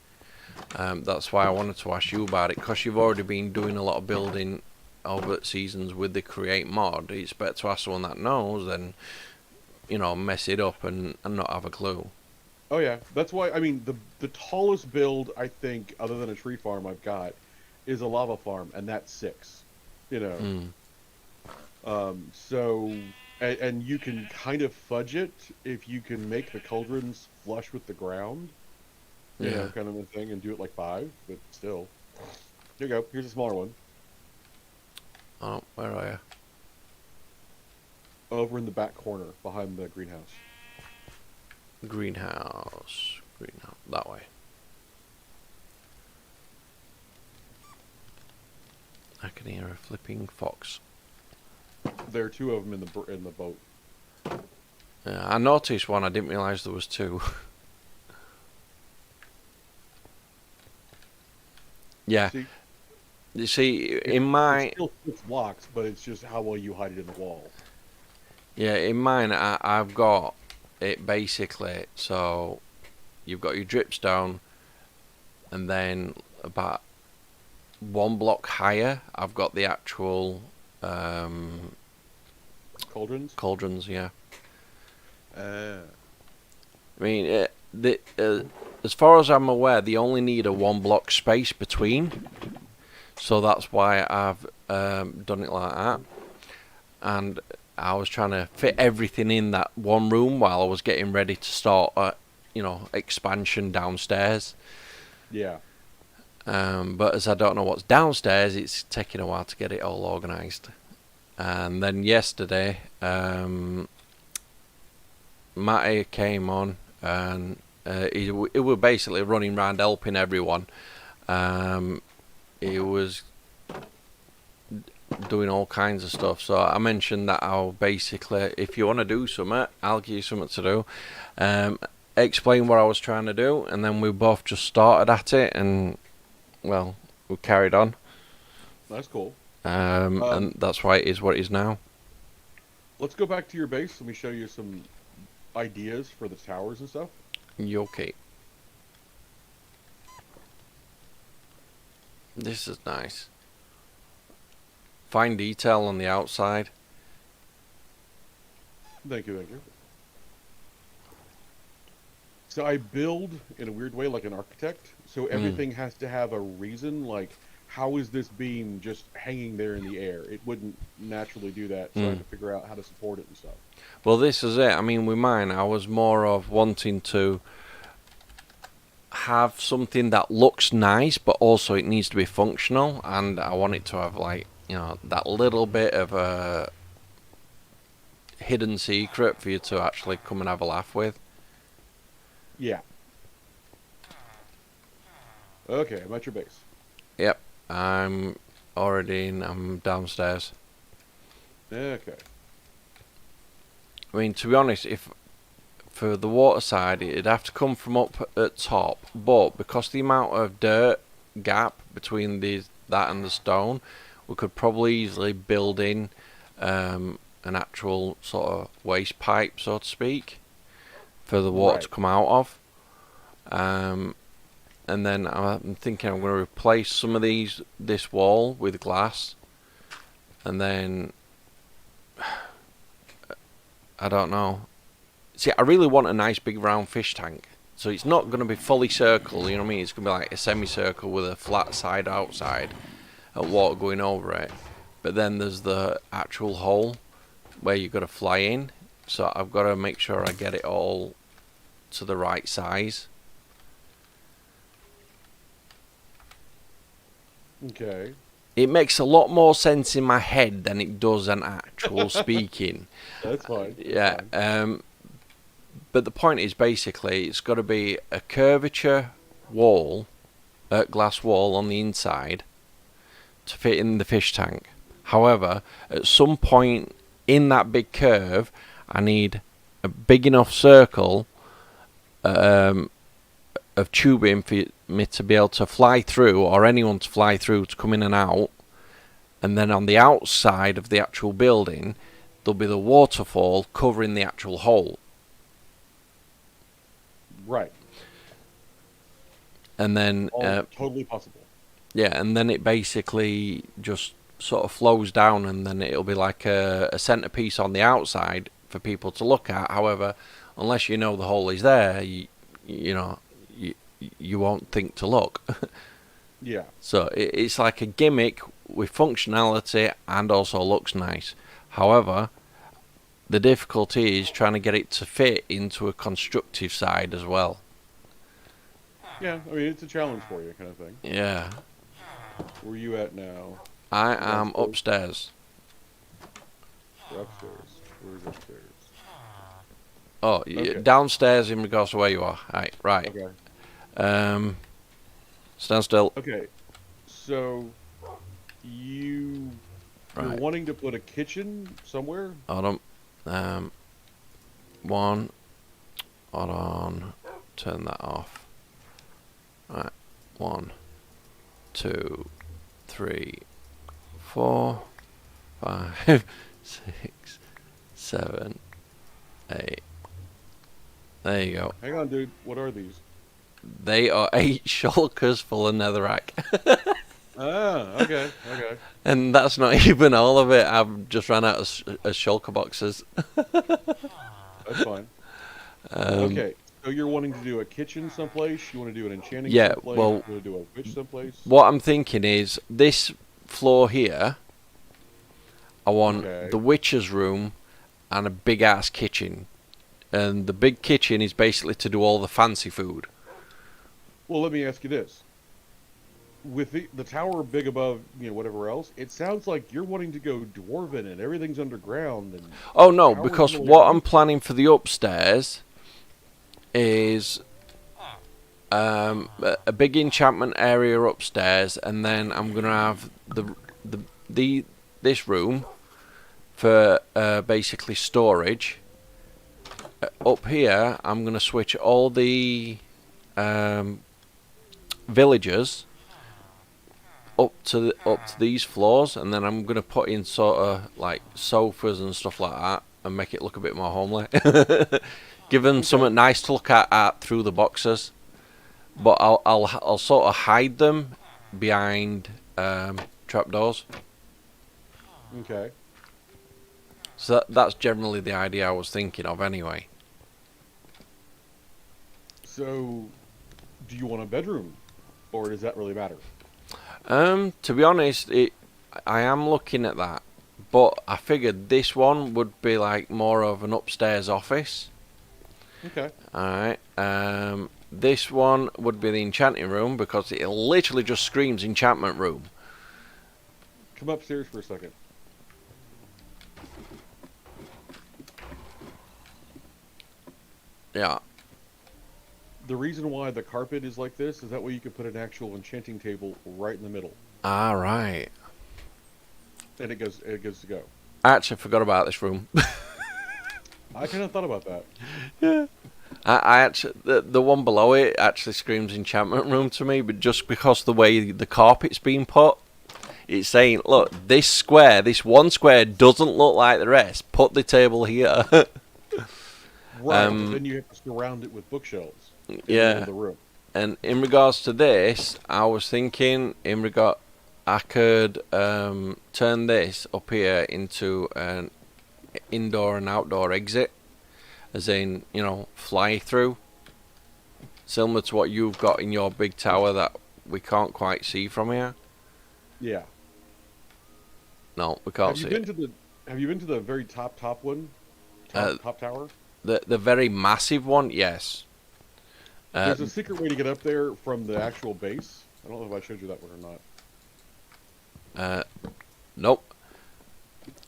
That's why I wanted to ask you about it, because you've already been doing a lot of building over the seasons with the Create mod. It's better to ask someone that knows than, mess it up and not have a clue. Oh yeah, that's why. I mean, the tallest build I think, other than a tree farm I've got, is a lava farm, and that's 6. You know, so and you can kind of fudge it if you can make the cauldrons flush with the ground. You Yeah. know, kind of a thing, and do it like 5, but still. Here you go. Here's a smaller one. Oh, where are you? Over in the back corner, behind the greenhouse. Greenhouse. That way. I can hear a flipping fox. There are 2 of them in the boat. Yeah, I noticed one. I didn't realise there was 2. Yeah. See, You see, in my it's still 6 blocks, but it's just how well you hide it in the wall. yeah, in mine, I've got it basically. So you've got your dripstone, and then about one block higher, I've got the actual Cauldrons? cauldrons. Yeah. Uh, I mean, as far as I'm aware, they only need a one block space between, so that's why I've done it like that. And I was trying to fit everything in that one room while I was getting ready to start, expansion downstairs. yeah. But as I don't know what's downstairs, it's taking a while to get it all organised. And then yesterday, Matty came on, and he was basically running around helping everyone. He was doing all kinds of stuff. So I mentioned that I'll basically, if you want to do something, I'll give you something to do. Explain what I was trying to do, and then we both just started at it, and well, we carried on. That's cool. And that's why it is what it is now. Let's go back to your base. Let me show you some ideas for the towers and stuff. You okay? This is nice. Fine detail on the outside. Thank you, thank you. So I build in a weird way like an architect. So everything has to have a reason. Like, how is this beam just hanging there in the air? It wouldn't naturally do that. So I had to figure out how to support it and stuff. Well, this is it. I mean, with mine, I was more of wanting to have something that looks nice, but also it needs to be functional, and I want it to have, like, that little bit of a hidden secret for you to actually come and have a laugh with. Yeah. Okay, I'm at your base. Yep, I'm already in. I'm downstairs. Okay. I mean, to be honest, if for the water side, it'd have to come from up at top, but because the amount of dirt gap between that and the stone, we could probably easily build in an actual sort of waste pipe, so to speak, for the water to come out of. And then I'm thinking I'm going to replace some of this wall with glass, and then I don't know. See, I really want a nice big round fish tank. So it's not going to be fully circle, you know what I mean? It's going to be like a semicircle with a flat side outside and water going over it. But then there's the actual hole where you've got to fly in. So I've got to make sure I get it all to the right size. Okay. It makes a lot more sense in my head than it does in actual speaking. That's fine. Yeah. But the point is, basically, it's got to be a curvature wall, glass wall on the inside to fit in the fish tank. However, at some point in that big curve, I need a big enough circle of tubing for me to be able to fly through, or anyone to fly through to come in and out. And then on the outside of the actual building, there'll be the waterfall covering the actual hole. Right. And then totally possible. Yeah, and then it basically just sort of flows down, and then it'll be like a centerpiece on the outside for people to look at. However, unless you know the hole is there, you won't think to look. Yeah. So it's like a gimmick with functionality and also looks nice. However, the difficulty is trying to get it to fit into a constructive side as well. Yeah, I mean, it's a challenge for you, kind of thing. Yeah. Where are you at now? I am upstairs. You're upstairs. Where's upstairs? Oh, Okay. downstairs in regards to where you are. Right. Okay. Stand still. Okay. So, you're Right. wanting to put a kitchen somewhere? Hold on. One. Hold on. Turn that off. Right. 1, 2, 3, 4, 5, 6, 7, 8. There you go. Hang on, dude. What are these? They are 8 shulkers full of netherrack. Okay, okay. And that's not even all of it. I've just ran out of shulker boxes. That's fine. Um, Okay, so you're wanting to do a kitchen someplace? You want to do an enchanting yeah, someplace? well, You want to do a witch someplace? what I'm thinking is this floor here, I want Okay. the witch's room and a big ass kitchen. And the big kitchen is basically to do all the fancy food. Well, let me ask you this. With the tower big above, whatever else, it sounds like you're wanting to go dwarven and everything's underground and Oh the no, tower's because really what I'm underneath. planning for the upstairs is a big enchantment area upstairs, and then I'm gonna have the this room for basically storage. Up here, I'm gonna switch all the um, villagers up to these floors, and then I'm gonna put in sort of like sofas and stuff like that, and make it look a bit more homely. Give them Okay. something nice to look at through the boxes, but I'll sort of hide them behind trapdoors. Okay. So that's generally the idea I was thinking of anyway. So, do you want a bedroom, or does that really matter? To be honest, I am looking at that, but I figured this one would be like more of an upstairs office. Okay. Alright. This one would be the enchanting room because it literally just screams enchantment room. Come upstairs for a second. Yeah. The reason why the carpet is like this is that way you can put an actual enchanting table right in the middle, Alright. and it goes to go. I actually forgot about this room. I kind of thought about that. Yeah. I actually the one below it actually screams enchantment room to me, but just because the way the carpet's been put, it's saying, look, this one square doesn't look like the rest. Put the table here. Right, but then you have to surround it with bookshelves in the middle of Yeah. the room. And in regards to this, I was thinking I could turn this up here into an indoor and outdoor exit, as in, fly through, similar to what you've got in your big tower that we can't quite see from here. Yeah. No, we can't Have you see been it. to the Have you been to the very top one? Uh, Top tower? the very massive one, yes. Uh, There's a secret way to get up there from the actual base. I don't know if I showed you that one or not. uh, nope.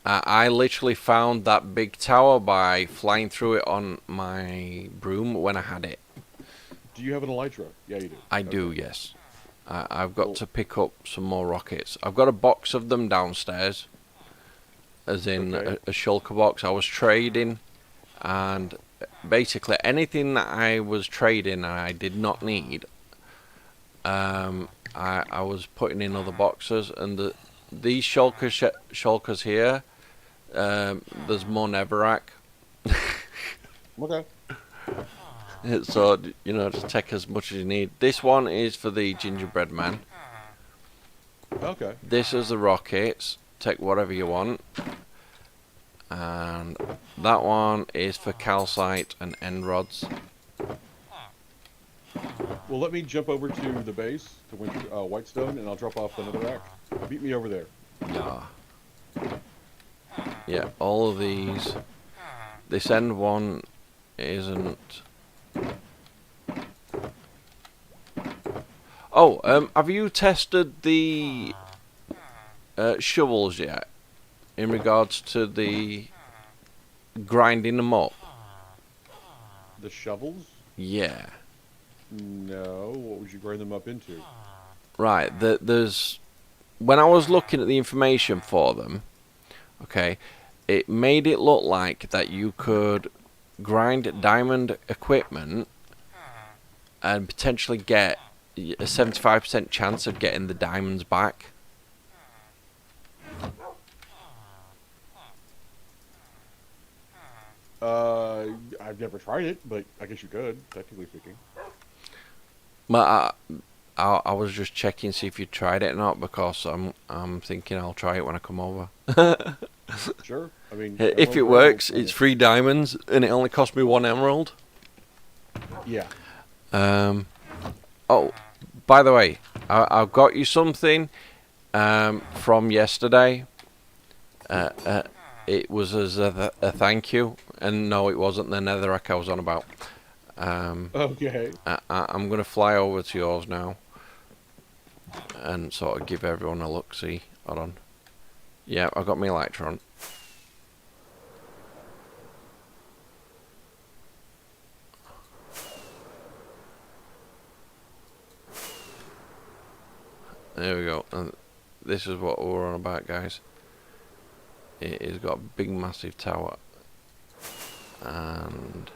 I literally found that big tower by flying through it on my broom when I had it. Do you have an elytra? Yeah, you do. I do, Okay. yes. I've got Well, to pick up some more rockets. I've got a box of them downstairs, as in okay. a shulker box. I was trading, and basically anything that I was trading and I did not need, I was putting in other boxes. And these shulkers here, there's more Neverac. Okay. So, just take as much as you need. This one is for the gingerbread man. Okay. This is the rockets. Take whatever you want. And that one is for calcite and end rods. Well, let me jump over to the base to Whitestone, and I'll drop off another rack. Meet me over there. Yeah. Yeah, all of these. This end one isn't. Oh, have you tested the shovels yet? In regards to the grinding them up? The shovels? Yeah. No. What would you grind them up into? Right, there's. When I was looking at the information for them, okay, it made it look like that you could grind diamond equipment and potentially get a 75% chance of getting the diamonds back. I've never tried it, but I guess you could, technically speaking. But I was just checking see if you tried it or not because I'm thinking I'll try it when I come over. Sure. I mean, If everyone's it available works, to it's it. 3 diamonds and it only cost me 1 emerald. Yeah. Oh, by the way, I've got you something from yesterday. It was as a thank you, and no, it wasn't the netherrack I was on about. Okay. I'm gonna fly over to yours now and sort of give everyone a look. See, hold on. Yeah, I got my electron. There we go. And this is what we're on about, guys. It has got a big, massive tower, and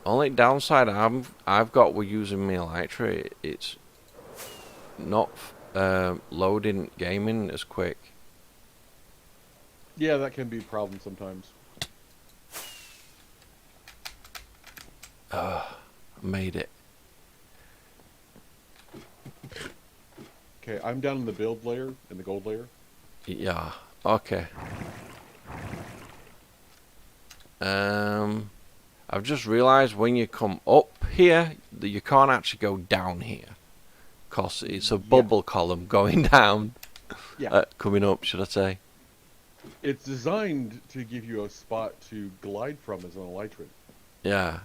only downside I've got with using my Elytra, it's not loading gaming as quick. Yeah, that can be a problem sometimes. Made it. Okay, I'm down in the build layer, in the gold layer. Yeah. Okay. I've just realised when you come up here that you can't actually go down here, cause it's a bubble column going down. Yeah. Coming up, should I say? It's designed to give you a spot to glide from as an elytran, Yeah.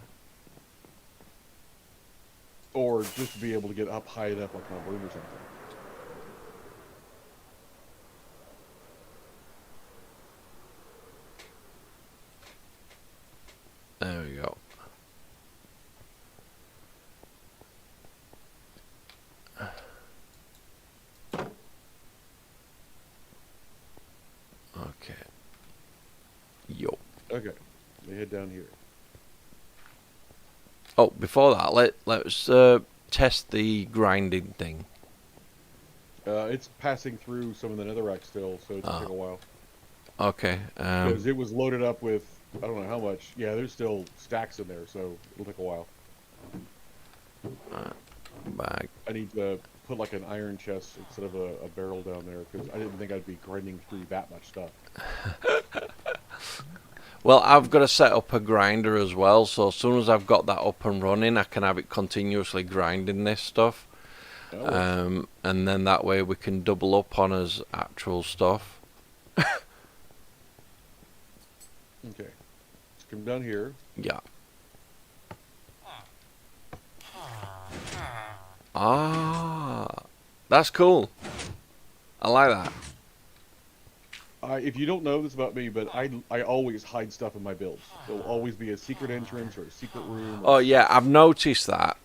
or just to be able to get up high enough like on a broom or something. There we go. Okay. Yo. Okay, they head down here. Oh, before that, let's test the grinding thing. It's passing through some of the netherrack still, so it's gonna take a while. Okay. Because it was loaded up with, I don't know how much. Yeah, there's still stacks in there, so it'll take a while. Bag. I need to put like an iron chest instead of a barrel down there, because I didn't think I'd be grinding through that much stuff. Well, I've got to set up a grinder as well, so as soon as I've got that up and running, I can have it continuously grinding this stuff. Oh, And then that way we can double up on his actual stuff. okay. Let's come down here. Yeah. Ah, that's cool. I like that. If you don't know this about me, but I always hide stuff in my builds. There'll always be a secret entrance or a secret room. Oh yeah, I've noticed that,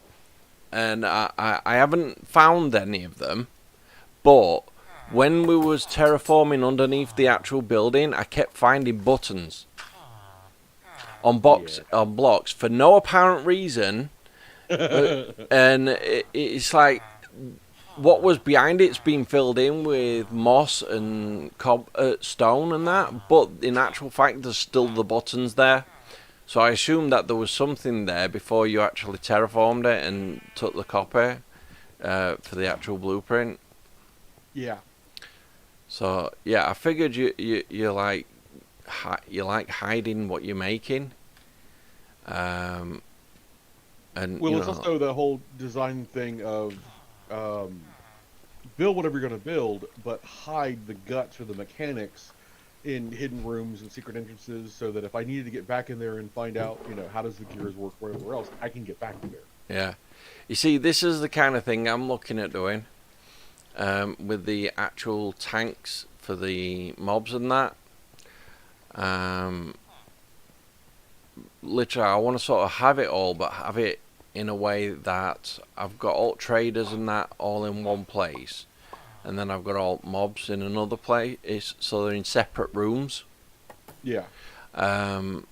and I haven't found any of them, but when we was terraforming underneath the actual building, I kept finding buttons on blocks for no apparent reason, and it's like what was behind it's been filled in with moss and stone and that, but in actual fact there's still the buttons there. So I assumed that there was something there before you actually terraformed it and took the copy for the actual blueprint. Yeah. So yeah, I figured you like hiding what you're making. And Well, you it's know, also the whole design thing of build whatever you're going to build, but hide the guts or the mechanics in hidden rooms and secret entrances, so that if I needed to get back in there and find out, how does the gears work, whatever else, I can get back in there. yeah. You see, this is the kind of thing I'm looking at doing with the actual tanks for the mobs and that. Literally, I want to sort of have it all, but have it in a way that I've got alt traders and that all in one place, and then I've got alt mobs in another place, so they're in separate rooms. Yeah. And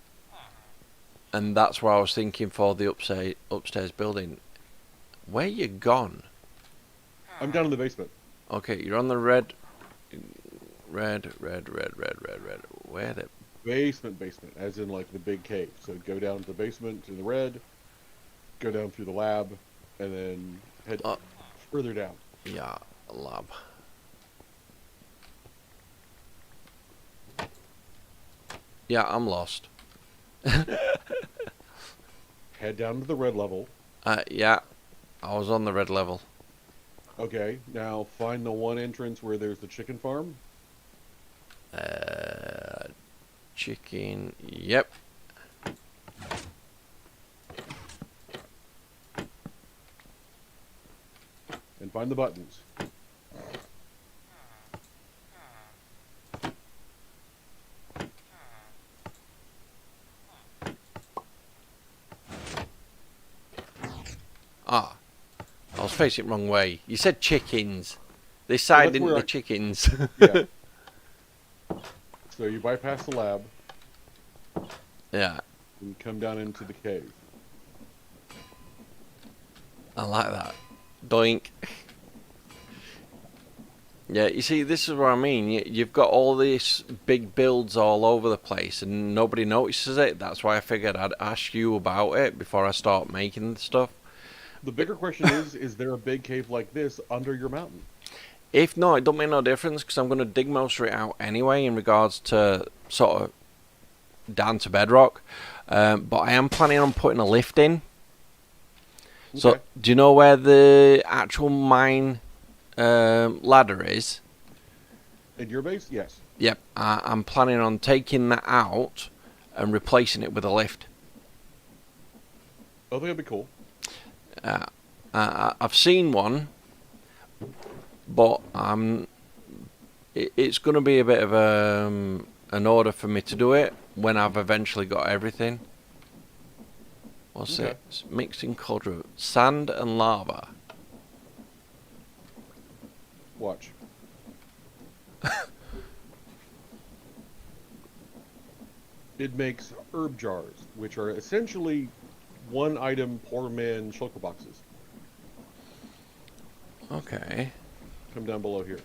that's what I was thinking for the upstairs building. Where you gone? I'm down in the basement. Okay, you're on the red. Where the Basement, as in like the big cave. So go down to the basement in the red, go down through the lab, and then head Uh, further down. yeah, lab. Yeah, I'm lost. Head down to the red level. Yeah, I was on the red level. Okay, now find the one entrance where there's the chicken farm. Uh, chicken. Yep. And find the buttons. Ah, I was facing it wrong way. You said chickens. This Well, side that's didn't where the I- chickens. Yeah. So you bypass the lab Yeah, and come down into the cave. I like that. Doink. Yeah, you see, this is what I mean. You've got all these big builds all over the place, and nobody notices it. That's why I figured I'd ask you about it before I start making the stuff. The bigger question is there a big cave like this under your mountain? If not, it don't make no difference because I'm going to dig most of it out anyway in regards to sort of down to bedrock. But I am planning on putting a lift in. So, Okay. do you know where the actual mine ladder is? In your base? Yes. Yep, I'm planning on taking that out and replacing it with a lift. I think that'd be cool. I've seen one, but it's going to be a bit of an order for me to do it when I've eventually got everything. What's Okay. it? It's mixing cauldron, sand and lava. Watch. It makes herb jars, which are essentially one item poor man shulker boxes. Okay. Come down below here.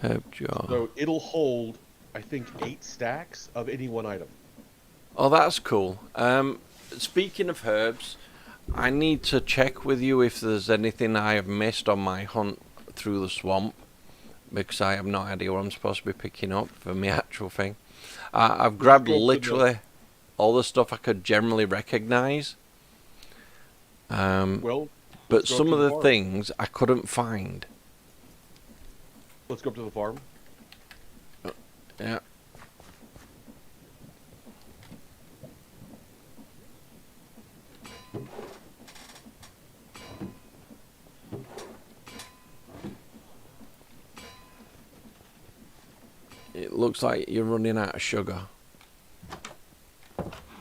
Herb jar. So it'll hold, I think, 8 stacks of any one item. Oh, that's cool. Speaking of herbs, I need to check with you if there's anything I have missed on my hunt through the swamp, because I have no idea what I'm supposed to be picking up for my actual thing. I've grabbed go to the- literally all the stuff I could generally recognise, Well, but let's go up some to of the the farm. things I couldn't find. let's go up to the farm. Yeah. It looks like you're running out of sugar.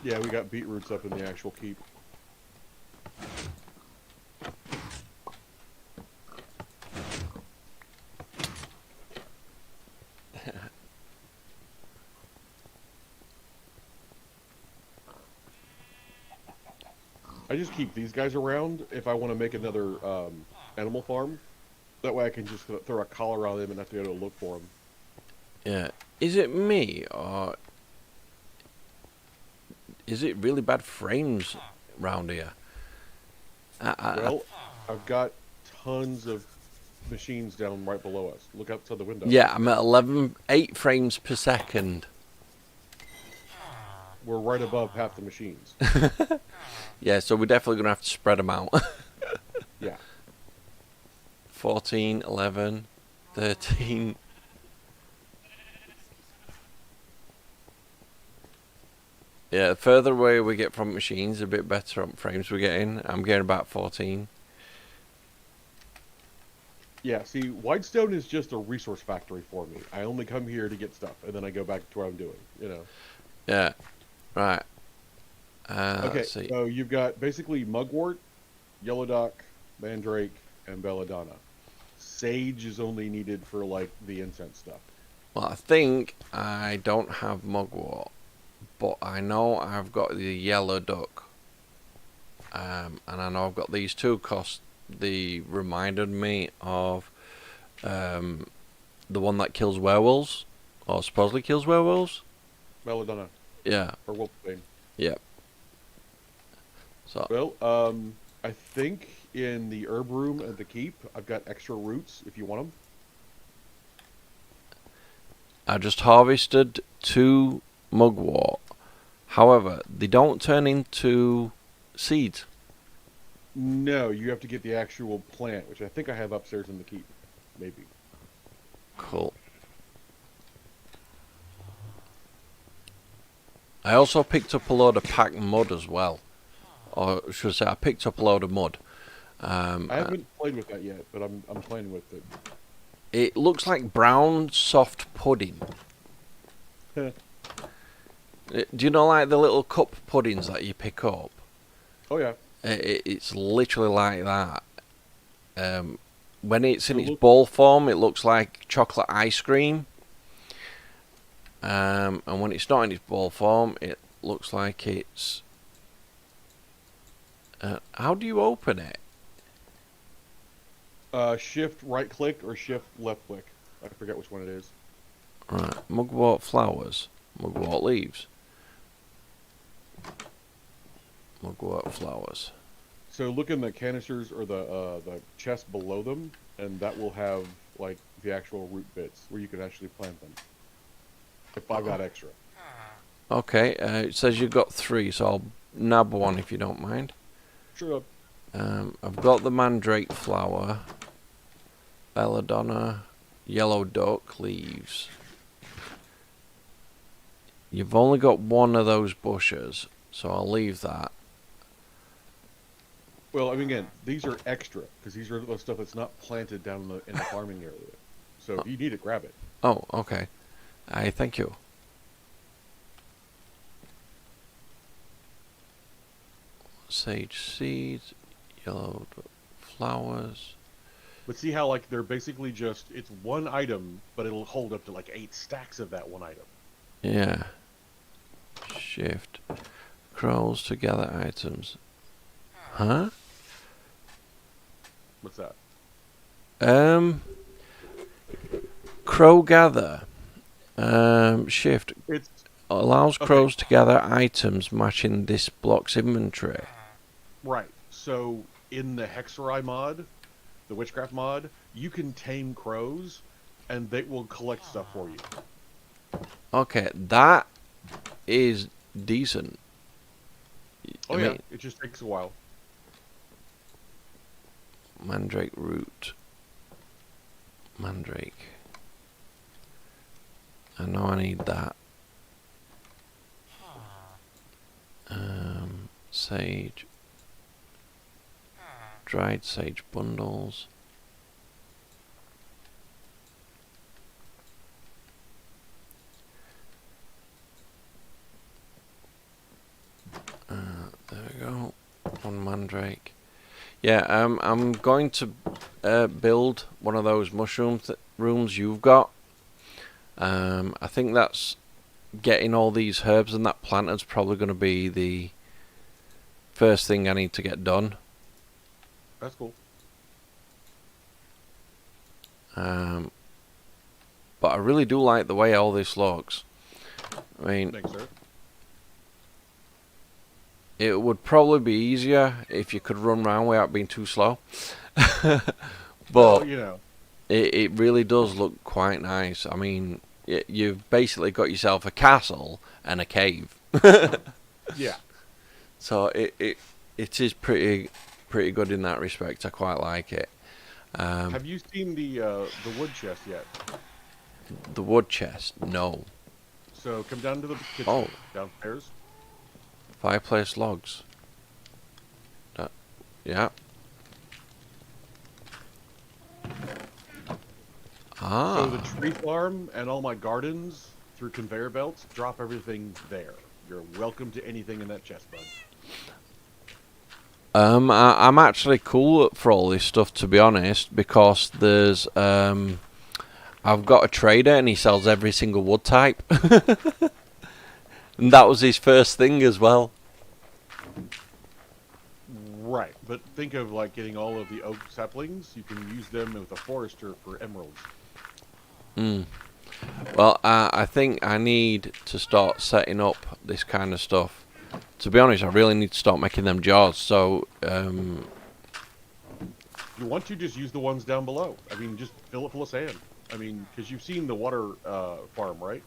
Yeah, we got beetroots up in the actual keep. I just keep these guys around if I want to make another animal farm. That way I can just throw a collar on them and not have to go to look for them. Yeah. Is it me or is it really bad frames round here? Well, I've got tons of machines down right below us. Look outside the window. Yeah, I'm at 8 frames per second. We're right above half the machines. Yeah, so we're definitely going to have to spread them out. Yeah. 14, 11, 13. Yeah, the further away we get from machines, a bit better on frames we're getting. I'm getting about 14. Yeah, see, Whitestone is just a resource factory for me. I only come here to get stuff, and then I go back to what I'm doing, you know. Yeah, right. Okay, Let's see. so you've got basically mugwort, yellow dock, mandrake, and belladonna. Sage is only needed for, like, the incense stuff. Well, I think I don't have mugwort, but I know I've got the yellow duck. And I know I've got these two they reminded me of the one that kills werewolves, or supposedly kills werewolves. Belladonna Yeah, or Wolfbane. yeah. So Well, I think in the herb room at the keep, I've got extra roots if you want them. I just harvested 2 mugwort. However, they don't turn into seeds. No, you have to get the actual plant, which I think I have upstairs in the keep. Maybe. Cool. I also picked up a load of packed mud as well. Or should I say, I picked up a load of mud. I haven't played with that yet, but I'm playing with it. It looks like brown soft pudding. Do you know, like the little cup puddings that you pick up? Oh yeah. It's literally like that. When it's in its Look- ball form, it looks like chocolate ice cream. And when it's not in its ball form, it looks like it's... how do you open it? Shift right click or shift left click. I forget which one it is. Right, mugwort flowers, mugwort leaves, mugwort flowers. So look in the canisters or the chest below them, and that will have like the actual root bits where you can actually plant them. If I've got extra. Okay, it says you've got 3, so I'll nab one if you don't mind. Sure. I've got the mandrake flower, belladonna, yellow duck leaves. You've only got 1 of those bushes, so I'll leave that. Well, I mean, again, these are extra because these are the stuff that's not planted down in the farming area. So if you need it, grab it. Oh, okay. Thank you. Sage seeds, yellow flowers. But see how like they're basically just it's one item, but it'll hold up to like 8 stacks of that one item. Yeah. Shift. Crows to gather items. Huh? What's that? Crow gather. Shift It's allows okay. crows to gather items matching this block's inventory. Right. So in the Hexerai mod, the Witchcraft mod, you can tame crows, and they will collect stuff for you. Okay, that is decent. Oh I yeah, mean, it just takes a while. mandrake root. Mandrake. I know I need that. Sage. Dried sage bundles. There we go. 1 mandrake. Yeah, I'm going to build one of those mushroom rooms you've got. I think that's getting all these herbs and that planter's probably going to be the first thing I need to get done. That's cool. But I really do like the way all this looks. I mean, Thanks, sir. it would probably be easier if you could run around without being too slow. But Well, you know. it really does look quite nice. I mean, you've basically got yourself a castle and a cave. Yeah. So it is pretty good in that respect. I quite like it. Have you seen the wood chest yet? The wood chest, no. So come down to the kitchen Oh. downstairs. Fireplace logs. Yeah. So the Ah. tree farm and all my gardens through conveyor belts, drop everything there. You're welcome to anything in that chest, bud. I'm actually cool for all this stuff, to be honest, because there's I've got a trader and he sells every single wood type. And that was his first thing as well. Right, but think of like getting all of the oak saplings. You can use them with a forester for emeralds. Mm. Well, I think I need to start setting up this kind of stuff. To be honest, I really need to start making them jars. So, If you want to, just use the ones down below. I mean, just fill it full of sand. I mean, because you've seen the water farm, right?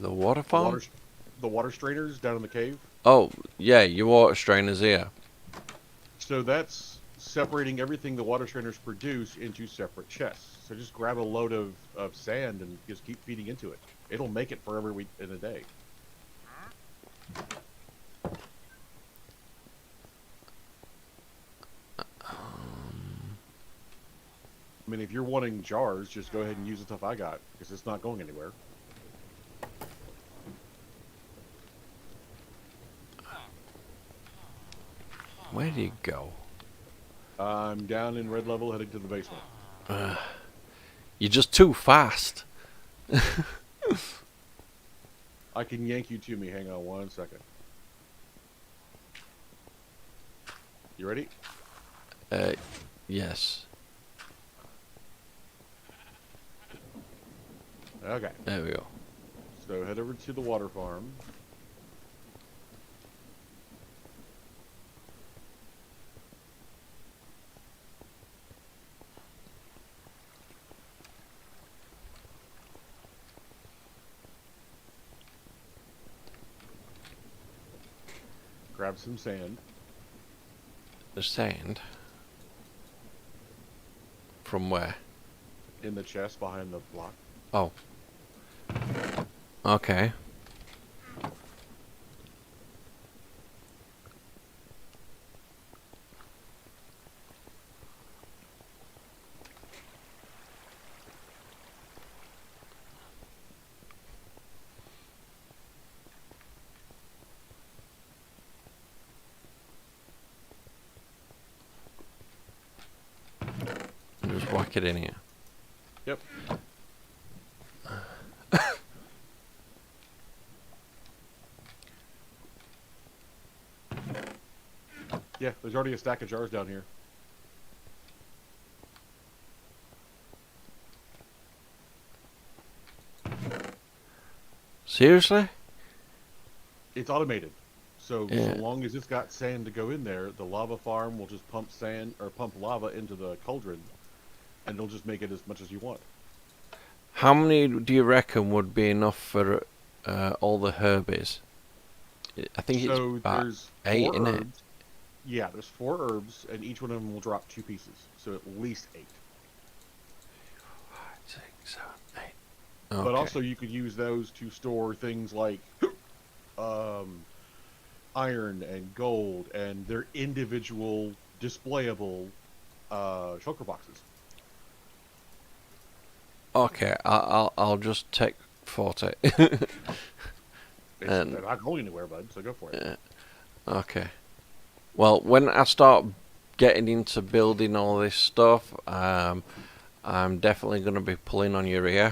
the water The farm? the water strainers down in the cave. Oh, yeah, your water strainers here. So that's separating everything the water strainers produce into separate chests. So just grab a load of sand and just keep feeding into it. It'll make it for every week in a day. I mean, if you're wanting jars, just go ahead and use the stuff I got, because it's not going anywhere. Where do you go? I'm down in red level, heading to the basement. You're just too fast. I can yank you to me. Hang on 1 second. You ready? Yes. Okay. There we go. So head over to the water farm. Grab some sand. The sand. From where? In the chest behind the block. Oh. Okay. Just whack it in here. Yep. Yeah, there's already a stack of jars down here. Seriously? It's automated. So Yeah. so long as it's got sand to go in there, the lava farm will just pump sand or pump lava into the cauldron, and it'll just make it as much as you want. How many do you reckon would be enough for all the herbies? I think it's So about there's 8, four isn't it? herbs. Yeah, there's 4 herbs, and each one of them will drop 2 pieces. So at least 8. 5, 6, 7, 8. But Okay. also you could use those to store things like iron and gold, and their individual displayable shulker boxes. Okay, I'll just take 40. They're not going anywhere, bud, so go for it. Yeah. Okay. Well, when I start getting into building all this stuff, I'm definitely going to be pulling on your ear.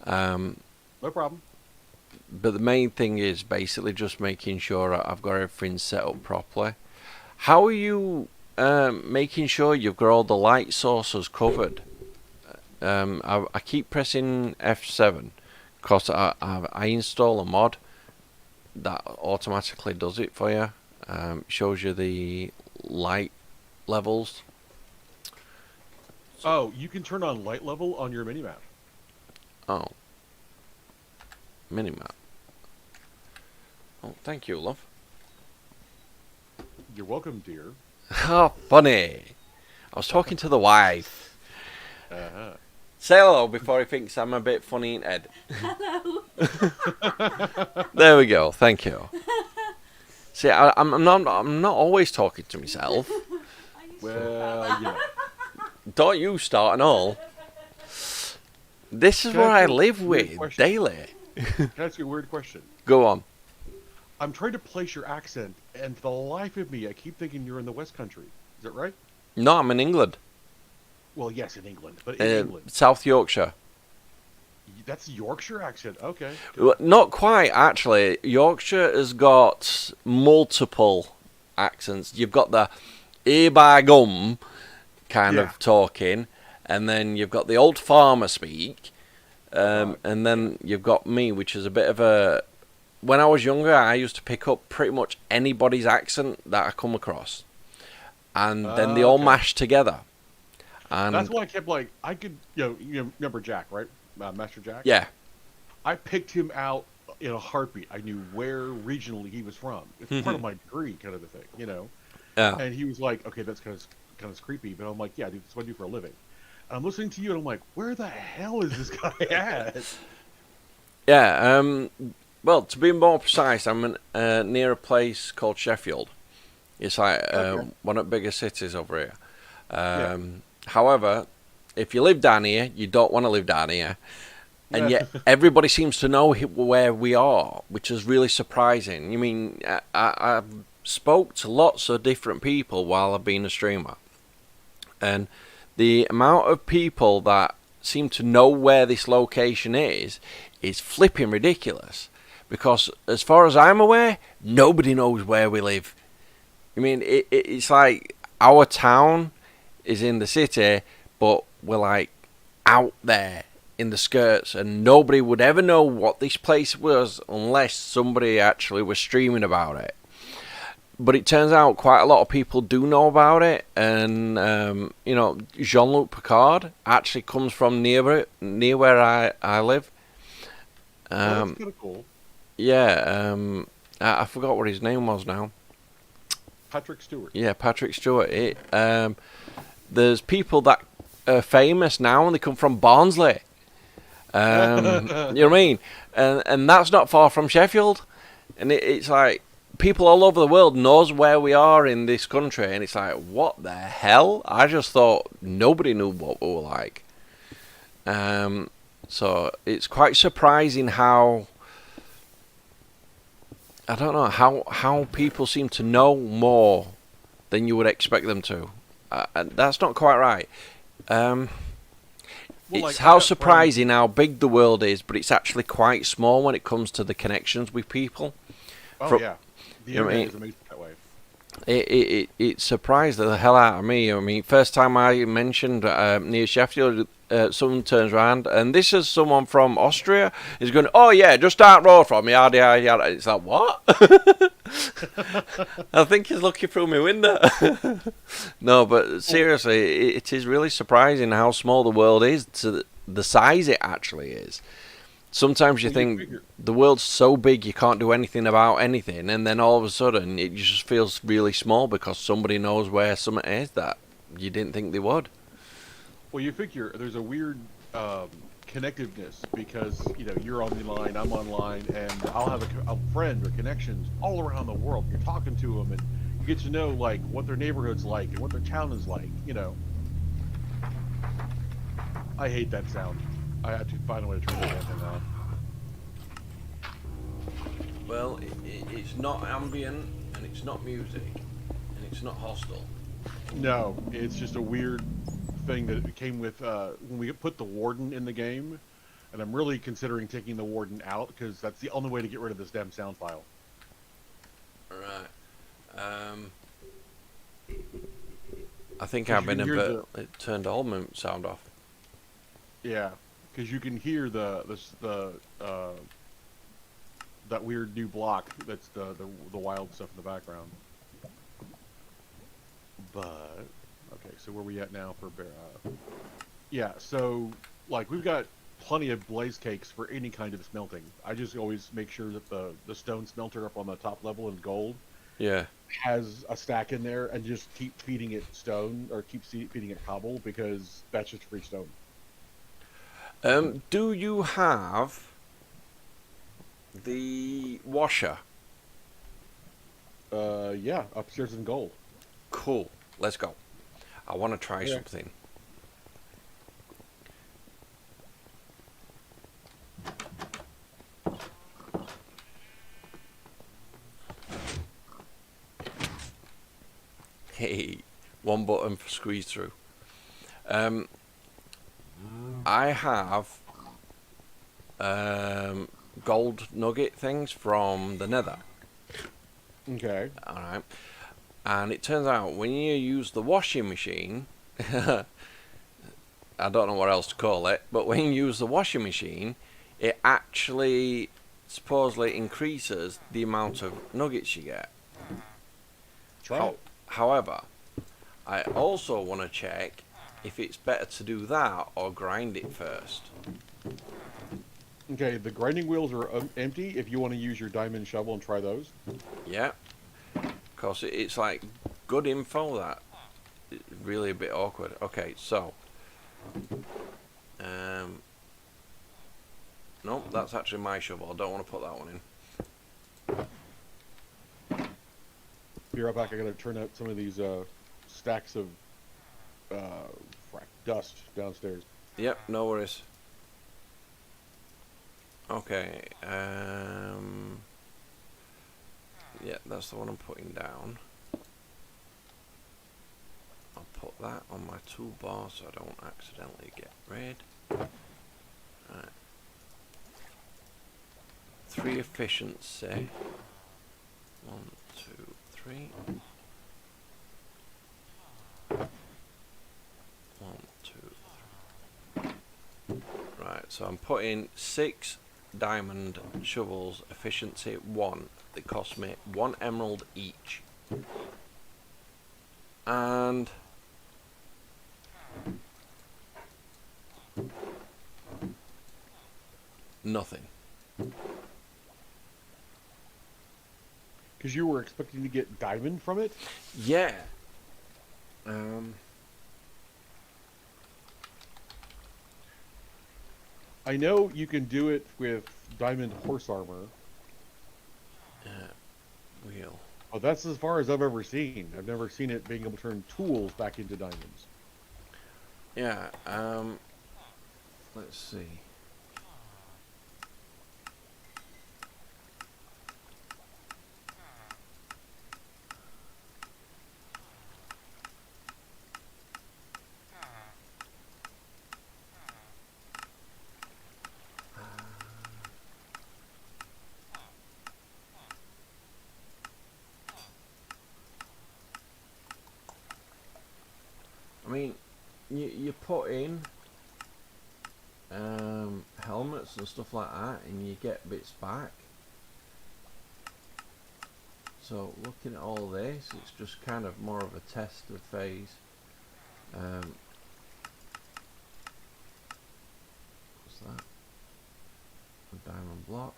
No problem. But the main thing is basically just making sure I've got everything set up properly. How are you making sure you've got all the light sources covered? I keep pressing F7 because I install a mod that automatically does it for you. Shows you the light levels. Oh, you can turn on light level on your minimap. Oh. Minimap. Oh, thank you, love. You're welcome, dear. How funny. I was talking to the wife. Uh-huh. Say hello before he thinks I'm a bit funny in head. Hello. There we go. Thank you. See, I'm not always talking to myself. Well, you know. Don't you start and all. This is Can what I I ask you a live weird with question? daily. Can I ask you a weird question? Go on. I'm trying to place your accent, and for the life of me, I keep thinking you're in the West Country. Is that right? No, I'm in England. Well, yes, in England, but in England. South Yorkshire. That's Yorkshire accent. Okay. Well, not quite, actually. Yorkshire has got multiple accents. You've got the ear by gum kind Yeah. of talking, and then you've got the old farmer speak, Right. and then you've got me, which is a bit of a. When I was younger, I used to pick up pretty much anybody's accent that I come across, and then they all Okay. mash together. That's And why I kept like I could you remember Jack, right? Master Jack. yeah, I picked him out in a heartbeat. I knew where regionally he was from. It's part of my degree, kind of a thing, you know. yeah, And he was like, "Okay, that's kind of creepy," but I'm like, "Yeah, dude, that's what I do for a living." And I'm listening to you, and I'm like, "Where the hell is this guy at?" yeah. Well, to be more precise, I'm near a place called Sheffield. It's like Okay. one of the bigger cities over here. Yeah. However, if you live down here, you don't want to live down here, and Yeah. yet everybody seems to know where we are, which is really surprising. You mean I've spoke to lots of different people while I've been a streamer, and the amount of people that seem to know where this location is flipping ridiculous. Because as far as I'm aware, nobody knows where we live. I mean, it's like our town is in the city, but we're like out there in the skirts, and nobody would ever know what this place was unless somebody actually was streaming about it. But it turns out quite a lot of people do know about it, and Jean-Luc Picard actually comes from near where I live. Oh, that's Um, kind of cool. yeah, I forgot what his name was now. Patrick Stewart. Yeah, Patrick Stewart. There's people that are famous now, and they come from Barnsley. You know what I mean? And that's not far from Sheffield. And it's like people all over the world knows where we are in this country, and it's like, what the hell? I just thought nobody knew what we were like. So it's quite surprising how. I don't know how people seem to know more than you would expect them to. And that's not quite right. Well, It's like, I how got friends. surprising how big the world is, but it's actually quite small when it comes to the connections with people. Oh yeah, the you know what I internet mean? is amazing that way. It surprised the hell out of me. I mean, first time I mentioned near Sheffield, someone turns around, and this is someone from Austria. Is going, oh yeah, just down the road from me. Yada yada yada. It's like what? I think he's looking through my window. No, but seriously, it is really surprising how small the world is to the size it actually is. Sometimes you Well, think figure, the world's so big you can't do anything about anything, and then all of a sudden it just feels really small because somebody knows where something is that you didn't think they would. well, you figure there's a weird connectiveness because you're on the line, I'm online, and I'll have a friend or connections all around the world. You're talking to them, and you get to know like what their neighborhood's like and what their town is like. I hate that sound. I have to find a way to turn that damn thing off. Well, it's not ambient, and it's not music, and it's not hostile. No, it's just a weird thing that came with when we put the warden in the game, and I'm really considering taking the warden out because that's the only way to get rid of this damn sound file. Right. I think 'Cause I've you been can a hear bit. It turned all my sound off. Yeah, because you can hear that weird new block that's the wild stuff in the background. But okay, so where we at now for yeah, so like we've got plenty of blaze cakes for any kind of smelting. I just always make sure that the stone smelter up on the top level in gold Yeah. has a stack in there, and just keep feeding it stone or feeding it cobble because that's just free stone. Do you have the washer? Yeah, upstairs in gold. Cool. Let's go. I want to try Yeah. something. Hey, one button for squeeze through. I have gold nugget things from the Nether. Okay. All right. And it turns out when you use the washing machine, I don't know what else to call it, but when you use the washing machine, it actually supposedly increases the amount of nuggets you get. Try it. However, I also want to check if it's better to do that or grind it first. Okay, the grinding wheels are empty if you want to use your diamond shovel and try those. Yeah, because it's like good info that it's really a bit awkward. Okay, so nope, that's actually my shovel. I don't want to put that one in. Be right back. I gotta turn out some of these stacks of dust downstairs. Yep, no worries. Okay, yeah, that's the one I'm putting down. I'll put that on my toolbar so I don't accidentally get red. Right. 3 efficiency. 1, 2, 3. 1, 2, 3. Right, so I'm putting 6 diamond shovels, efficiency 1. They cost me 1 emerald each. And nothing. Because you were expecting to get diamond from it? Yeah. I know you can do it with diamond horse armor. Wheel. Oh, that's as far as I've ever seen. I've never seen it being able to turn tools back into diamonds. Yeah, let's see. I mean, you put in helmets and stuff like that, and you get bits back. So looking at all this, it's just kind of more of a test of phase. What's that? A diamond block.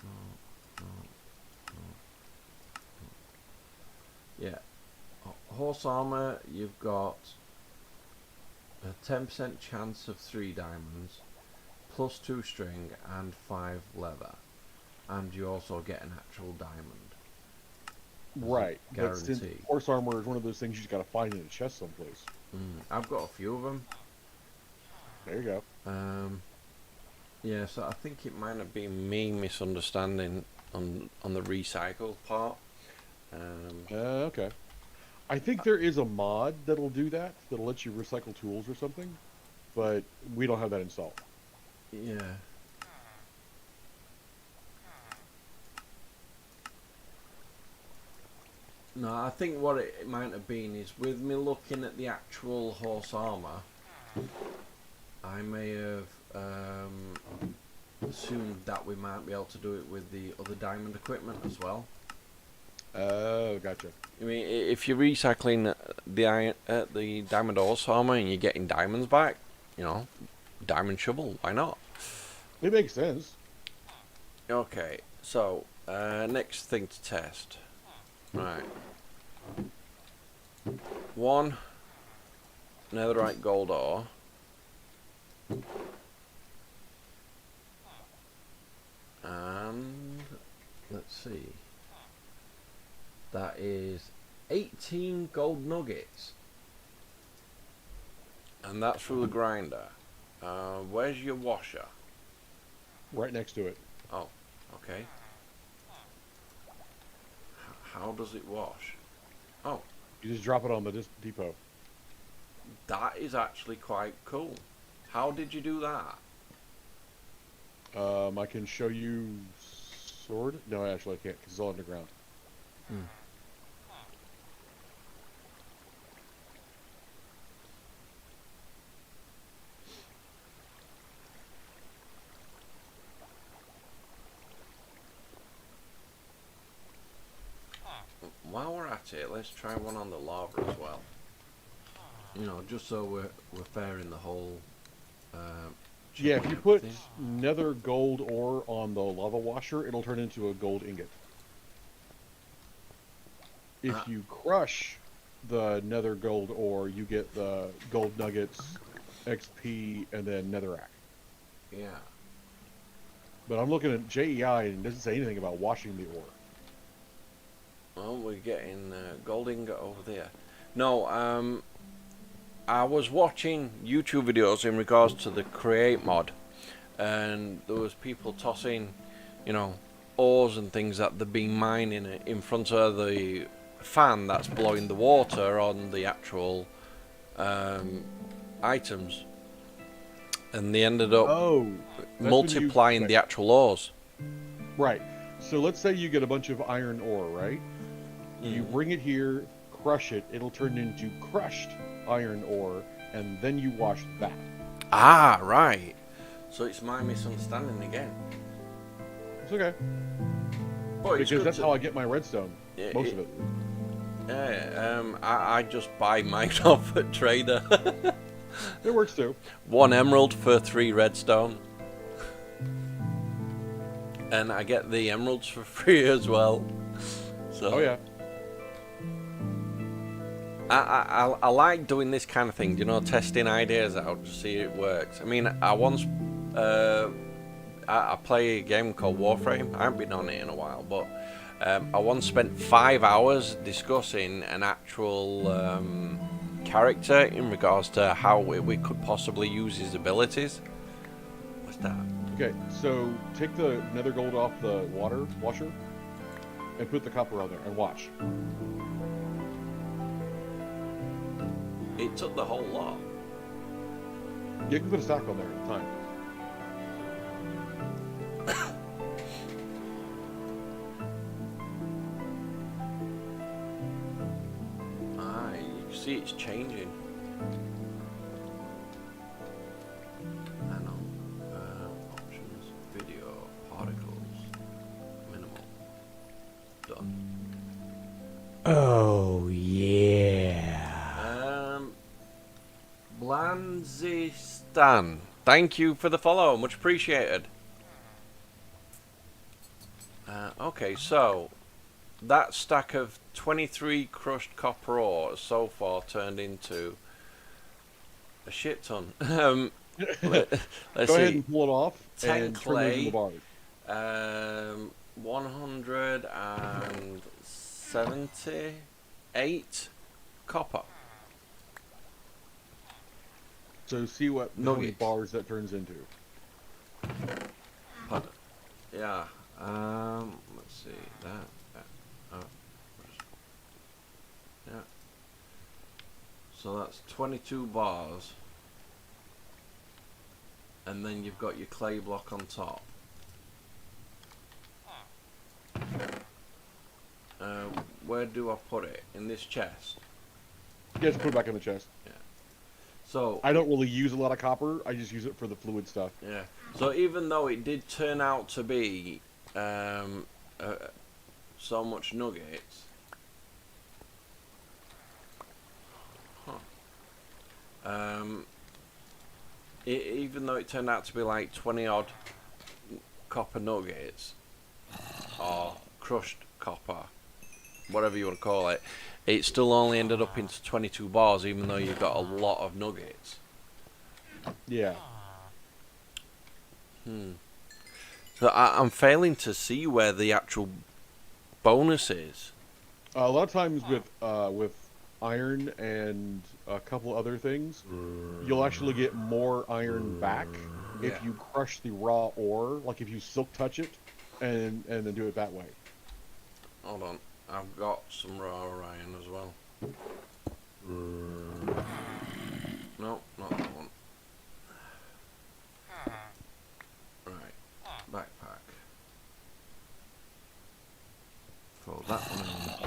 No. Yeah. Horse armor, you've got a 10% chance of 3 diamonds, plus 2 string and 5 leather, and you also get an actual diamond. Right. But since Guarantee. horse armor is one of those things you just gotta find in a chest someplace. I've got a few of them. There you go. Yeah, so I think it might have been me misunderstanding on the recycle part. Okay. I think there is a mod that'll do that, that'll let you recycle tools or something, but we don't have that installed. Yeah. No, I think what it might have been is with me looking at the actual horse armor, I may have assumed that we might be able to do it with the other diamond equipment as well. Oh, gotcha. I mean, if you're recycling the diamond horse armor and you're getting diamonds back, you know, diamond shovel, why not? It makes sense. Okay, so next thing to test. Right. 1 netherite gold ore. And let's see. That is 18 gold nuggets. And that's through the grinder. Where's your washer? Right next to it. Oh, okay. How does it wash? Oh, You just drop it on the depot. that is actually quite cool. How did you do that? I can show you sword. No, actually I can't because it's all underground. Hmm. While we're at it, let's try one on the lava as well. You know, just so we're fair in the whole. Yeah, if you put nether gold ore on the lava washer, it'll turn into a gold ingot. If you crush the nether gold ore, you get the gold nuggets, XP, and then netherrack. Yeah. But I'm looking at JEI and it doesn't say anything about washing the ore. Well, we're getting gold ingot over there. No, I was watching YouTube videos in regards to the create mod, and there was people tossing, you know, ores and things that they've been mining in front of the fan that's blowing the water on the actual items, and they ended up multiplying the actual ores. Right. So let's say you get a bunch of iron ore, right? You bring it here, crush it, it'll turn into crushed iron ore, and then you wash that. Ah, right. So it's my misunderstanding again. It's okay. But because that's how I get my redstone. Most of it. Yeah, I just buy mine off at Trader. It works too. 1 emerald for 3 redstone. And I get the emeralds for free as well. So oh yeah. I like doing this kind of thing, you know, testing ideas out to see if it works. I mean, I once I play a game called Warframe. I haven't been on it in a while, but I once spent 5 hours discussing an actual character in regards to how we could possibly use his abilities. What's that? Okay, so take the nether gold off the washer and put the copper on there and watch. It took the whole lot. You can put a stack on there at a time. You can see it's changing. I know. Options, video, particles, minimal. Done. Oh yeah. Blanzistan, thank you for the follow, much appreciated. Okay, so that stack of 23 crushed copper ore so far turned into a shit ton. Let's Go see. ahead and pull it off 10 and clay, turn those into bars. 178 copper. So see what how many bars that turns into. Pardon. Yeah. Let's see that. Yeah. So that's 22 bars, and then you've got your clay block on top. Where do I put it? In this chest? Yeah, just put it back in the chest. Yeah. So I don't really use a lot of copper. I just use it for the fluid stuff. yeah. So even though it did turn out to be so much nuggets, even though it turned out to be like 20 odd copper nuggets or crushed copper, whatever you want to call it, it still only ended up into 22 bars, even though you got a lot of nuggets. Yeah. So I'm failing to see where the actual bonus is. A lot of times with iron and a couple other things, you'll actually get more iron back if you crush the raw ore, like if you silk touch it, and then do it that way. Hold on, I've got some raw iron as well. No, not that one. Right, backpack. Throw that one in.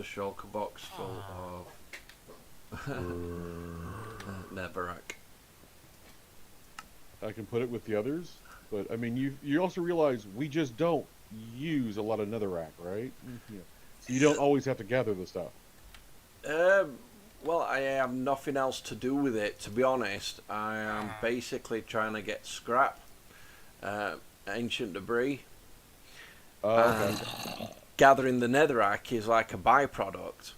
another shulker box full of netherrack. I can put it with the others, but I mean, you also realize we just don't use a lot of netherrack, right? Yeah. So you don't always have to gather the stuff. Well, I have nothing else to do with it, to be honest. I am basically trying to get scrap, ancient debris. Okay. Gathering the netherrack is like a byproduct.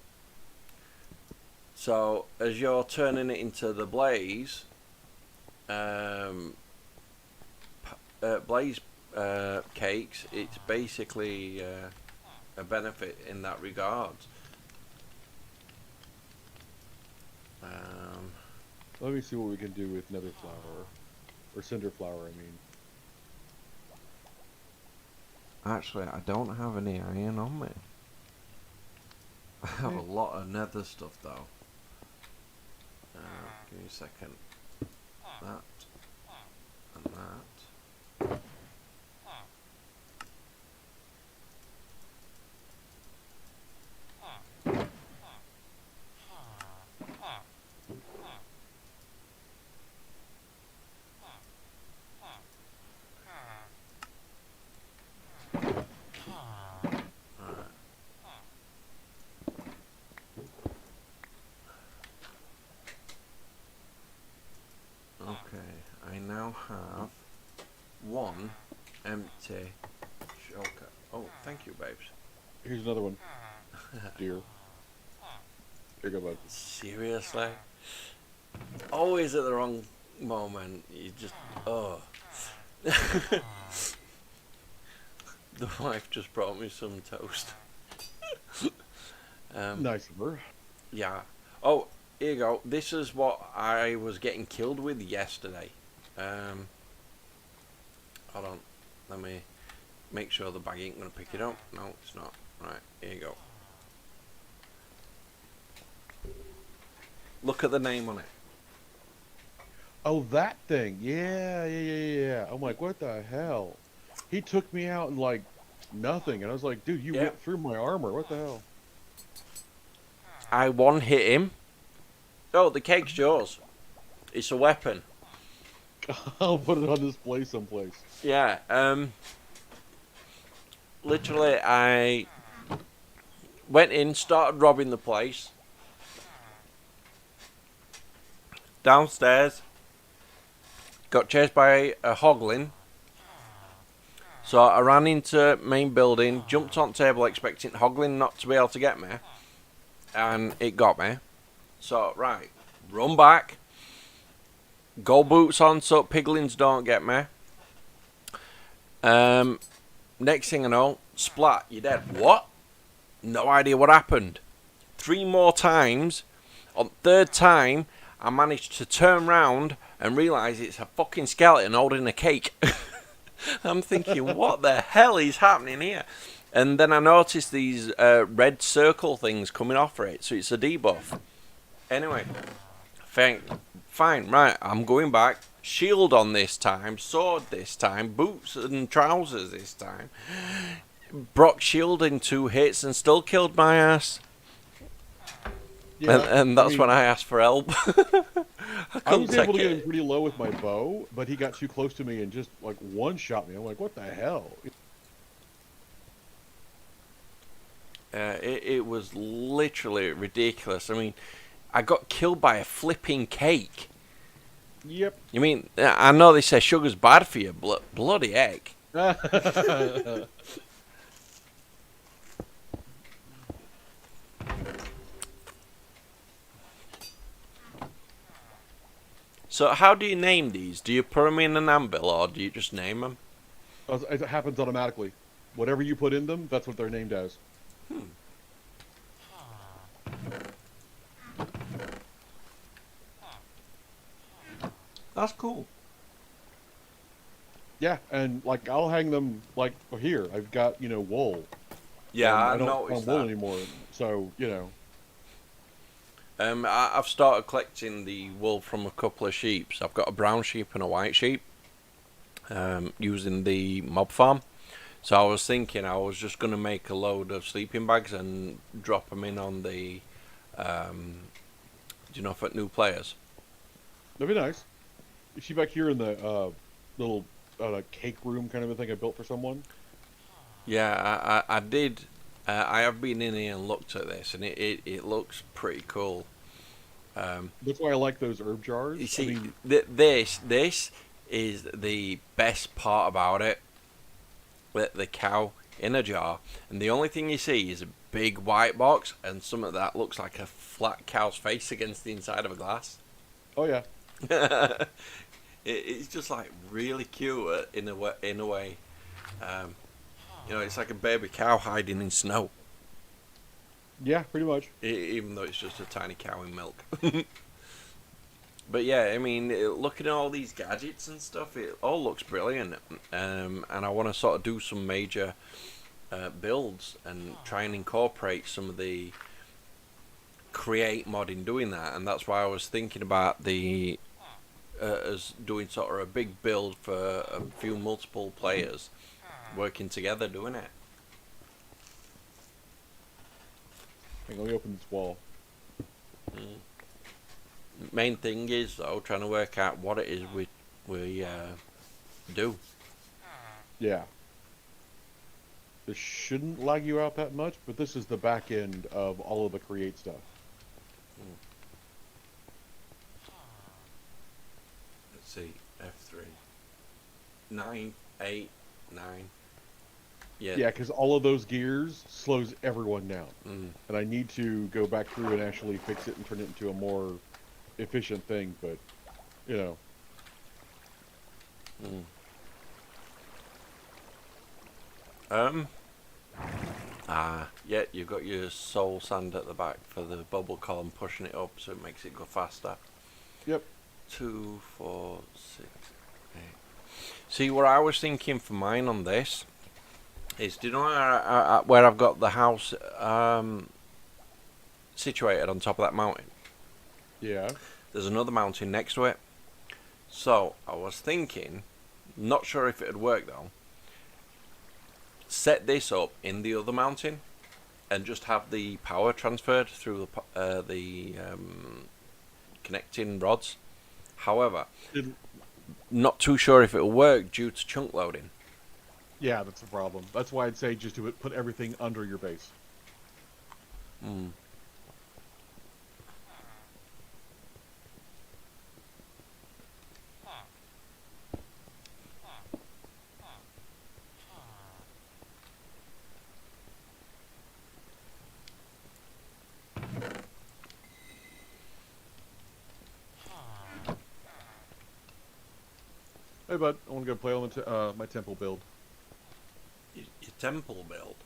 So as you're turning it into the blaze, blaze cakes, it's basically a benefit in that regard. Let me see what we can do with nether flower, or cinder flower, I mean. Actually, I don't have any iron on me. I have a lot of nether stuff though. Give me a second. That and that. Okay, I now have one empty shulker. Oh, thank you, babes. Here's another one. Dear. Here you go, bud. Seriously? Always at the wrong moment. You just, oh. The wife just brought me some toast. Nice of her. Yeah. Oh, here you go. This is what I was getting killed with yesterday. Hold on. Let me make sure the bag ain't going to pick it up. No, it's not. Right, here you go. Look at the name on it. Oh, that thing. Yeah. I'm like, what the hell? He took me out in like nothing, and I was like, dude, you went through my armor. What the hell? I one hit him. Oh, the cake's yours. It's a weapon. I'll put it on display someplace. Yeah, literally I went in, started robbing the place. Downstairs, got chased by a hoglin. So I ran into main building, jumped on table expecting hoglin not to be able to get me. And it got me. So, right, run back. Gold boots on so piglins don't get me. Next thing I know, splat, you're dead. What? No idea what happened. 3 more times. On third time, I managed to turn round and realise it's a fucking skeleton holding a cake. I'm thinking, what the hell is happening here? And then I noticed these red circle things coming off it, so it's a debuff. Anyway, fine, right, I'm going back. Shield on this time, sword this time, boots and trousers this time. Brock shield in 2 hits and still killed my ass. Yeah, and that's when I asked for help. I was able to get him pretty low with my bow, but he got too close to me and just like one-shot me. I'm like, what the hell? It was literally ridiculous. I mean, I got killed by a flipping cake. Yep. You mean, I know they say sugar's bad for you, bloody heck. So how do you name these? Do you put them in an anvil or do you just name them? It happens automatically. Whatever you put in them, that's what they're named as. That's cool. Yeah, and like I'll hang them like here. I've got wool. Yeah, I don't don't noticed want wool that. anymore. So I've started collecting the wool from a couple of sheep. I've got a brown sheep and a white sheep. Using the mob farm. So I was thinking I was just going to make a load of sleeping bags and drop them in on the, do you know, for new players. That'd be nice. Is she back here in the little cake room kind of a thing I built for someone? Yeah, I did. I have been in here and looked at this, and it looks pretty cool. That's why I like those herb You jars. I see, mean, this is the best part about it. The cow in a jar, and the only thing you see is a big white box, and some of that looks like a flat cow's face against the inside of a glass. oh yeah, It's just like really cute in a way. It's like a baby cow hiding in snow, yeah, pretty much. even though it's just a tiny cow in milk. But yeah, I mean, looking at all these gadgets and stuff, it all looks brilliant. And I want to sort of do some major builds and try and incorporate some of the create mod in doing that. And that's why I was thinking about the as doing sort of a big build for a few multiple players working together doing it. Hang on, let me open this wall. Mm. Main thing is though trying to work out what it is we do. Yeah. This shouldn't lag you out that much, but this is the back end of all of the create stuff. Let's see, F3, 9, 8, 9. Yeah. Yeah, because all of those gears slows everyone down. Mm. And I need to go back through and actually fix it and turn it into a more efficient thing, but, you know. Mm. Yeah, you've got your soul sand at the back for the bubble column, pushing it up so it makes it go faster. Yep. 2, 4, 6, 8. See, what I was thinking for mine on this is, do you know where I've got the house situated on top of that mountain? Yeah. There's another mountain next to it. So, I was thinking, not sure if it would work though, set this up in the other mountain and just have the power transferred through the connecting rods. However, not too sure if it'll work due to chunk loading. Yeah, that's the problem. That's why I'd say just put everything under your base. Mm. Hey, bud, I want to go play on the my temple build. Your temple build.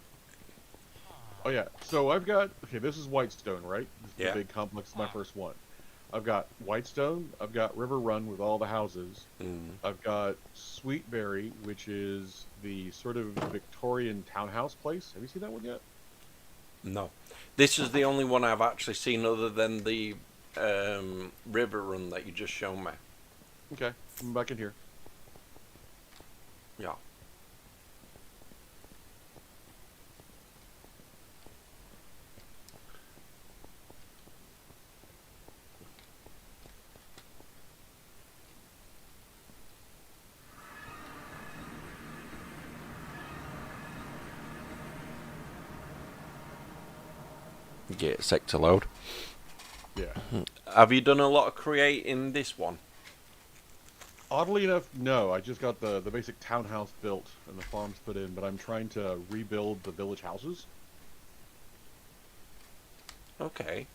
Oh, yeah. So I've got... Okay, this is Whitestone, right? This is Yeah. the big complex, my first one. I've got Whitestone. I've got River Run with all the houses. Mm. I've got Sweetberry, which is the sort of Victorian townhouse place. Have you seen that one yet? No. This is the only one I've actually seen other than the river run that you just shown me. Okay, I'm back in here. Yeah. Get a sec to load. Yeah. Have you done a lot of creating this one? Oddly enough, no. I just got the basic townhouse built and the farms put in, but I'm trying to rebuild the village houses. Okay.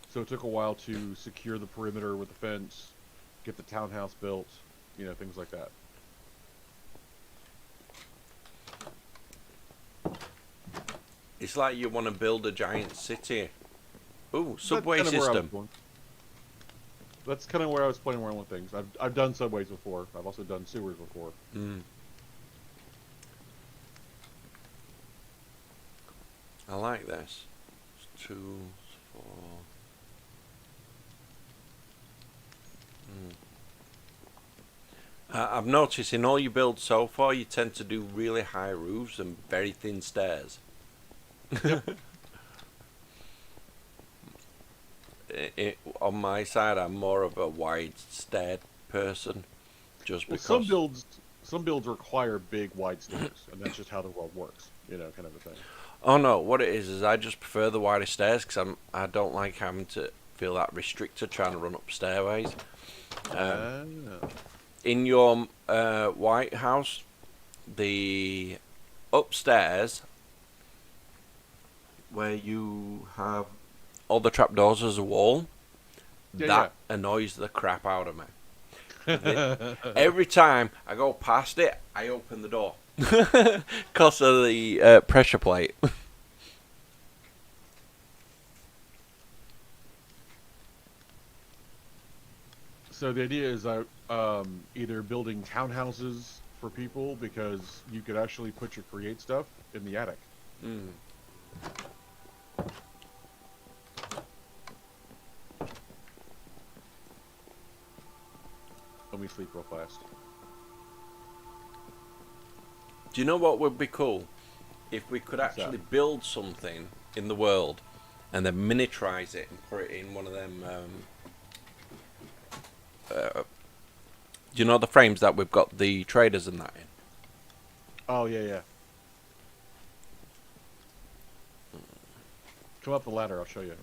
So it took a while to secure the perimeter with the fence, get the townhouse built, you know, things like that. It's like you want to build a giant city. Ooh, subway That's kinda where I was system. going. That's kind of where I was playing around with things. I've done subways before. I've also done sewers before. Mm. I like this. It's 2, 4. Mm. I've noticed in all your builds so far, you tend to do really high roofs and very thin stairs. Yep. On my side, I'm more of a wide stair person, just Well, because. some builds require big wide stairs, and that's just how the world works. Kind of a thing. Oh no, what it is I just prefer the wider stairs because I don't like having to feel that restricted trying to run up stairways. Um, Ah. in your White House, the upstairs where you have all the trapdoors as a wall, Yeah, that annoys the crap out of me. yeah. Every time I go past it, I open the door because of the pressure plate. So the idea is either building townhouses for people because you could actually put your create stuff in the attic. Mm. Let me sleep real fast. Do you know what would be cool? If we could What's that? actually build something in the world and then miniaturize it and put it in one of them. Do you know the frames that we've got the traders and that in? Oh yeah, yeah. Come up the ladder. I'll show you.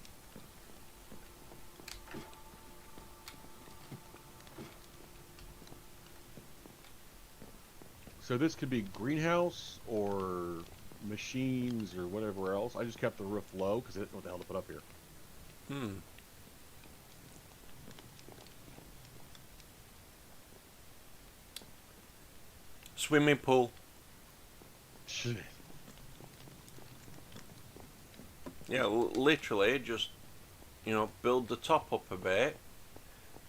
So this could be greenhouse or machines or whatever else. I just kept the roof low because I didn't know what the hell to put up here. Hmm. Swimming pool. Shit. Yeah, literally just build the top up a bit,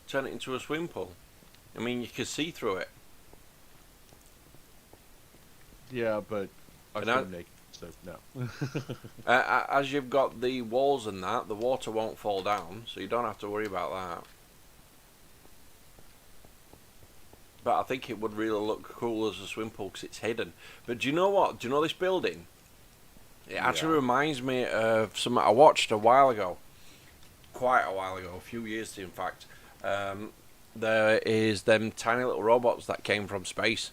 turn it into a swimming pool. I mean, you can see through it. Yeah, but I And I- swim naked, so no. As you've got the walls and that, the water won't fall down, so you don't have to worry about that. But I think it would really look cool as a swimming pool because it's hidden. But do you know what? Do you know this building? It actually Yeah. reminds me of something I watched a while ago. Quite a while ago, a few years in fact. There is them tiny little robots that came from space.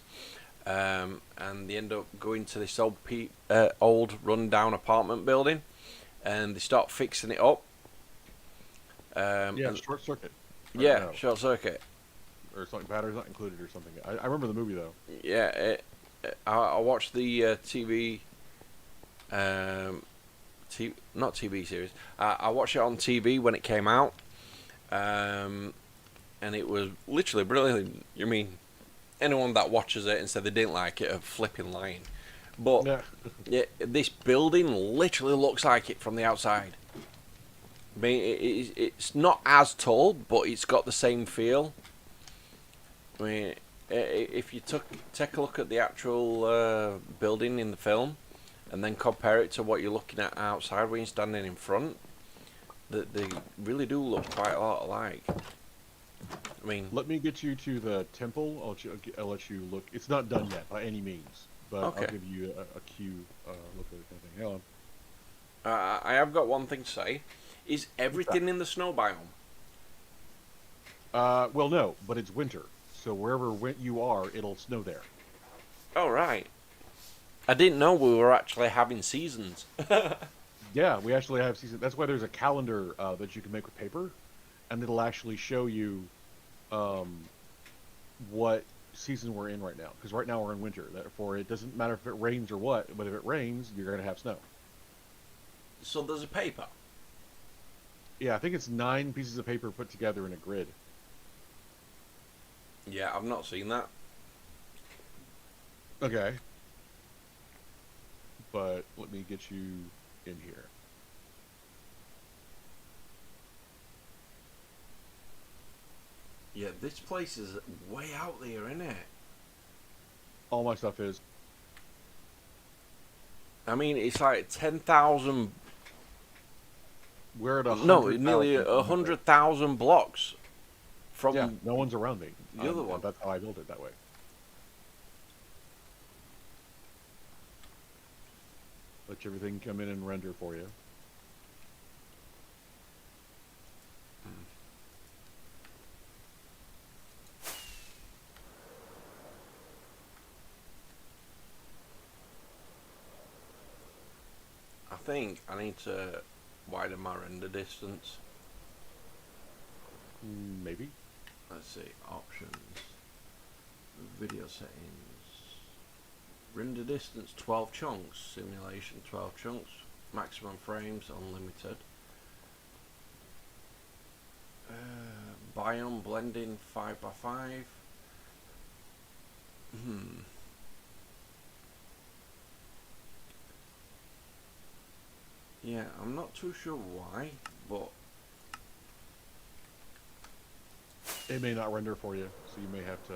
And they end up going to this old run-down apartment building, and they start fixing it up. Yeah, And- short circuit. Or yeah, no, short circuit. or something. Batteries not included or something. I remember the movie though. Yeah, I watched the TV, not TV series. I watched it on TV when it came out, and it was literally brilliant. I mean, anyone that watches it and said they didn't like it are flipping lying. But Yeah. yeah, this building literally looks like it from the outside. I mean, it's not as tall, but it's got the same feel. I mean, if you take a look at the actual building in the film, and then compare it to what you're looking at outside when you're standing in front, they really do look quite a lot alike. I mean, Let me get you to the temple. I'll let you look. It's not done yet by any means, but Okay. I'll give you a cue. Look at it kind of thing. Hang on. I have got one thing to say. Is everything in the snow biome? Well, no, but it's winter, so wherever you are, it'll snow there. Oh, right. I didn't know we were actually having seasons. Yeah, we actually have season. That's why there's a calendar that you can make with paper, and it'll actually show you what season we're in right now. Because right now we're in winter. Therefore, it doesn't matter if it rains or what. But if it rains, you're gonna have snow. So there's a paper. Yeah, I think it's 9 pieces of paper put together in a grid. Yeah, I've not seen that. Okay. But let me get you in here. Yeah, this place is way out there, isn't it? All my stuff is. I mean, it's like 10,000. We're at No, 100,000. nearly 100,000 blocks from Yeah, no one's around me. the other one. That's how I built it that way. Let everything come in and render for you. I think I need to widen my render distance. Maybe. Let's see, options, video settings, render distance 12 chunks, simulation 12 chunks, maximum frames unlimited, biome blending 5x5. Yeah, I'm not too sure why, but It may not render for you, so you may have to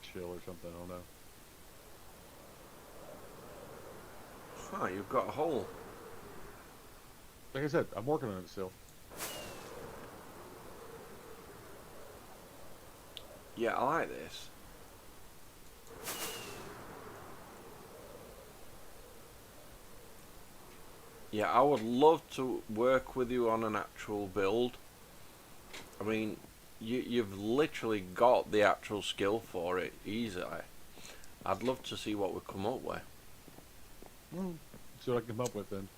chill or something. I don't know. you've got a hole. Like I said, I'm working on it still. Yeah, I like this. Yeah, I would love to work with you on an actual build. I mean, you've literally got the actual skill for it easily. I'd love to see what we come up with. See what I can come up with then.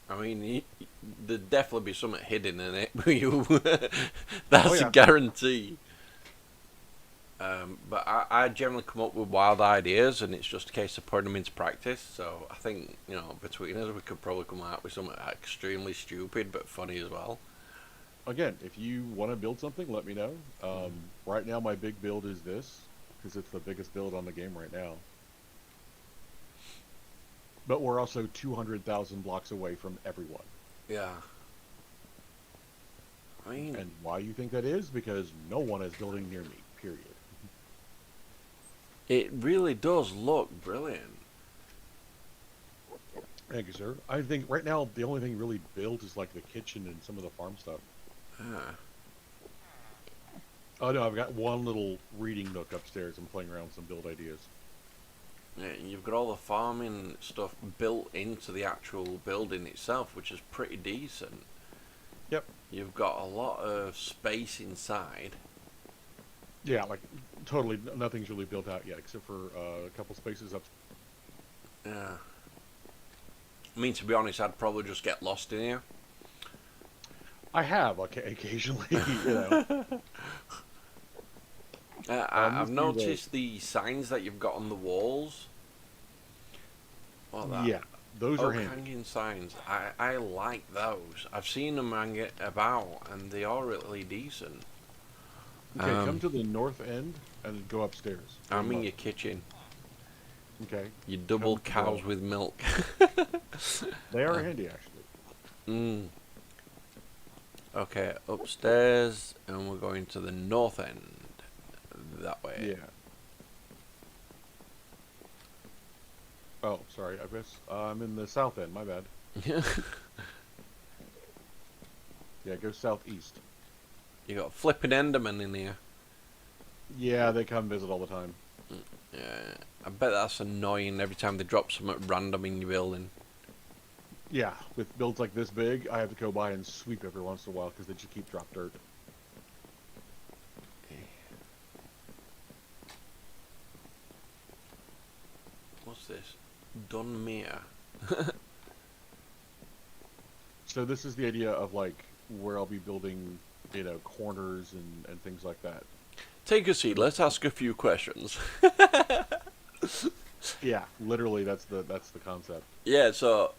I mean, there'd definitely be something hidden in it for you. That's Oh, yeah. a guarantee. But I generally come up with wild ideas, and it's just a case of putting them into practice. So I think, between us, we could probably come out with something extremely stupid but funny as well. Again, if you want to build something, let me know. Right now, my big build is this, because it's the biggest build on the game right now. But we're also 200,000 blocks away from everyone. Yeah. I mean, And why you think that is? Because no one is building near me, period. it really does look brilliant. Thank you, sir. I think right now, the only thing really built is like the kitchen and some of the farm stuff. Ah. Oh no, I've got one little reading nook upstairs. I'm playing around with some build ideas. Yeah, you've got all the farming stuff built into the actual building itself, which is pretty decent. Yep. You've got a lot of space inside. Yeah, like totally nothing's really built out yet, except for a couple spaces up. Yeah. I mean, to be honest, I'd probably just get lost in here. I have occasionally, you know. I've noticed the signs that you've got on the walls. Well, that Yeah, those are oak handy. hanging signs. I like those. I've seen them hang about, and they are really decent. Okay, come to the north end and go upstairs. I'm in your kitchen. Okay. You double Come cows down. with milk. They are handy, actually. Mm. Okay, upstairs, and we're going to the north end. That way. Yeah. Oh, sorry. I guess I'm in the south end. My bad. Yeah. Yeah, go southeast. You got flipping Enderman in here. Yeah, they come visit all the time. Yeah, I bet that's annoying every time they drop something random in your building. Yeah, with builds like this big, I have to go by and sweep every once in a while because they just keep drop dirt. What's this? Dunmere. So this is the idea of like where I'll be building, you know, corners and things like that. Take a seat. Let's ask a few questions. Yeah, literally that's the concept. Yeah. So,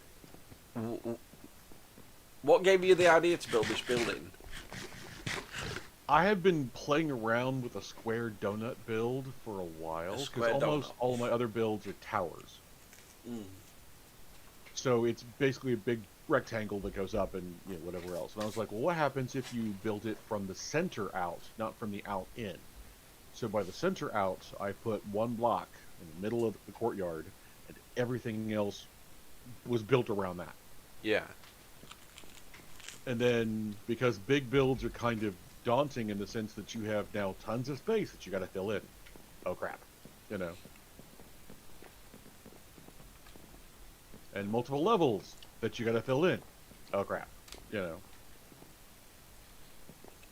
what gave you the idea to build this building? I have been playing around with a square donut build for a while square because almost donut. all of my other builds are towers. Mm. So it's basically a big rectangle that goes up and whatever else. And I was like, well, what happens if you build it from the center out, not from the out in? So by the center out, I put one block in the middle of the courtyard, and everything else was built around that. Yeah. And then because big builds are kind of daunting in the sense that you have now tons of space that you got to fill in. Oh crap, you know. And multiple levels that you got to fill in. Oh crap, you know.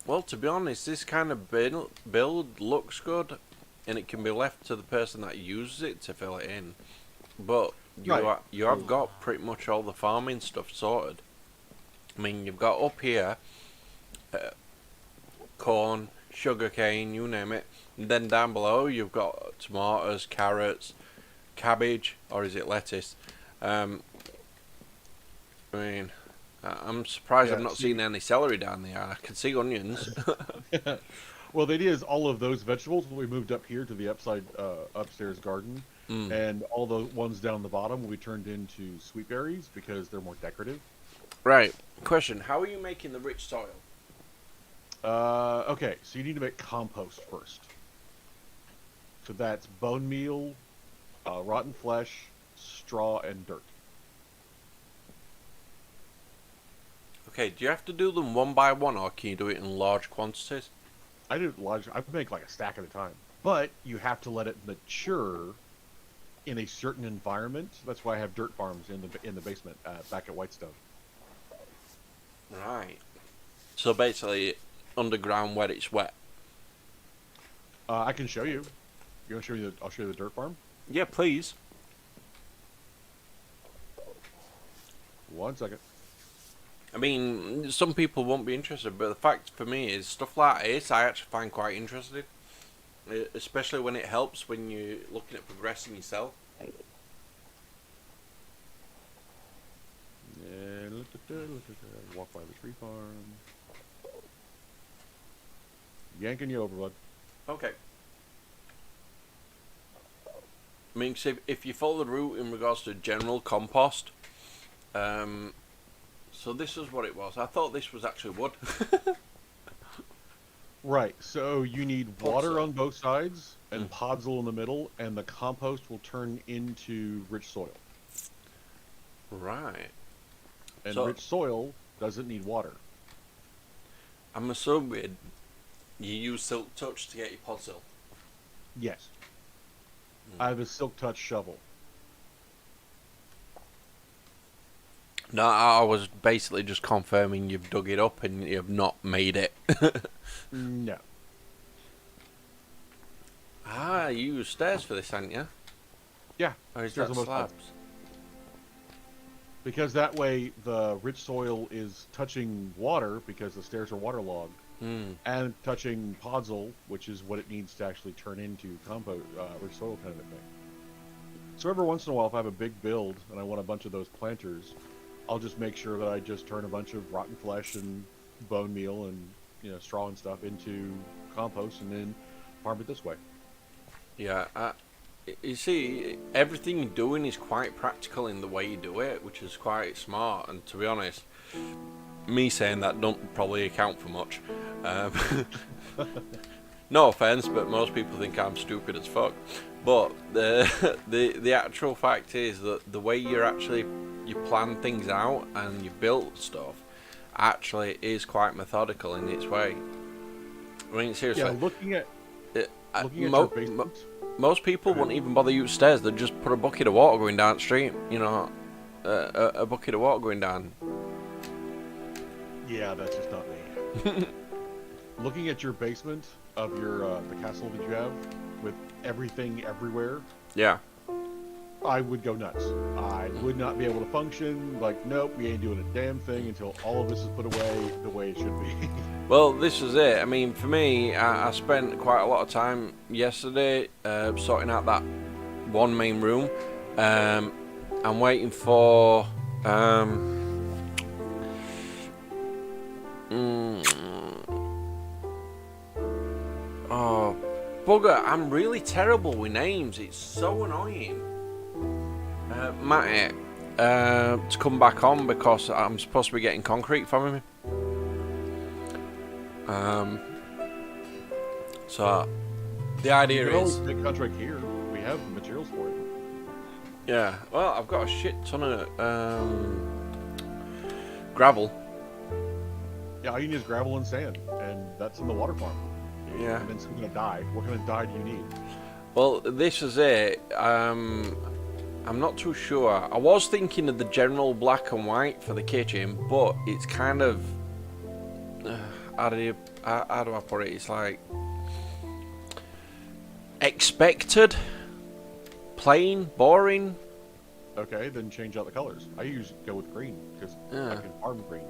Well, to be honest, this kind of build looks good, and it can be left to the person that uses it to fill it in. But you have got pretty much all the farming stuff sorted. I mean, you've got up here corn, sugarcane, you name it. And then down below, you've got tomatoes, carrots, cabbage, or is it lettuce? I mean, I'm surprised I've not seen any celery down there. I can see onions. Well, the idea is all of those vegetables will be moved up here to the upstairs garden, and all the ones down the bottom will be turned into sweet berries because they're more decorative. Right. Question: how are you making the rich soil? Okay, so you need to make compost first. So that's bone meal, rotten flesh, straw, and dirt. Okay, do you have to do them one by one, or can you do it in large quantities? I do large. I make like a stack at a time, but you have to let it mature in a certain environment. That's why I have dirt farms in the basement back at Whitestone. Right. So basically, underground where it's wet. I can show you. You want to show you? I'll show you the dirt farm. Yeah, please. 1 second. I mean, some people won't be interested, but the fact for me is stuff like this I actually find quite interesting. Especially when it helps when you're looking at progressing yourself. Yeah, walk by the tree farm. Yanking you over, bud. Okay. I mean, so if you follow the route in regards to general compost, so this is what it was. I thought this was actually wood. Right, so you need water Podzol. on both sides and podzol in the middle, and the compost will turn into rich soil. Right. And So- rich soil doesn't need water. I'm assuming you use Silk Touch to get your podzol. Yes. I have a Silk Touch shovel. No, I was basically just confirming you've dug it up and you've not made it. No. Ah, you use stairs for this, haven't you? Yeah. Or is stairs that on both sides. slabs? Because that way the rich soil is touching water because the stairs are waterlogged, and touching podzol, which is what it needs to actually turn into compost, rich soil kind of a thing. So every once in a while, if I have a big build and I want a bunch of those planters, I'll just make sure that I just turn a bunch of rotten flesh and bone meal and straw and stuff into compost, and then farm it this way. Yeah, you see, everything you're doing is quite practical in the way you do it, which is quite smart. And to be honest, me saying that don't probably account for much. No offense, but most people think I'm stupid as fuck. But the actual fact is that the way you plan things out and you build stuff actually is quite methodical in its way. I mean, seriously. Yeah, looking at your basement. Most people wouldn't even bother use stairs. They'd just put a bucket of water going downstream. A bucket of water going down. Yeah, that's just not me. Looking at your basement of your the castle that you have with everything everywhere, Yeah. I would go nuts. I would not be able to function. Like, nope, we ain't doing a damn thing until all of this is put away the way it should be. Well, this is it. I mean, for me, I spent quite a lot of time yesterday sorting out that one main room. I'm waiting for oh, bugger! I'm really terrible with names. It's so annoying. Matty, to come back on because I'm supposed to be getting concrete from him. So the idea You can is, always make contract here. We have the materials for it. yeah. Well, I've got a shit ton of gravel. Yeah, all you need is gravel and sand, and that's in the water farm. Yeah. And then it's gonna die. What kind of dye do you need? Well, this is it. I'm not too sure. I was thinking of the general black and white for the kitchen, but it's kind of how do I put it? It's like expected, plain, boring. Okay, then change out the colors. I usually go with green because I can farm green.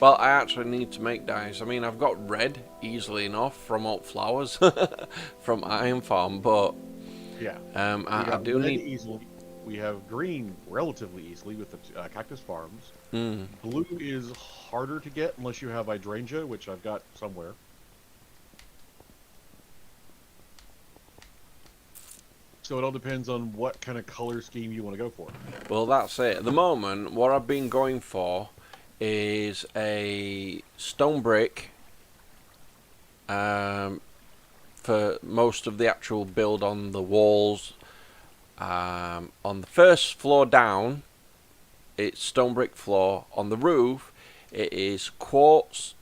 Well, I actually need to make dyes. I mean, I've got red easily enough from Oak Flowers, from Iron Farm, but Yeah. I do red need. easily. We have green relatively easily with the Cactus Farms. Mm, Blue is harder to get unless you have hydrangea, which I've got somewhere. So it all depends on what kind of color scheme you want to go for. well, that's it. At the moment, what I've been going for is a stone brick for most of the actual build on the walls. On the first floor down, it's stone brick floor. On the roof, it is quartz,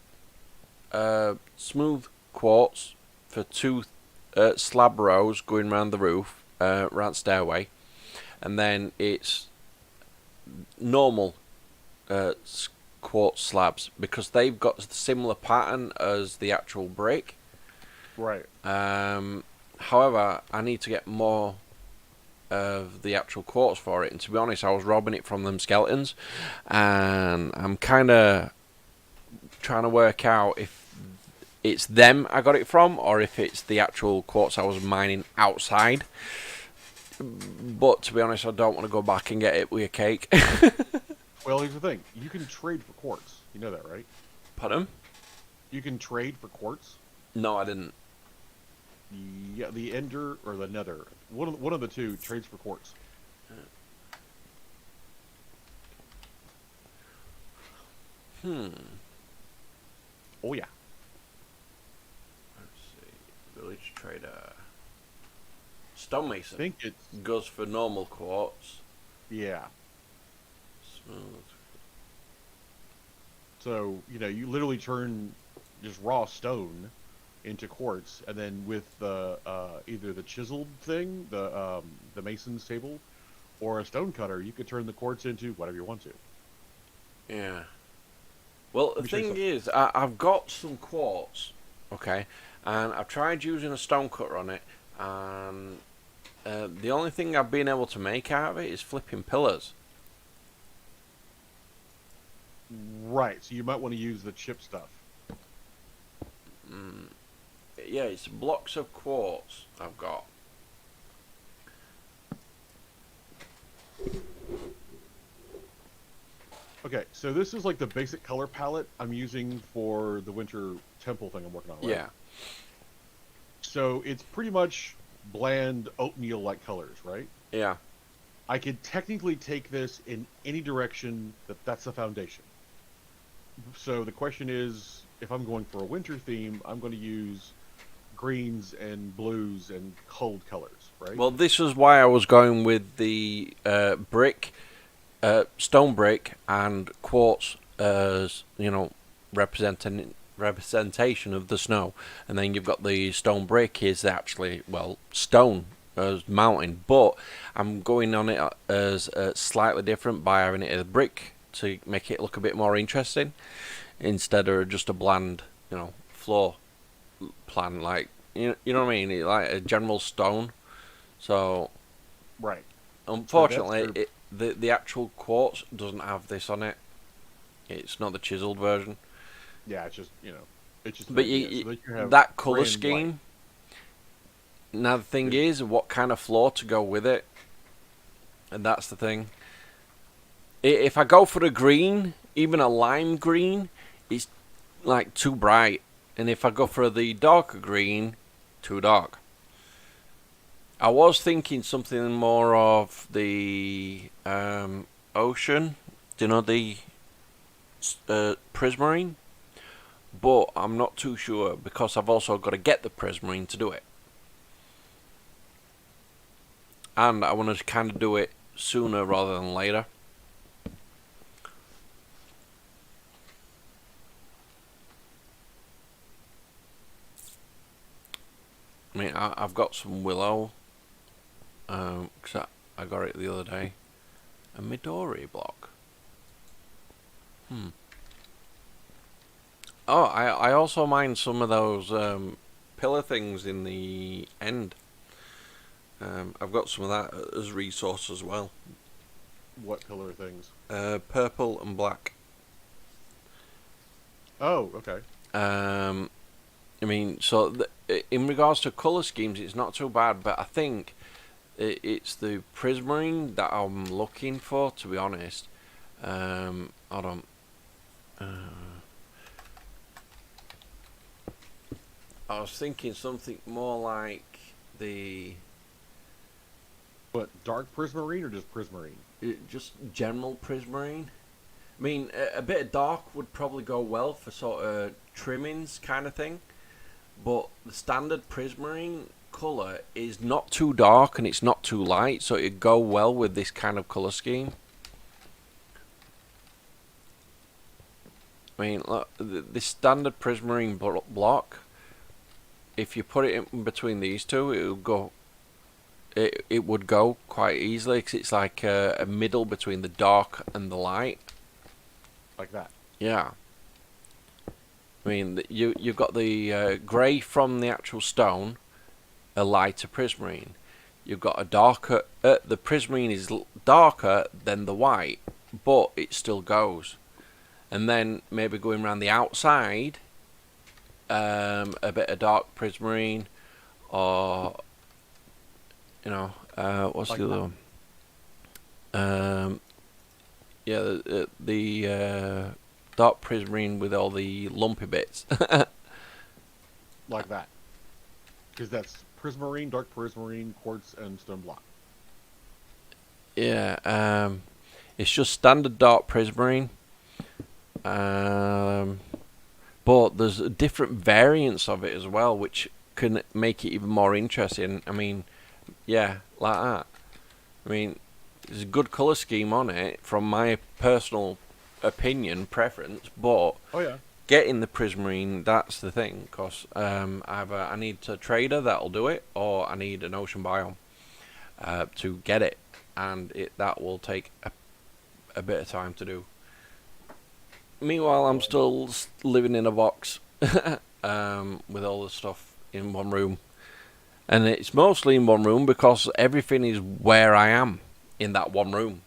smooth quartz for two slab rows going around the roof, round stairway, and then it's normal quartz slabs because they've got a similar pattern as the actual brick. Right. However, I need to get more of the actual quartz for it, and to be honest, I was robbing it from them skeletons, and I'm kind of trying to work out if it's them I got it from or if it's the actual quartz I was mining outside. But to be honest, I don't want to go back and get it with a cake. Well, here's the thing. You can trade for quartz. You know that, right? Pardon? You can trade for quartz. No, I didn't. Yeah, the Ender or the Nether. One of the two trades for quartz. Hmm. Oh yeah. Let's see. Village trader. Stonemason I think it's goes for normal quartz. yeah. Smooth. So, you literally turn just raw stone into quartz, and then with the either the chiseled thing, the mason's table, or a stone cutter, you could turn the quartz into whatever you want to. Yeah. Well, the me show you thing is, I've got some quartz, okay, and I've tried using a stone cutter on it, and the only thing I've been able to make out of it is flipping pillars. Right, so you might want to use the chip stuff. Yeah, it's blocks of quartz I've got. Okay, so this is like the basic color palette I'm using for the winter temple thing I'm working on, right? Yeah. So it's pretty much bland oatmeal-like colors, right? Yeah. I could technically take this in any direction that's the foundation. So the question is, if I'm going for a winter theme, I'm going to use greens and blues and cold colors, right? Well, this is why I was going with the brick, stone brick, and quartz as representation of the snow, and then you've got the stone brick is actually stone as mountain, but I'm going on it as slightly different by having it as brick to make it look a bit more interesting instead of just a bland floor plan, like you know what I mean, like a general stone. So right. unfortunately, the actual quartz doesn't have this on it. It's not the chiseled version. Yeah, it's just it's just. But so have that color grand scheme. white. Now the thing is, what kind of floor to go with it, and that's the thing. If I go for a green, even a lime green, it's like too bright, and if I go for the darker green, too dark. I was thinking something more of the ocean, the prismarine, but I'm not too sure because I've also got to get the prismarine to do it, and I want to kind of do it sooner rather than later. I mean, I've got some willow. 'Cause I got it the other day. A Midori block. Oh, I also mined some of those pillar things in the end. I've got some of that as resource as well. What pillar things? Purple and black. Oh, okay. I mean, so in regards to colour schemes, it's not too bad, but I think it's the prismarine that I'm looking for, to be honest. Hold on. I was thinking something more like the What, dark prismarine or just prismarine? just general prismarine. I mean, a bit of dark would probably go well for sort of trimmings kind of thing, but the standard prismarine colour is not too dark and it's not too light, so it'd go well with this kind of colour scheme. I mean, look, the standard prismarine block, if you put it in between these two, it would go. It would go quite easily because it's like a middle between the dark and the light. Like that. Yeah. I mean, you've got the grey from the actual stone, a lighter prismarine. You've got a darker. The prismarine is darker than the white, but it still goes. And then maybe going around the outside, a bit of dark prismarine, or what's Like the other one? Yeah, the dark prismarine with all the lumpy bits. Like that. Because that's prismarine, dark prismarine, quartz, and stone block. Yeah, it's just standard dark prismarine. But there's different variants of it as well, which can make it even more interesting. I mean, yeah, like that. I mean, there's a good colour scheme on it from my personal opinion, preference, but Oh, yeah. getting the prismarine, that's the thing, because either I need a trader that'll do it, or I need an ocean biome to get it, and that will take a bit of time to do. Meanwhile, I'm still living in a box with all the stuff in one room. And it's mostly in one room because everything is where I am in that one room.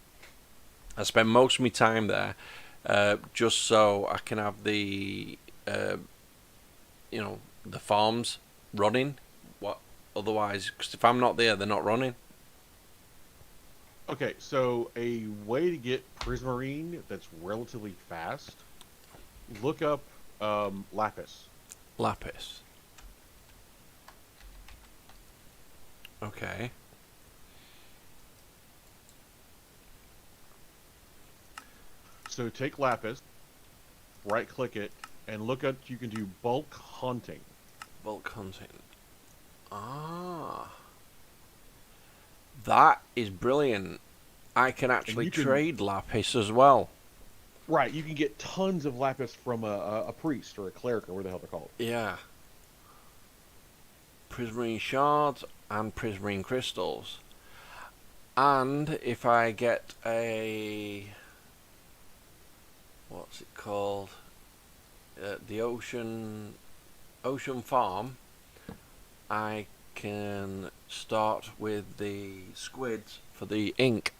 I spend most of my time there just so I can have the farms running. Otherwise, because if I'm not there, they're not running. Okay, so a way to get prismarine that's relatively fast, look up lapis. Lapis. Okay. So take lapis, right click it, and look up, you can do bulk hunting. Bulk hunting. Ah. That is brilliant. I can actually you can- trade lapis as well. Right, you can get tons of lapis from a priest or a cleric or whatever the hell they're called. Yeah. Prismarine shards and prismarine crystals. And if I get a... what's it called? The ocean farm, I can start with the squids for the ink.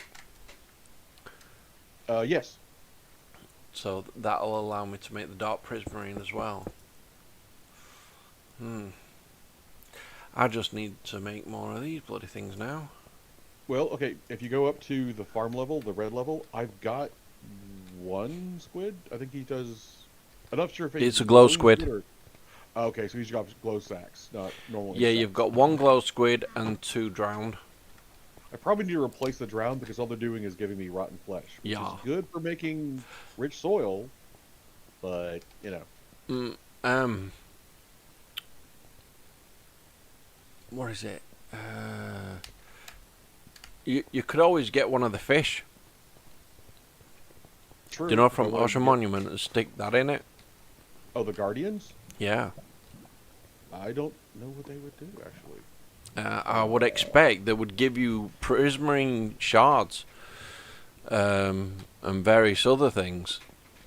Yes. So that'll allow me to make the dark prismarine as well. I just need to make more of these bloody things now. Well, okay, if you go up to the farm level, the red level, I've got one squid. I think he does... I'm not sure if It's a glow squid. Or... Okay, so he's got glow sacks, not normal. Yeah, insects. you've got one glow squid and 2 drowned. I probably need to replace the drown because all they're doing is giving me rotten flesh, which Yeah. is good for making rich soil, but What is it? You could always get one of the fish, true. you know, if I from wanted Ocean to get- Monument and stick that in it. Oh, the Guardians? Yeah. I don't know what they would do, actually. I would expect they would give you prismarine shards, and various other things.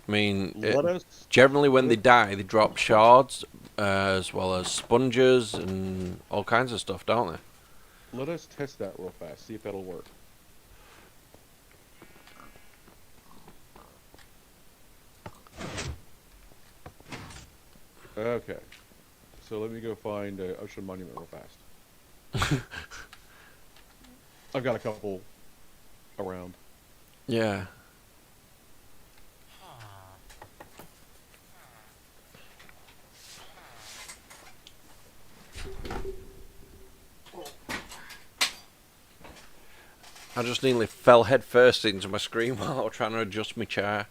I mean, Let us generally when they die, they drop shards, as well as sponges and all kinds of stuff, don't let us test that real fast. See if that'll work. Okay. So let me go find Ocean Monument real fast. I've got a couple around. they? Yeah. I just nearly fell head first into my screen while I was trying to adjust my chair.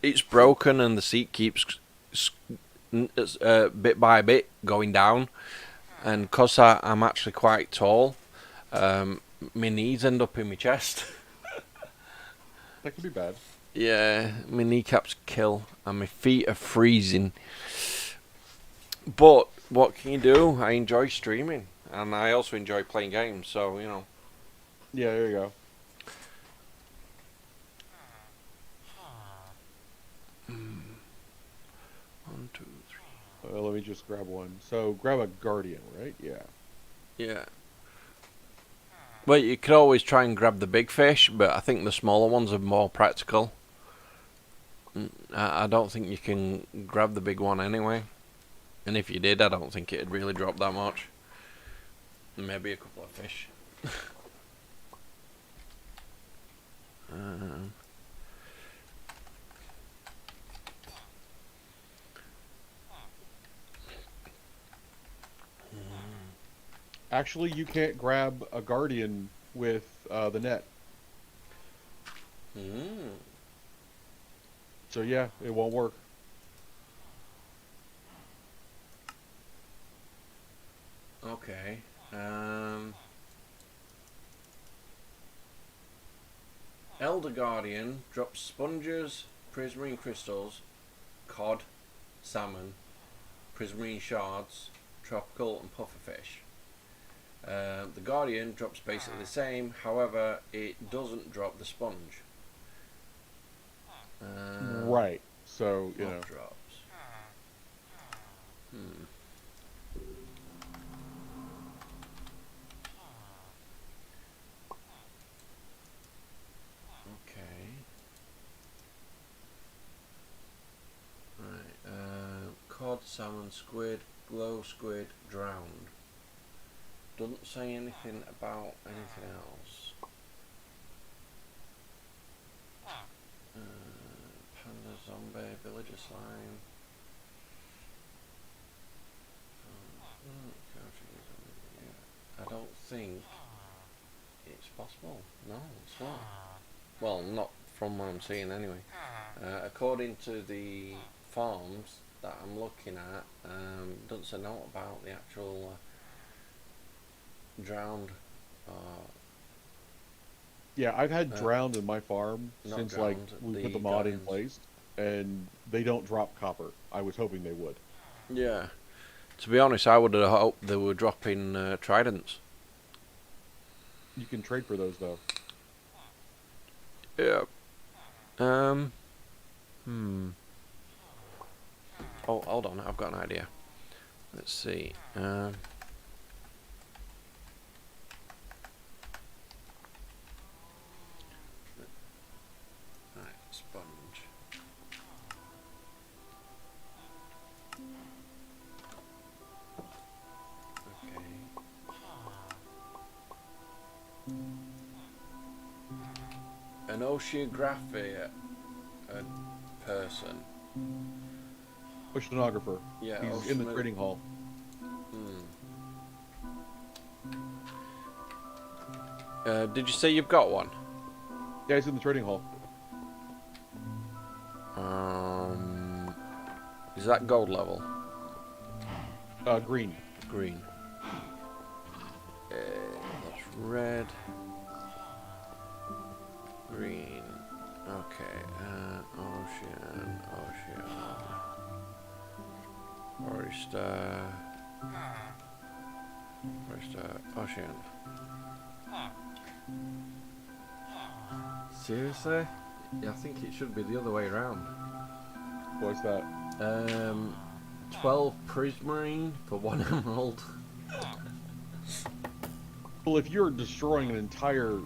It's broken and the seat keeps bit by bit going down. And because I'm actually quite tall, my knees end up in my chest. That could be bad. Yeah, my kneecaps kill and my feet are freezing. But what can you do? I enjoy streaming and I also enjoy playing games, so you know. Yeah, there you go. One, two, three. Let me just grab one. So grab a Guardian, right? Yeah. Yeah. Well, you could always try and grab the big fish, but I think the smaller ones are more practical. I don't think you can grab the big one anyway. And if you did, I don't think it'd really drop that much. Maybe a couple of fish. Actually, you can't grab a Guardian with the net. So yeah, it won't work. Okay. Elder Guardian drops sponges, prismarine crystals, cod, salmon, prismarine shards, tropical and pufferfish. The Guardian drops basically the same, however, it doesn't drop the sponge. Right. So, you know. What drops? Okay. Right. Cod, salmon, squid, glow squid, drowned. Doesn't say anything about anything else. Panda, zombie, villager slime. I don't think it's possible. No, it's not. Well, not from what I'm seeing anyway. According to the farms that I'm looking at, doesn't say nothing about the actual drowned. Yeah, I've had drowned in my farm since like drowned, we put the the mod in Guardians. place, and they don't drop copper. I was hoping they would. Yeah. To be honest, I would have hoped they were dropping tridents. You can trade for those though. Yeah. Oh, hold on. I've got an idea. Let's see. Right, sponge. Okay. An oceanographer person. Oceanographer. Yeah, He's in the trading hall. Did you say you've got one? Yeah, he's in the trading hall. Is that gold level? Green. Green. That's red. Green. Okay. Ocean. Forester. Where's the ocean? Seriously? Yeah, I think it should be the other way around. What's that? 12 prismarine for 1 emerald. Well, if you're destroying an entire,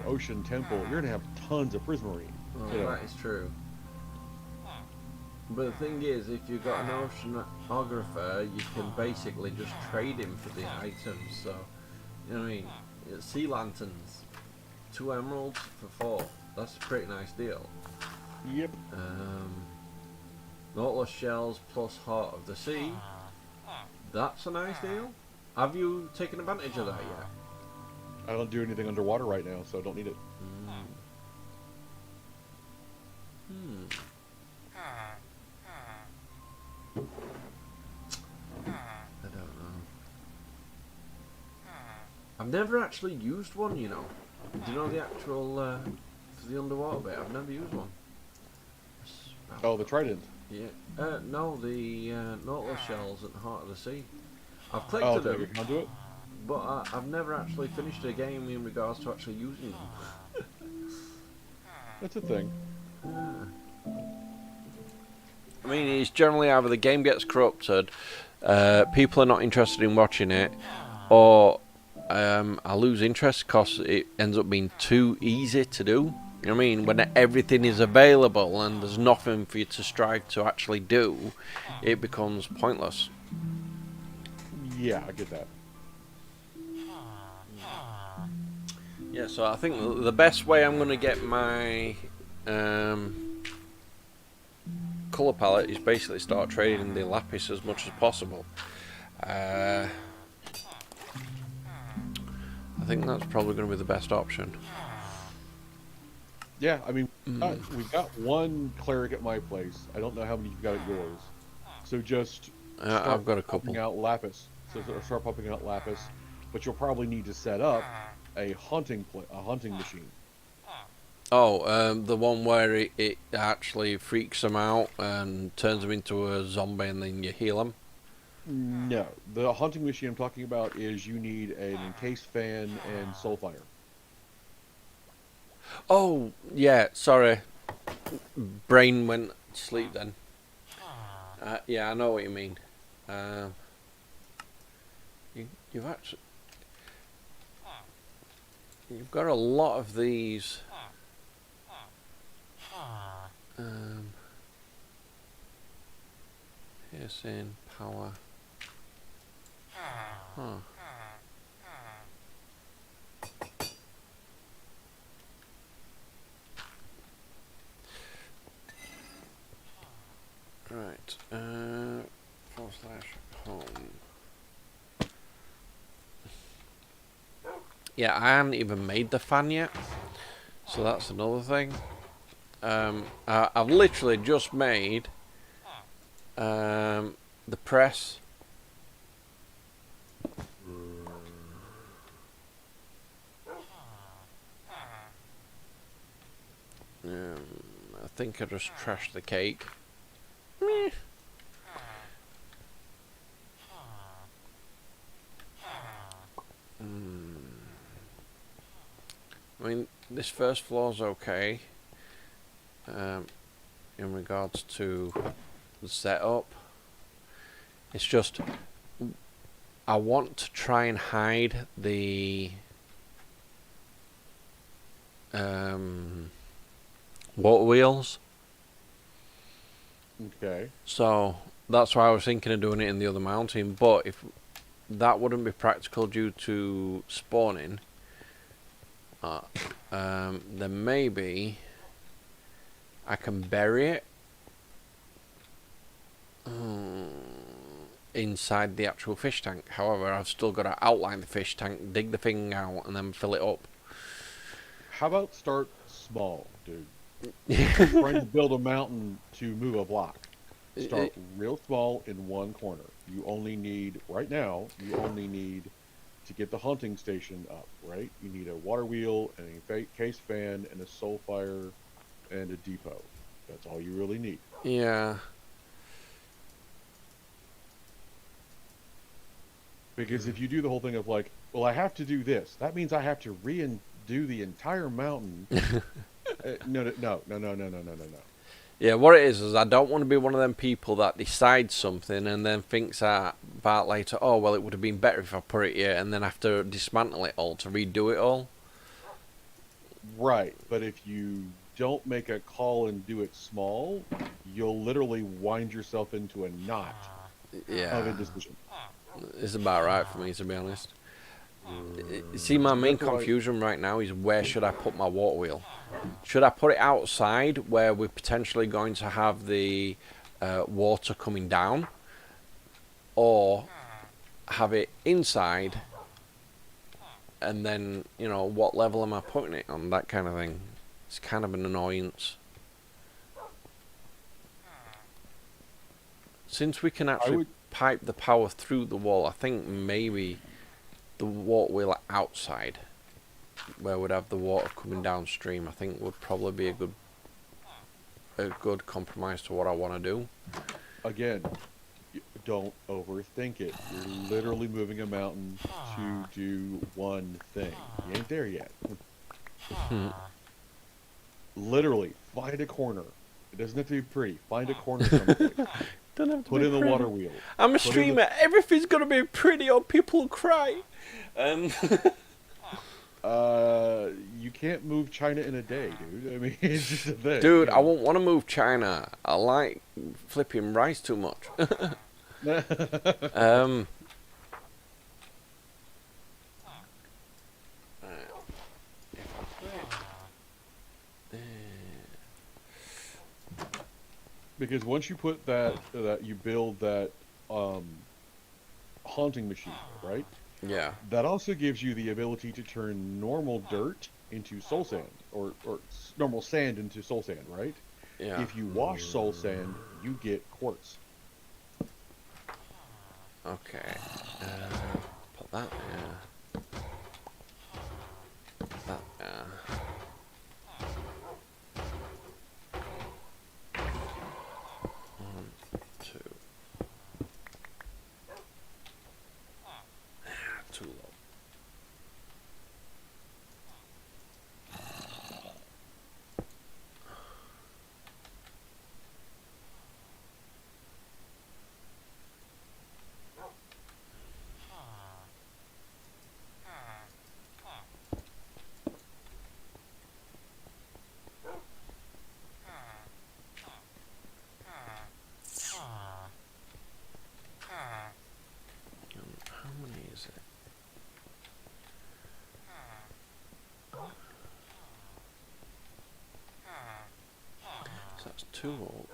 ocean temple, you're gonna have tons of prismarine. Well, You know. that is true. But the thing is, if you've got an oceanographer, you can basically just trade him for the items. So, you know what I mean? Sea lanterns, 2 emeralds for 4. That's a pretty nice deal. Yep. Nautilus shells plus Heart of the Sea. That's a nice deal. Have you taken advantage of that yet? I don't do anything underwater right now, so I don't need it. I don't know. I've never actually used one, you know. Do you know the actual for the underwater bit? I've never used one. Oh, the trident. Yeah. No, the Nautilus shells at the Heart of the Sea. I've Oh, collected okay, them, you can do it. but I've never actually finished a game in regards to actually using them. That's a thing. I mean, it's generally either the game gets corrupted, people are not interested in watching it, or I lose interest because it ends up being too easy to do. You know what I mean? When everything is available and there's nothing for you to strive to actually do, it becomes pointless. Yeah, I get that. Yeah, so I think the best way I'm going to get my colour palette is basically start trading the lapis as much as possible. I think that's probably going to be the best option. Yeah, I mean, we've got 1 cleric at my place. I don't know how many you've got at yours. So just I've got a couple. popping out lapis. So start popping out lapis, but you'll probably need to set up a hunting machine. Oh, the one where it actually freaks them out and turns them into a zombie and then you heal them? No, the hunting machine I'm talking about is you need an encased fan and soulfire. Oh, yeah, sorry. Brain went to sleep then. Yeah, I know what you mean. You've actually... You've got a lot of these... piercing, power... Huh. Right, /home. Yeah, I haven't even made the fan yet, so that's another thing. I've literally just made the press. I think I just trashed the cake. Meh. I mean, this first floor's okay. In regards to the setup, it's just I want to try and hide the water wheels. Okay. So that's why I was thinking of doing it in the other mountain, but if that wouldn't be practical due to spawning, then maybe I can bury it inside the actual fish tank. However, I've still got to outline the fish tank, dig the thing out, and then fill it up. How about start small, dude? Trying to build a mountain to move a block. Start real small in one corner. You only need, right now, to get the hunting station up, right? You need a water wheel, and a case fan, and a soul fire, and a depot. That's all you really need. Yeah. Because if you do the whole thing of like, well, I have to do this, that means I have to redo the entire mountain. No. Yeah, what it is I don't want to be one of them people that decides something and then thinks about later, oh, well, it would have been better if I put it here, and then have to dismantle it all to redo it all. Right, but if you don't make a call and do it small, you'll literally wind yourself into a knot of Yeah, indecision. it's about right for me, to be honest. See, my main That's why- confusion right now is where should I put my water wheel? Should I put it outside where we're potentially going to have the water coming down, or have it inside, and then, you know, what level am I putting it on, that kind of thing. It's kind of an annoyance. Since we can actually would- pipe the power through the wall, I think maybe the water wheel outside, where we'd have the water coming downstream, I think would probably be a good compromise to what I want to do. Again, don't overthink it. You're literally moving a mountain to do one thing. You ain't there yet. Literally, find a corner. It doesn't have to be pretty. Find a corner someplace. Don't have to Put be in the pretty. water wheel. I'm a Put in streamer. Everything's gonna be pretty, or people cry. You can't move China in a day, dude. I mean, it's just a thing. Dude, I won't want to move China. I like flipping rice too much. um. Because once you put that you build that haunting machine, right? Yeah. That also gives you the ability to turn normal dirt into soul sand, or normal sand into soul sand, right? Yeah. If you wash soul sand, you get quartz. Okay. Put that there. That there. One, two. Too low. How many is it? So that's 2 oak.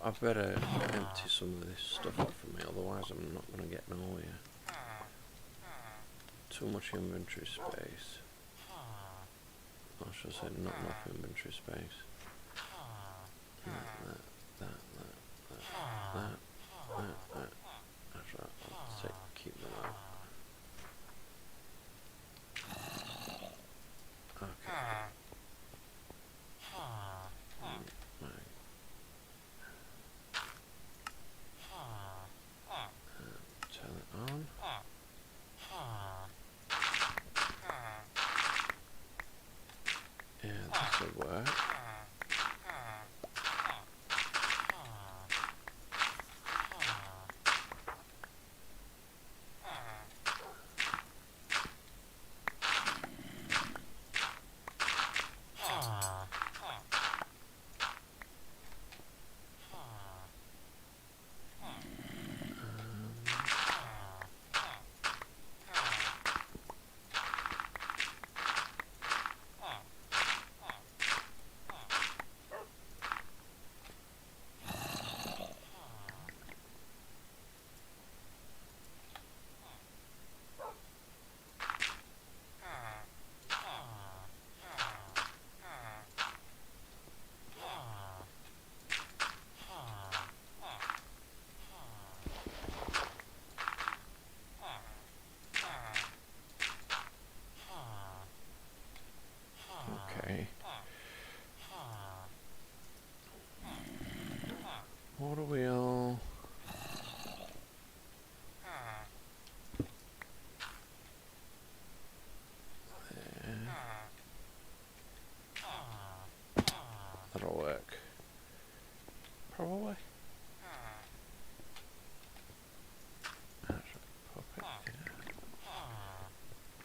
I better empty some of this stuff out for me, otherwise I'm not going to get nowhere. Too much inventory space. I should say not enough inventory space. That. That's right, I'll keep them out. Okay. Right. Turn it on. Yeah, this will work.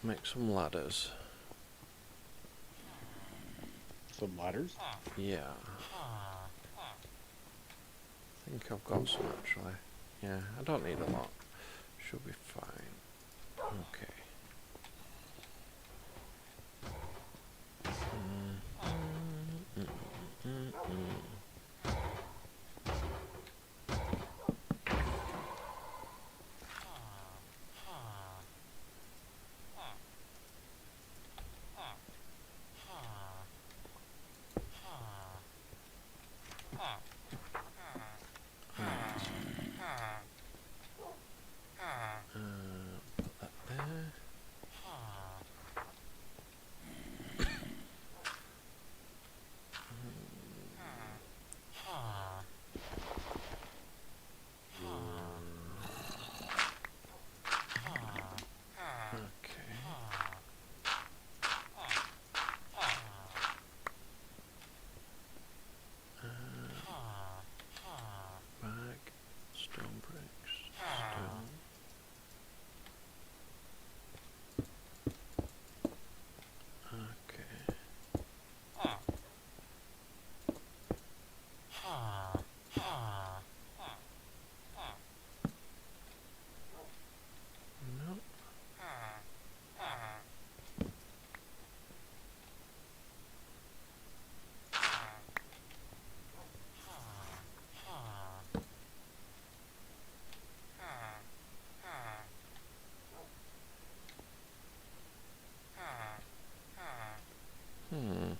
make some ladders. Some ladders? Yeah. I think I've got some actually. Yeah, I don't need a lot. Should be fine. Okay. Put that there. Okay. Bag, stone bricks, stone. Okay. Nope. Hmm.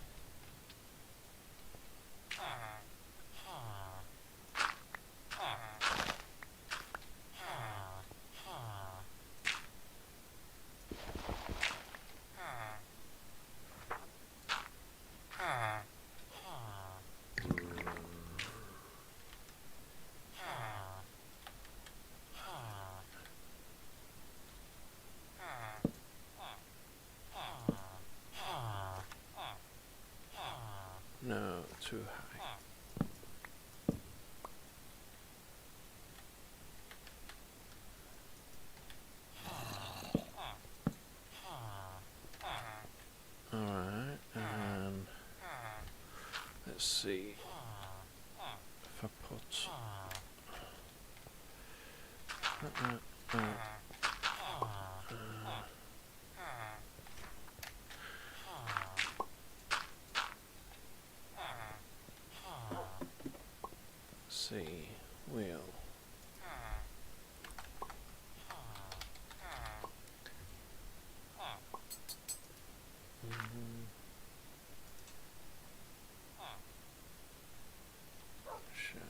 No, too high. Alright, and let's see if I put see wheel. Sure.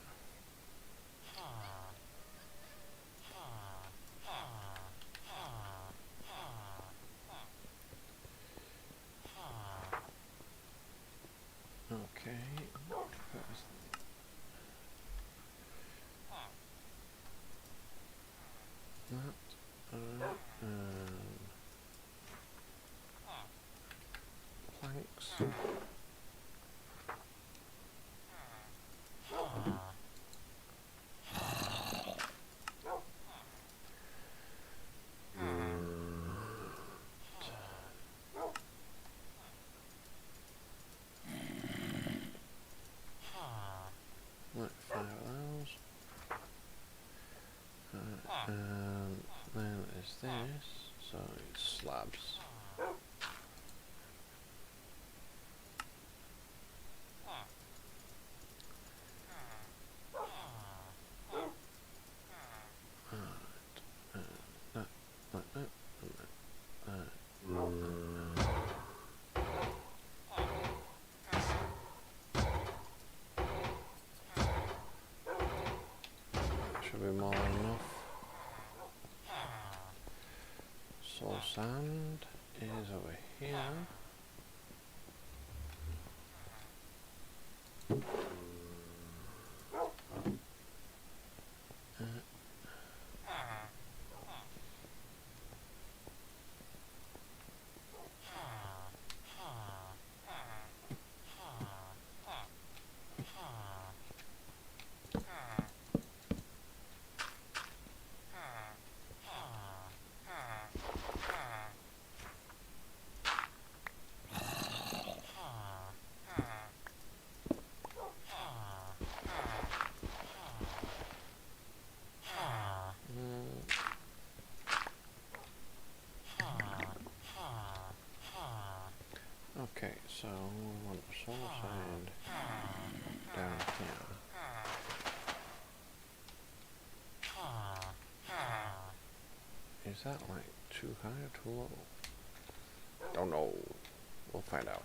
Okay. First. That and planks. Like 5 of those. And then there's this, so it's slabs. That, like that, and that. That should be more than enough. Soul sand is over here. So we want solar sand down here. Is that like too high or too low? Don't know. We'll find out.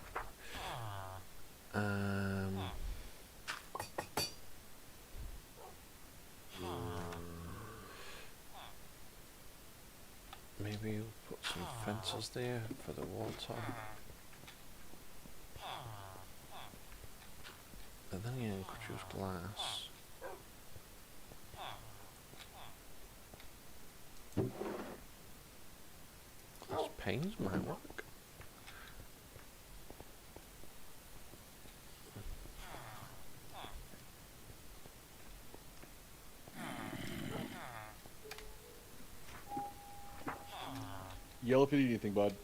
Maybe we'll put some fences there for the water. And then again, could use glass. Glass panes might work. Yell if you need anything, bud.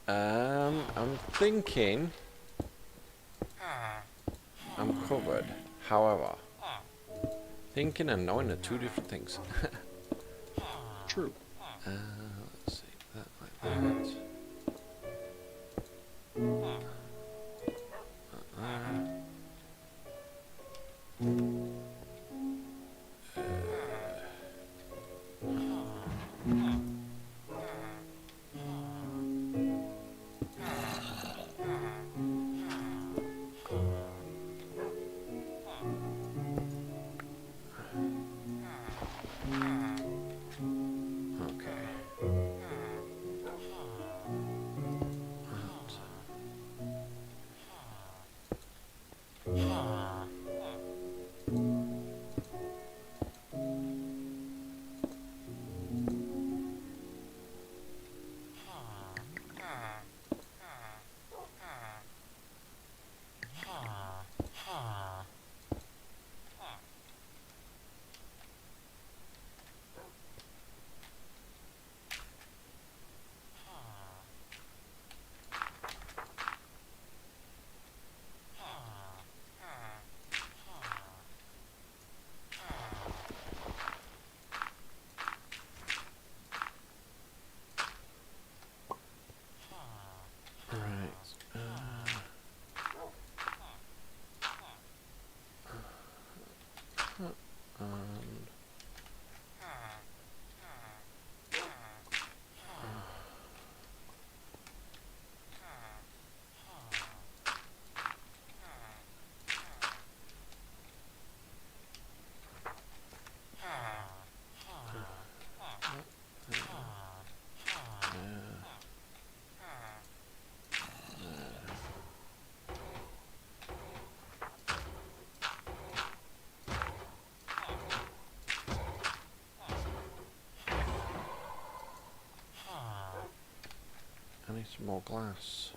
I'm thinking I'm covered. However, thinking and knowing are two different things. True. Let's see, that like that. I need some more glass.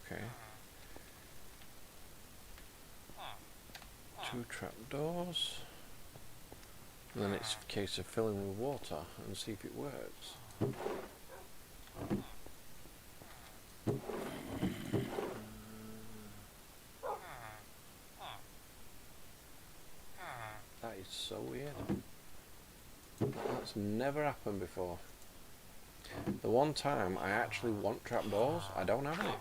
Okay. Two trapdoors. And then it's a case of filling with water and see if it works. That is so weird. That's never happened before. The one time I actually want trapdoors, I don't have any.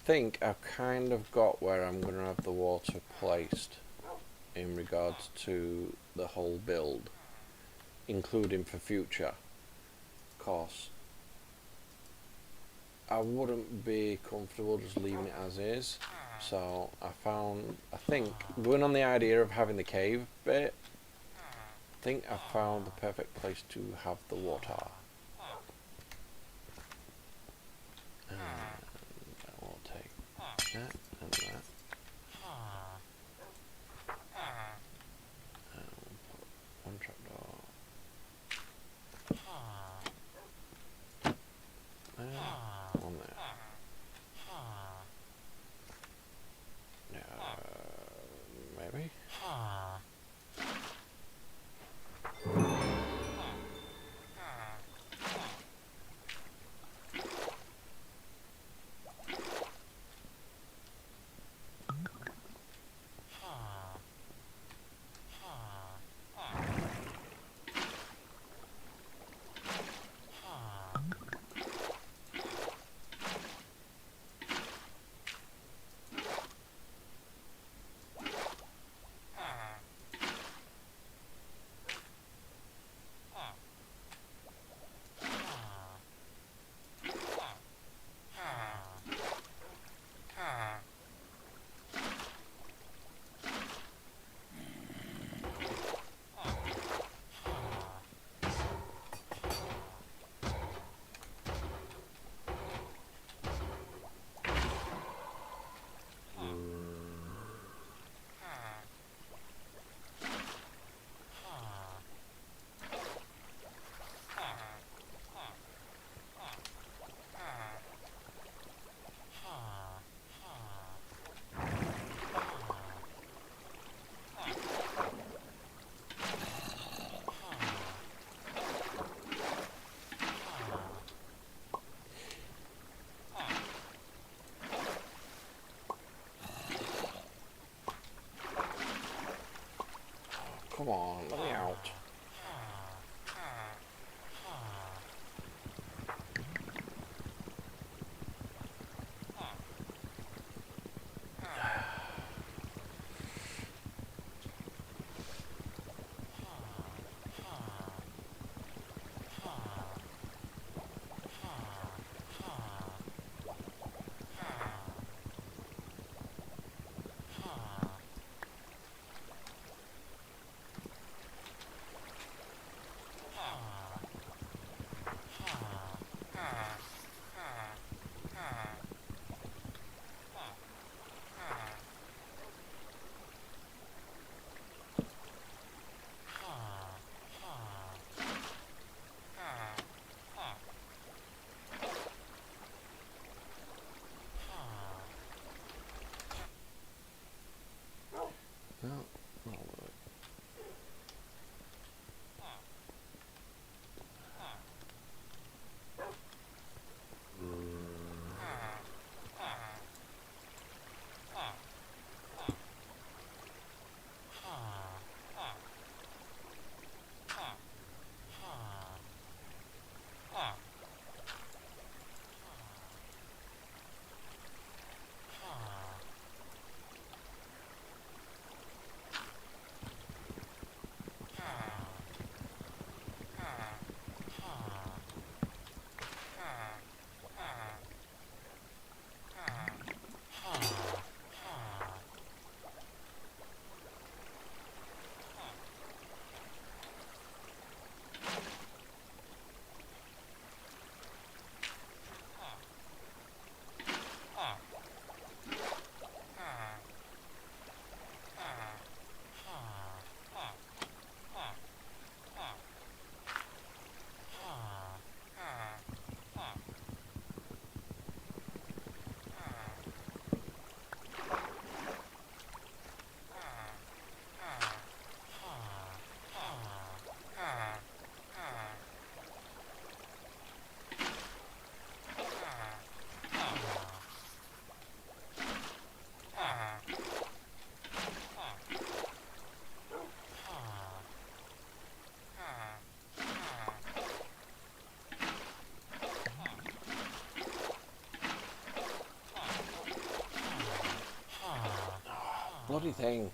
think I've kind of got where I'm going to have the water placed in regards to the whole build, including for future. Of course, I wouldn't be comfortable just leaving it as is, so I think, going on the idea of having the cave bit, I think I found the perfect place to have the water. And I will take that and that. And we'll put one trapdoor. There, one there. Maybe? Come on, let me out. bloody thing.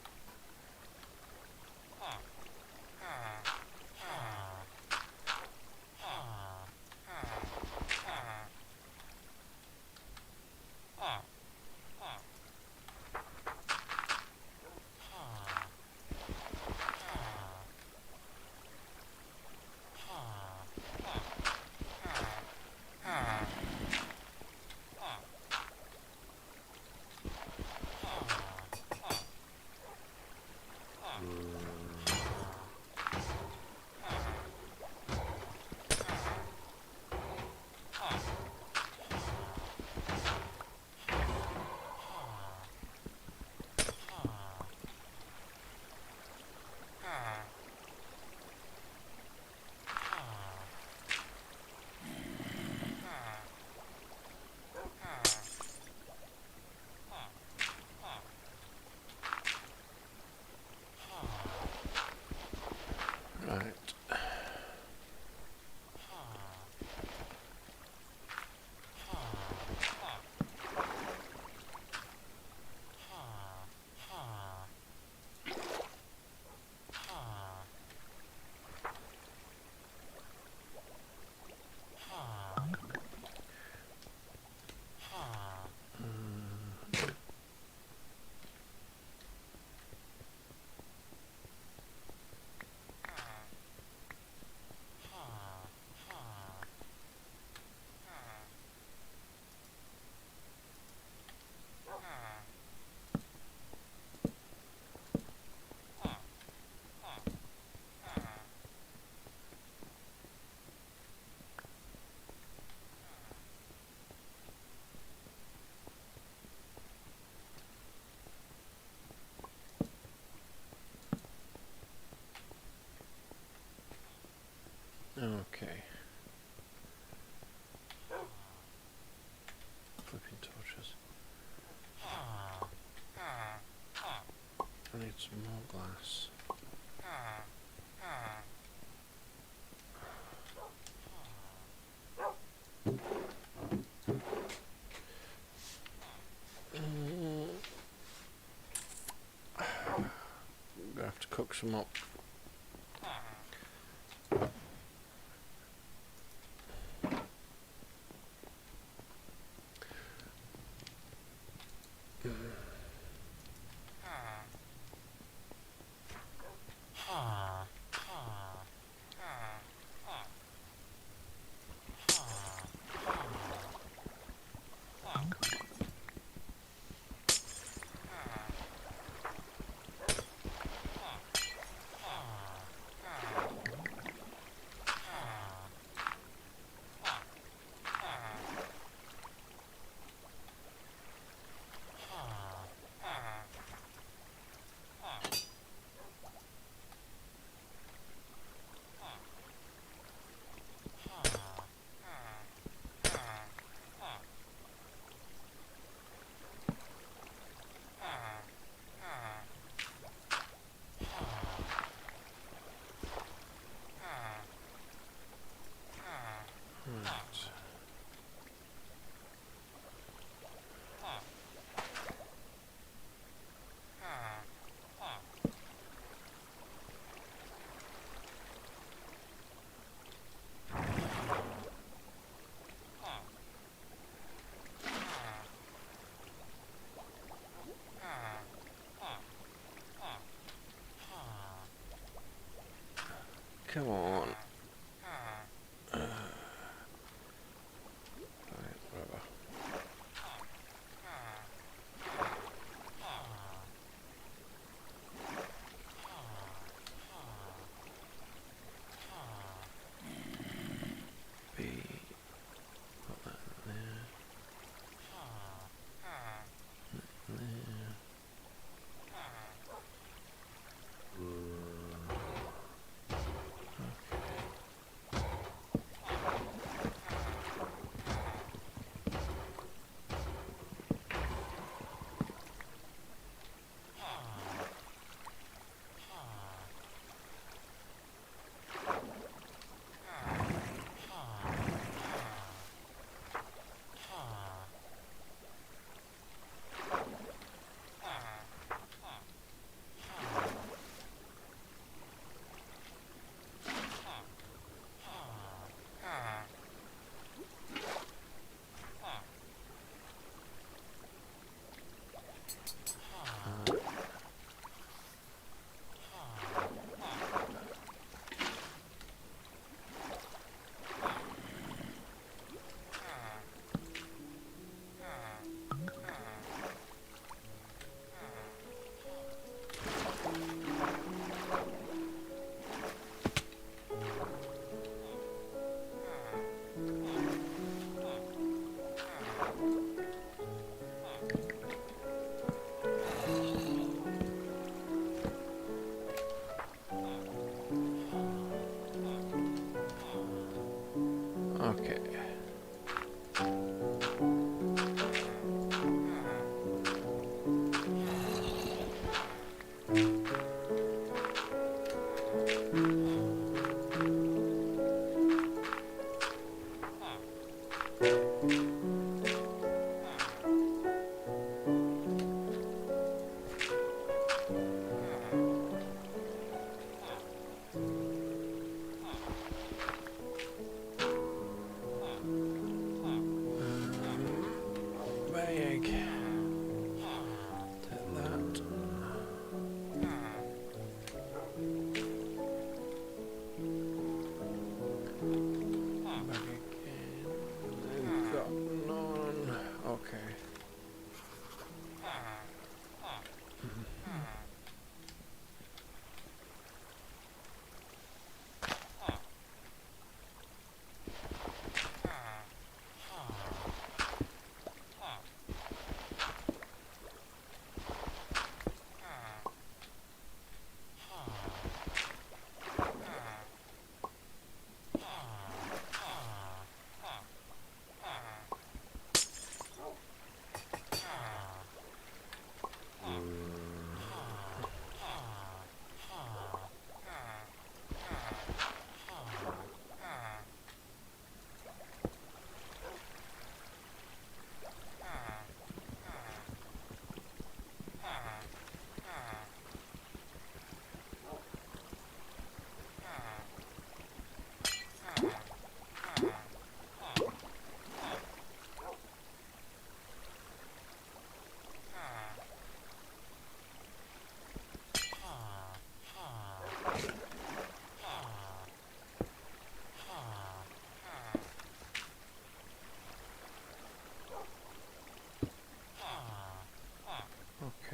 Right. Okay. Flipping torches. I need some more glass. I'm gonna have to cook some up. Right. Come on.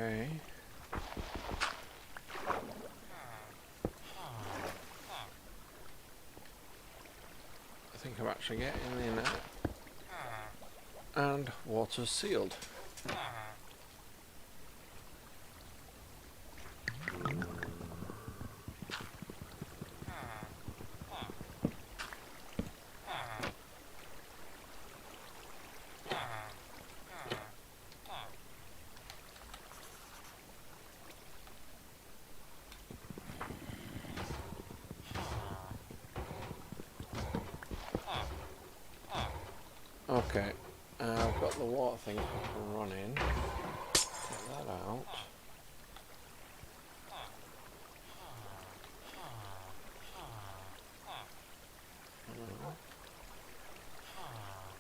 Okay. I think I'm actually getting in there. And water's sealed. Okay, I've got the water thing up and running. Get that out.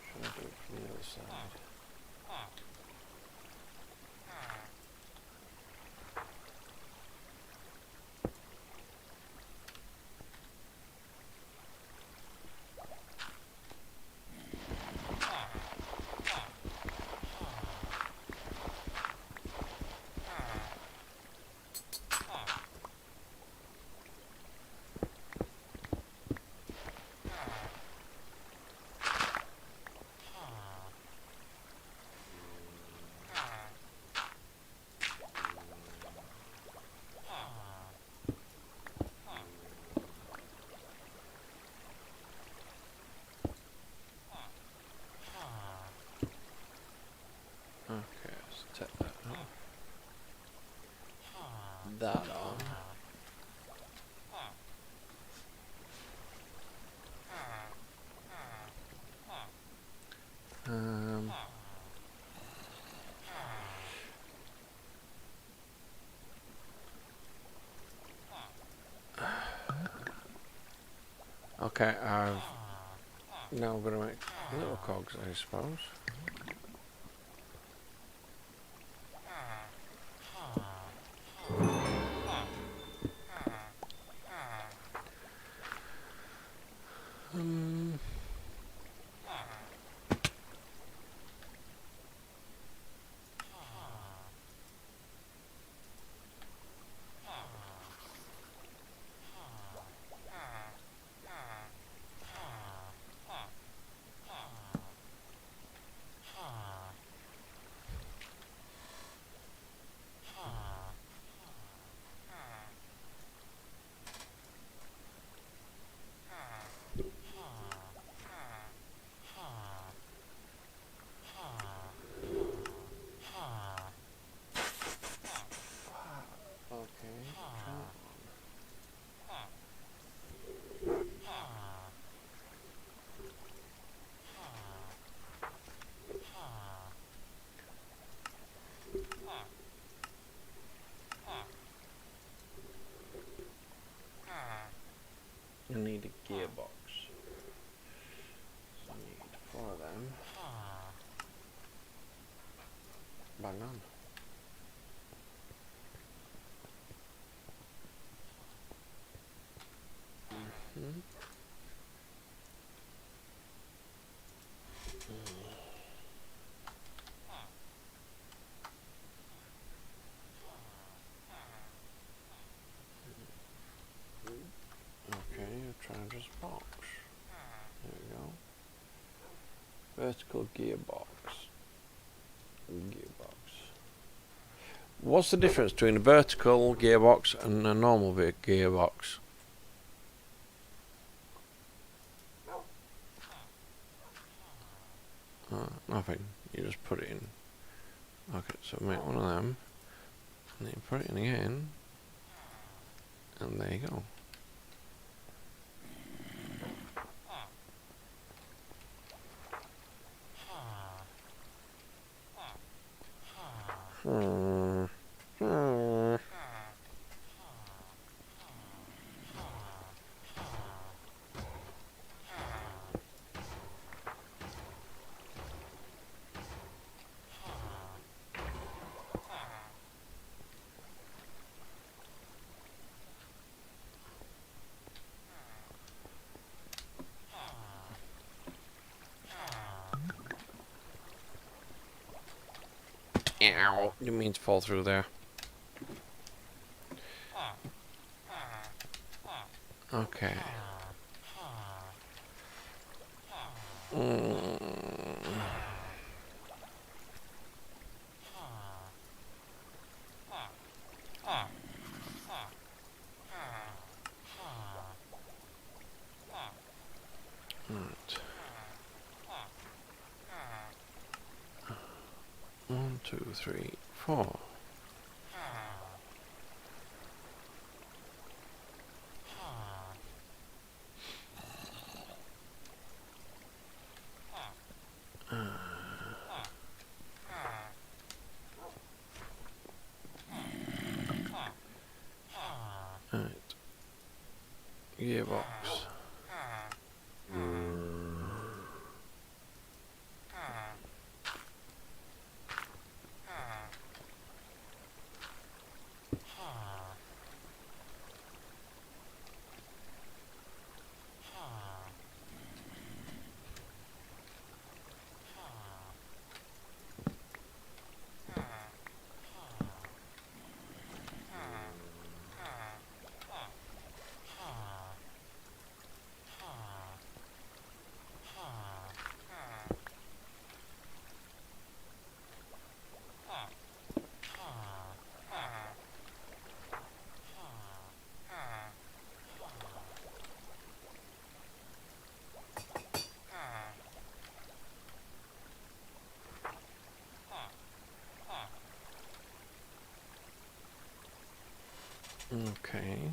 Should I do it from the other side? Okay, let's take that off. That on. Okay, I've now got to make little cogs, I suppose. You need a gearbox. So I need 4 of them. Bang on. Okay, Charger's box. There we go. Vertical gearbox. What's the difference between a vertical gearbox and a normal gearbox? Nothing. You just put it in. Okay, so make one of them. And then you put it in again. And there you go. Ow! Didn't mean to fall through there. Okay. Right. 1, 2, 3, 4. Right. Gearbox. Okay.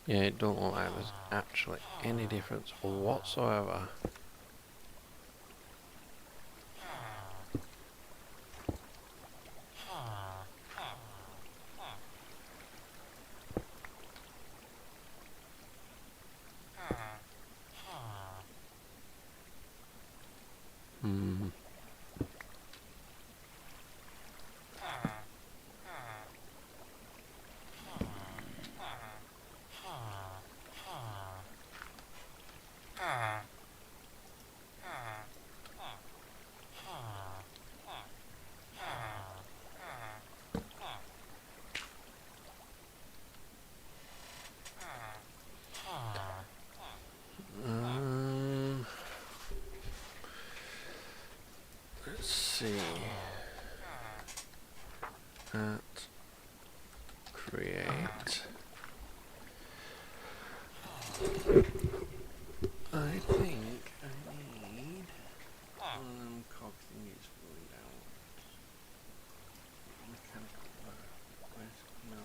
Yeah, it don't look like there's actually any difference whatsoever. Hmm. Let's see. At create. I think I need cog thingies going down. Mechanical where's no.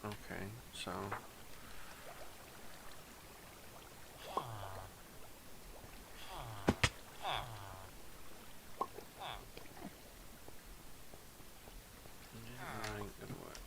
Okay, so that ain't gonna work.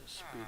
speed.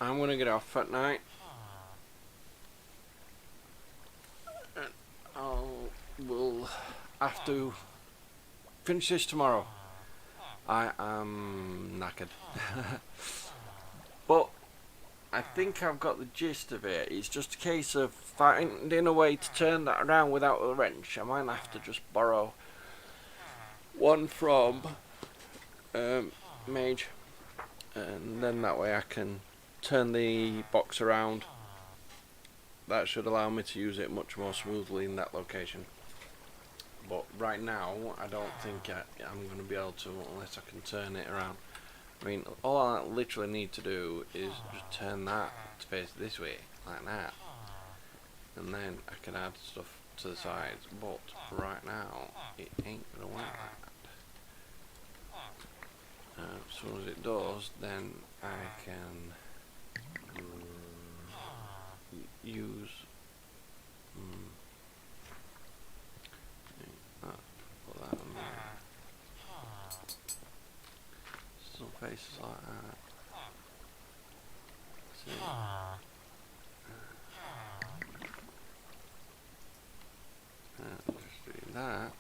I'm gonna get off at night. We'll have to finish this tomorrow. I am knackered. But I think I've got the gist of it. It's just a case of finding a way to turn that around without a wrench. I might have to just borrow one from Mage, and then that way I can turn the box around. That should allow me to use it much more smoothly in that location. But right now, I don't think I'm going to be able to unless I can turn it around. I mean, all I literally need to do is just turn that to face this way, like that. And then I can add stuff to the sides. But right now, it ain't going to work like that. As soon as it does, then I can use put that on there. Some faces like that. See? Just doing that.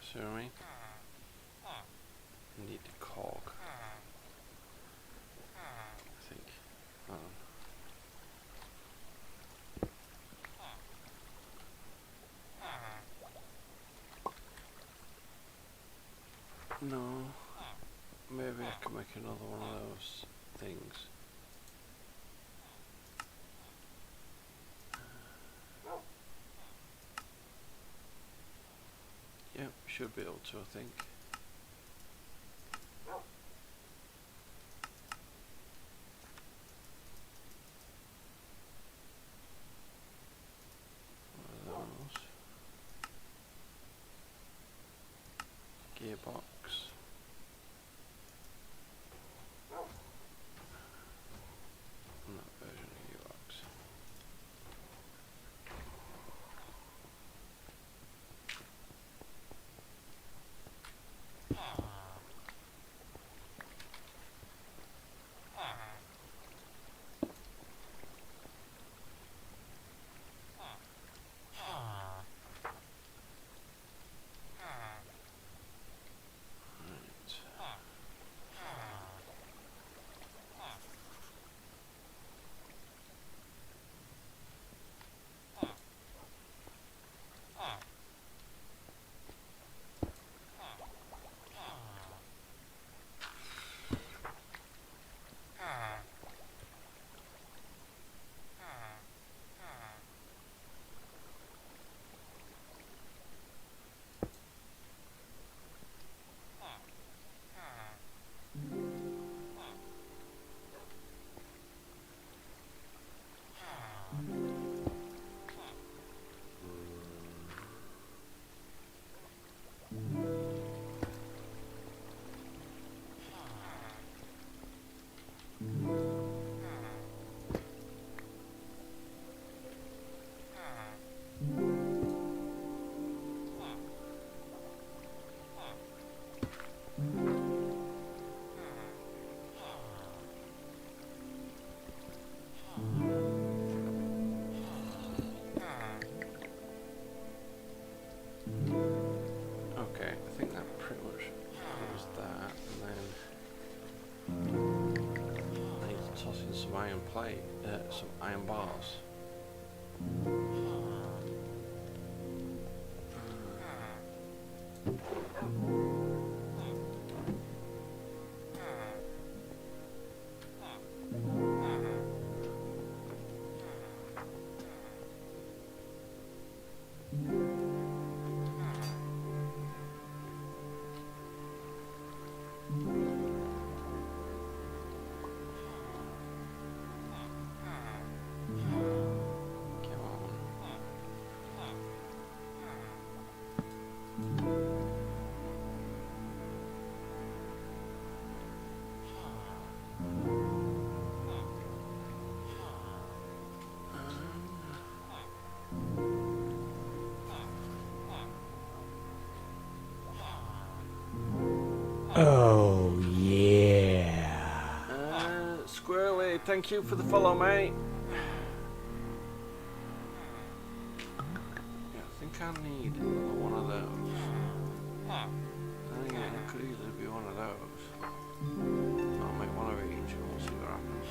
See what I mean? I need the cog. I think. No. Maybe I can make another one of those things. Yep, should be able to, I think. What are those? Gearbox. Not version of gearbox. plate, some iron bars. Oh, yeah. Squirrely, thank you for the follow, mate. Yeah, I think I need another one of those. I think it could easily be one of those. I'll make one of each and we'll see what happens.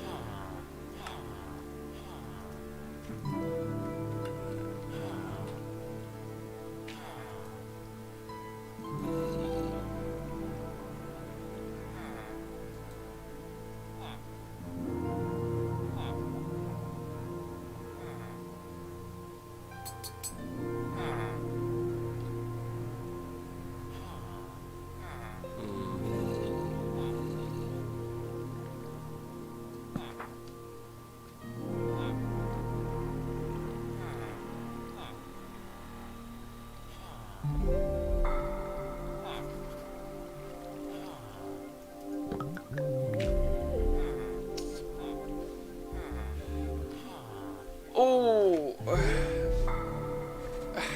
Oh,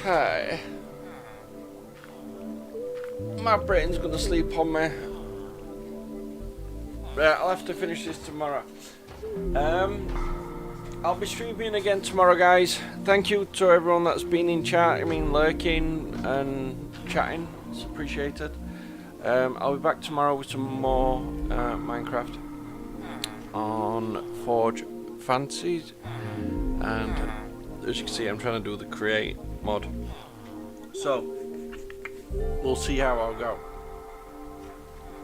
hi. My brain's gonna sleep on me. Right, I'll have to finish this tomorrow. I'll be streaming again tomorrow, guys. Thank you to everyone that's been in chat. I mean, lurking and chatting. It's appreciated. I'll be back tomorrow with some more Minecraft on Forge Fantasies. And as you can see, I'm trying to do the create mod. So, we'll see how I'll go.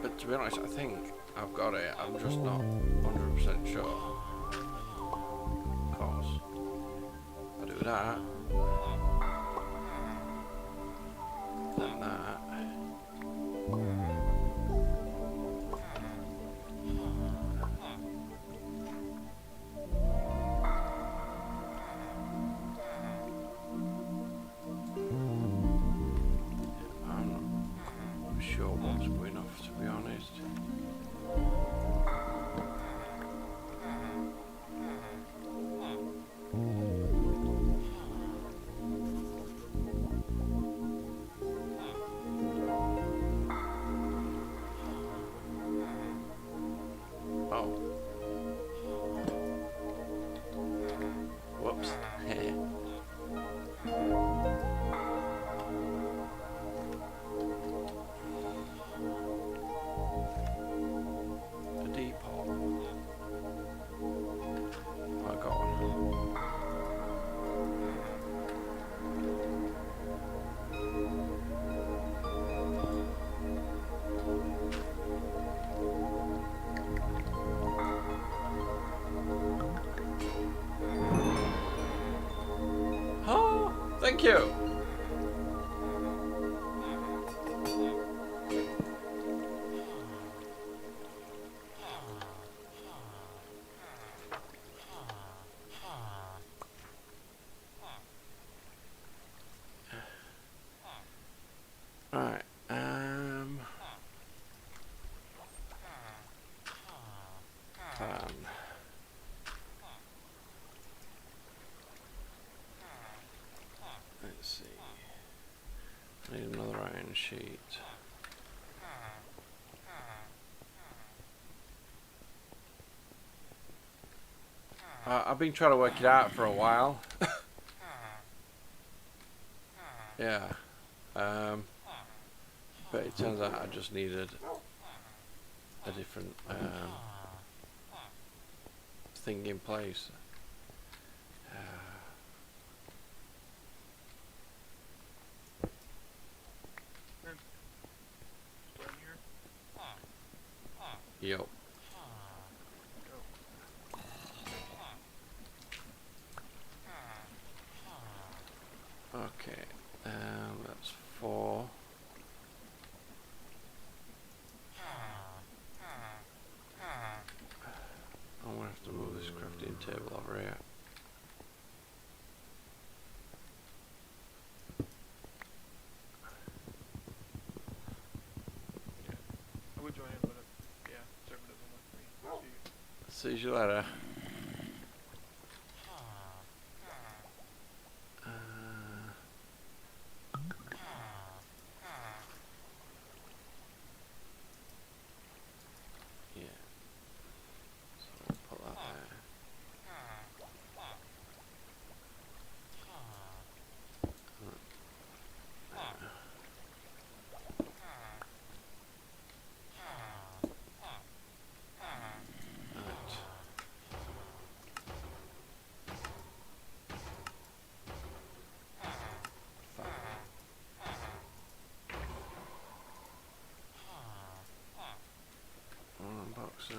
But to be honest, I think I've got it. I'm just not 100% sure. Of course. I do that. Then that. Sure what's going off, to be honest. Oh. Whoops. Thank you. Right. Let's see. I need another iron sheet. I've been trying to work it out for a while. Yeah. But it turns out I just needed a different thing in place. Yep. Okay, that's 4. I'm gonna have to move this crafting table over here. I would join in, but yeah, server doesn't work for me. See you later. Yeah. So we'll put that there. Boxes.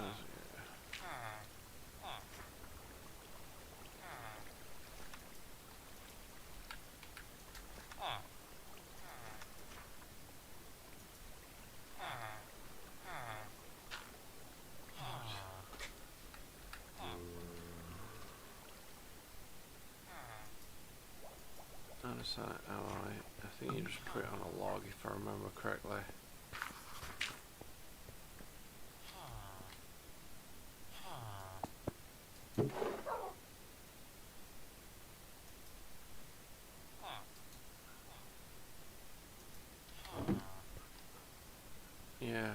Andesite alloy. I think you just put it on a log if I remember correctly. Yeah.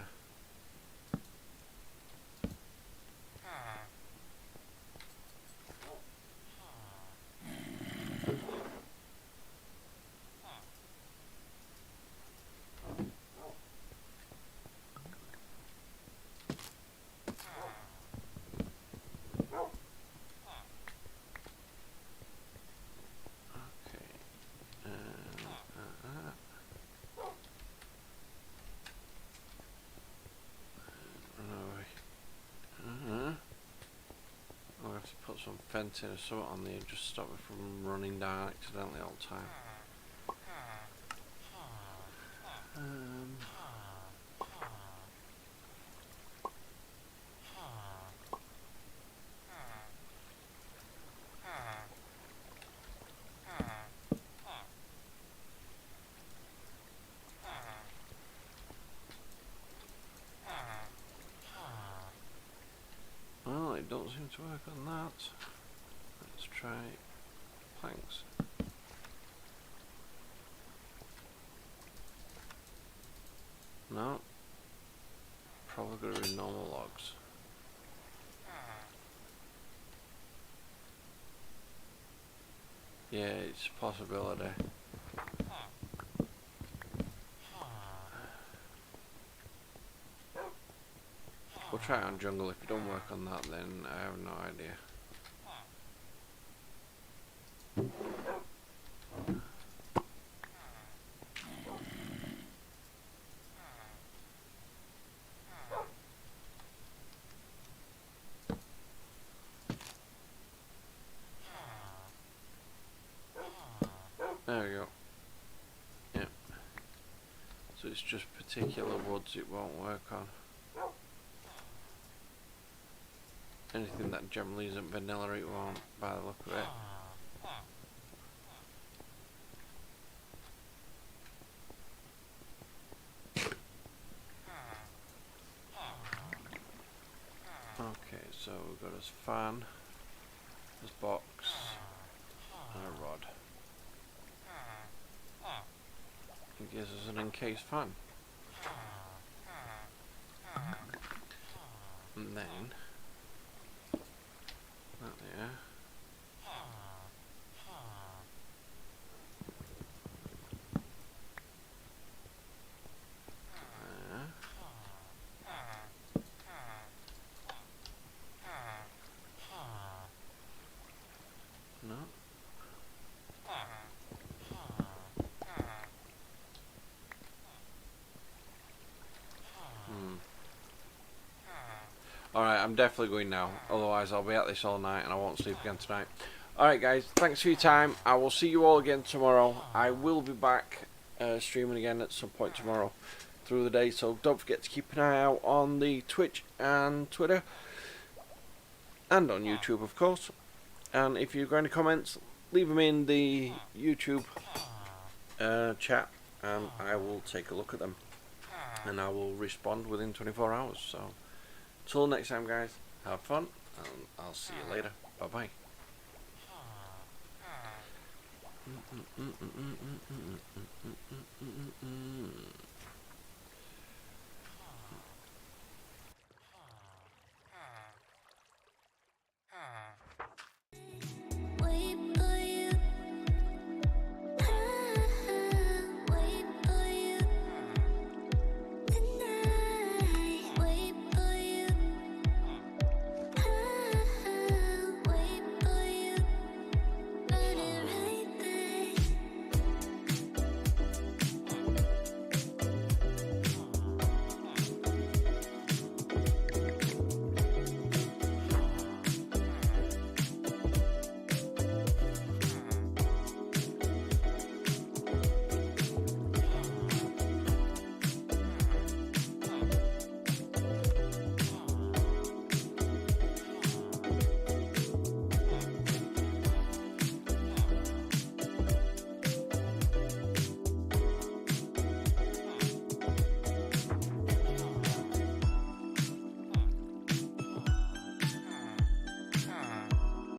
Okay. I'll have to put some fencing or something on there, just stop it from running down accidentally all the time. Well, it don't seem to work on that. Let's try planks. No. Probably gonna be normal logs. Yeah, it's a possibility. We'll try it on jungle. If it don't work on that, then I have no idea. There we go. Yep. So it's just particular woods it won't work on. Anything that generally isn't vanilla it won't, by the look of it. Okay, so we've got his fan, his box, and a rod. It gives us an encased fan. And then that there. There. No. Alright, I'm definitely going now. Otherwise I'll be at this all night and I won't sleep again tonight. Alright guys, thanks for your time. I will see you all again tomorrow. I will be back streaming again at some point tomorrow through the day. So don't forget to keep an eye out on the Twitch and Twitter. And on YouTube of course. And if you've got any comments, leave them in the YouTube chat. And I will take a look at them. And I will respond within 24 hours. So till next time guys, have fun, and I'll see you later. Bye bye.